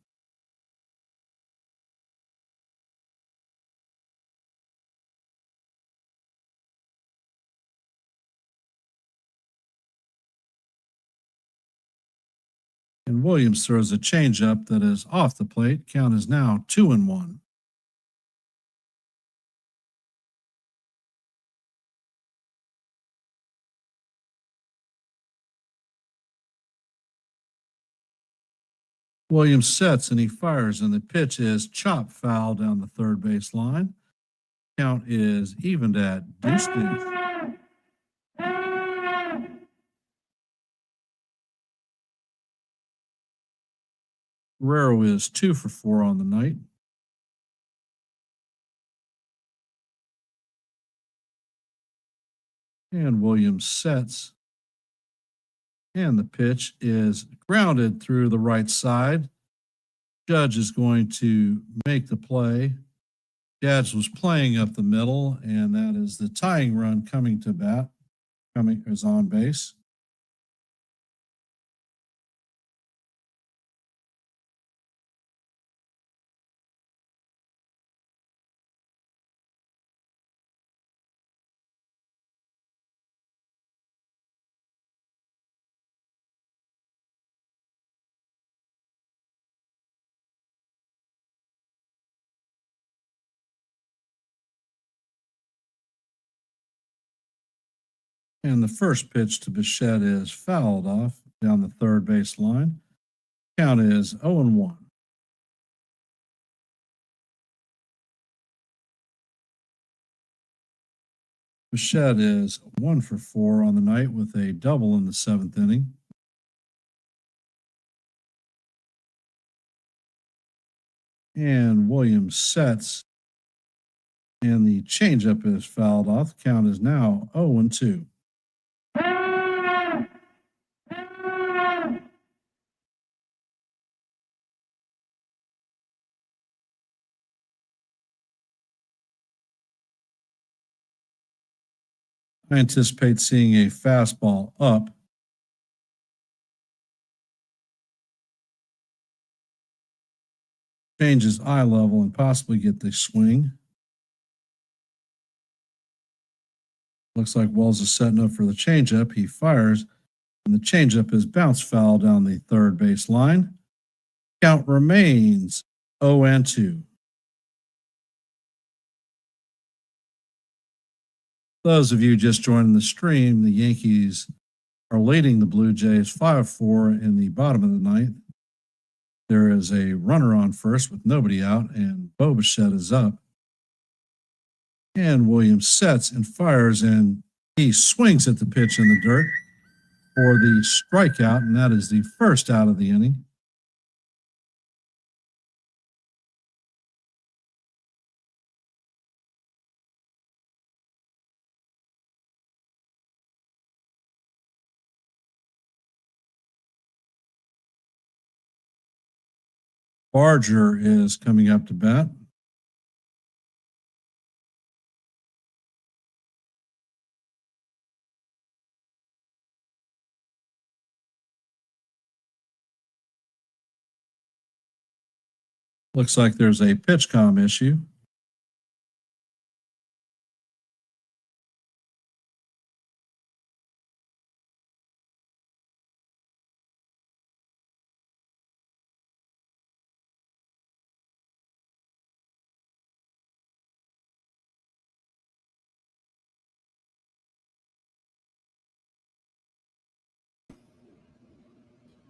And Williams throws a changeup that is off the plate. Count is now 2-1. Williams sets and he fires, and the pitch is chop foul down the third base line. Count is evened at deuce. Guerrero is 2 for 4 on the night. And Williams sets. And the pitch is grounded through the right side. Judge is going to make the play. Judge was playing up the middle, and that is the tying run coming to bat. Is on base. And the first pitch to Bichette is fouled off down the third base line. Count is 0-1. Bichette is 1 for 4 on the night with a double in the 7th inning. And Williams sets, and the changeup is fouled off. The count is now 0-2. I anticipate seeing a fastball up. Change his eye level and possibly get the swing. Looks like Wells is setting up for the changeup. He fires, and the changeup is bounce foul down the third base line. Count remains 0-2. Those of you just joining the stream, the Yankees are leading the Blue Jays 5-4 in the bottom of the ninth. There is a runner on first with nobody out, and Bo Bichette is up. And Williams sets and fires, and he swings at the pitch in the dirt for the strikeout, and that is the first out of the inning. Barger is coming up to bat. Looks like there's a pitch comm issue.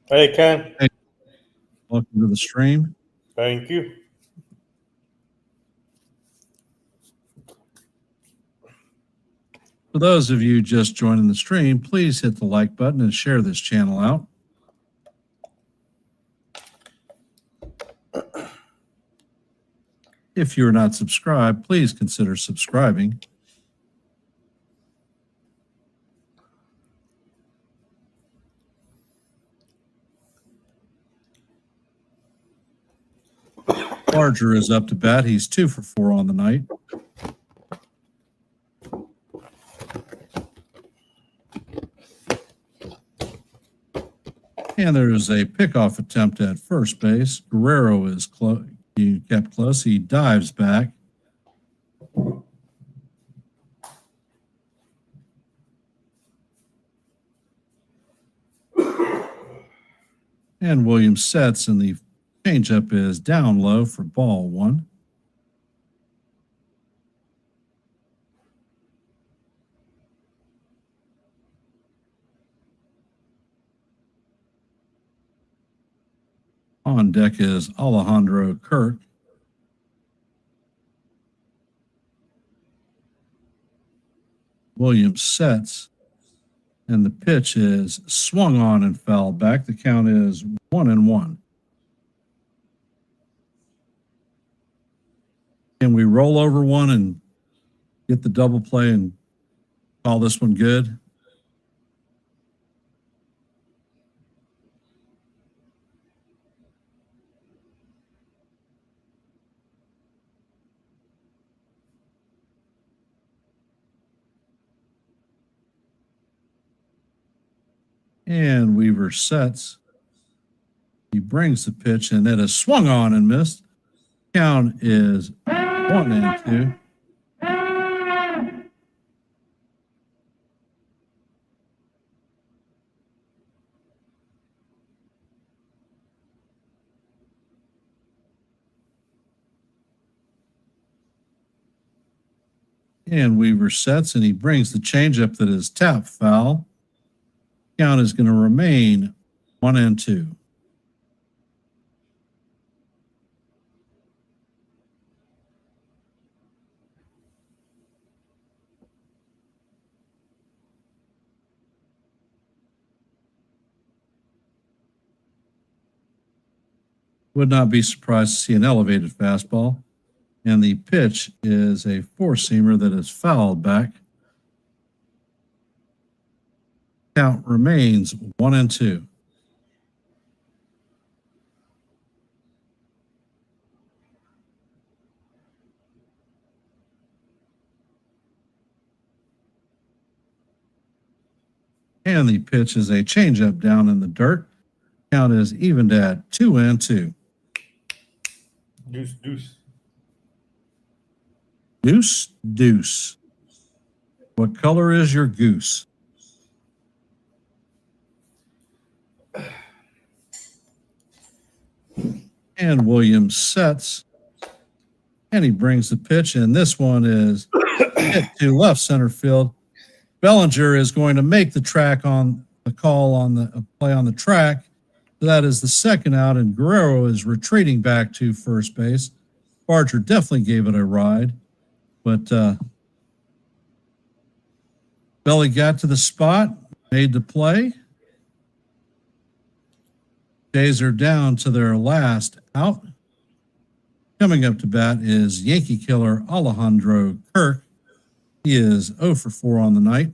Hey, Ken. Hey, welcome to the stream. Thank you. For those of you just joining the stream, please hit the like button and share this channel out. If you are not subscribed, please consider subscribing. Bellinger is up to bat. He's 2 for 4 on the night. And there's a pickoff attempt at first base. Guerrero is close. He kept close. He dives back. And Williams sets, and the changeup is down low for ball 1. On deck is Alejandro Kirk. Williams sets, and the pitch is swung on and fouled back. The count is 1-1. Can we roll over one and get the double play and call this one good? And Weaver sets. He brings the pitch, and it is swung on and missed. Count is 1-2. And Weaver sets, and he brings the changeup that is tap foul. Count is going to remain 1-2. Would not be surprised to see an elevated fastball. And the pitch is a four-seamer that is fouled back. Count remains 1-2. And the pitch is a changeup down in the dirt. Count is evened at 2-2. Deuce, deuce. Deuce, deuce. What color is your goose? And Williams sets, and he brings the pitch, and this one is hit to left center field. Bellinger is going to make the track on the call on the play on the track. So that is the second out, and Guerrero is retreating back to first base. Barger definitely gave it a ride, but Belly got to the spot, made the play. Jays are down to their last out. Coming up to bat is Yankee killer Alejandro Kirk. He is 0 for 4 on the night.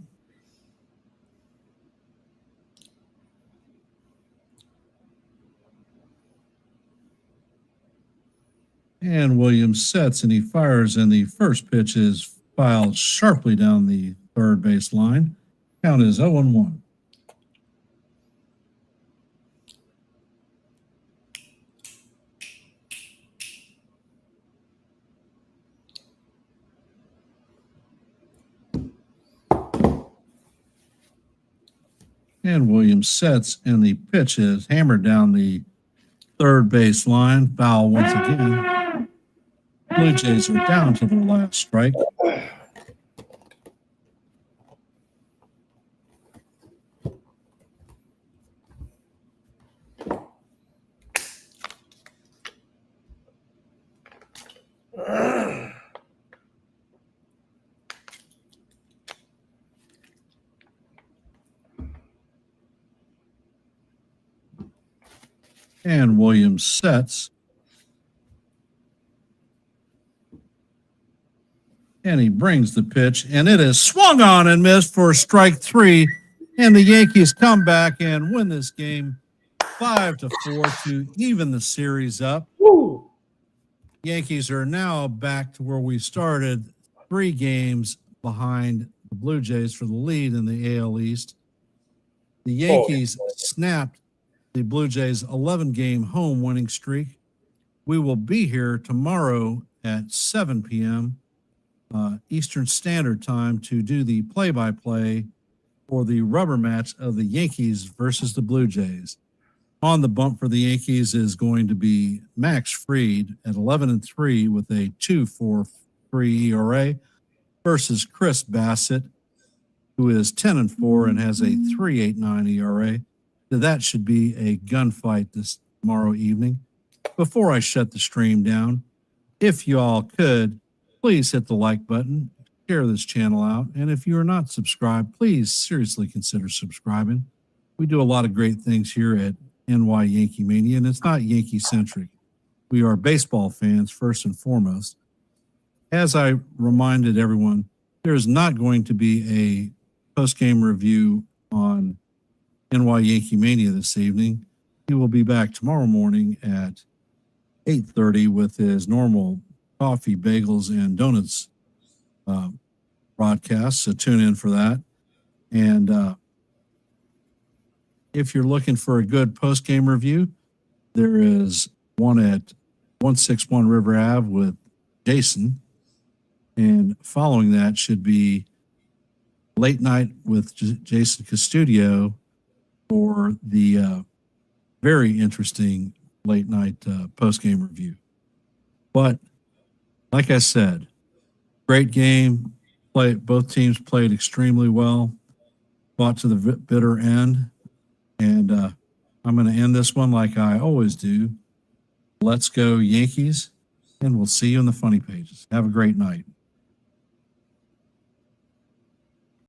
And Williams sets, and he fires, and the first pitch is filed sharply down the third base line. Count is 0-1. And Williams sets, and the pitch is hammered down the third base line. Foul once again. Blue Jays are down to their last strike. And Williams sets. And he brings the pitch, and it is swung on and missed for strike 3. And the Yankees come back and win this game 5-4 to even the series up. Woo! Yankees are now back to where we started, 3 games behind the Blue Jays for the lead in the AL East. The Yankees snapped the Blue Jays' 11-game home winning streak. We will be here tomorrow at 7 p.m. Eastern Standard Time to do the play-by-play for the rubber match of the Yankees versus the Blue Jays. On the bump for the Yankees is going to be Max Fried at 11-3 with a 2.43 ERA versus Chris Bassett, who is 10-4 and has a 3.89 ERA. That should be a gunfight this tomorrow evening. Before I shut the stream down, if you all could, please hit the like button, share this channel out, and if you are not subscribed, please seriously consider subscribing. We do a lot of great things here at NY Yankee Mania, and it's not Yankee-centric. We are baseball fans first and foremost. As I reminded everyone, there is not going to be a post-game review on NY Yankee Mania this evening. He will be back tomorrow morning at 8:30 with his normal coffee, bagels, and donuts broadcast, so tune in for that. And if you're looking for a good post-game review, there is one at 161 River Ave with Jason, and following that should be Late Night with Jason Custodio for the very interesting late night post-game review. But like I said, great game. Both teams played extremely well, fought to the bitter end. And I'm going to end this one like I always do. Let's go Yankees, and we'll see you in the funny pages. Have a great night.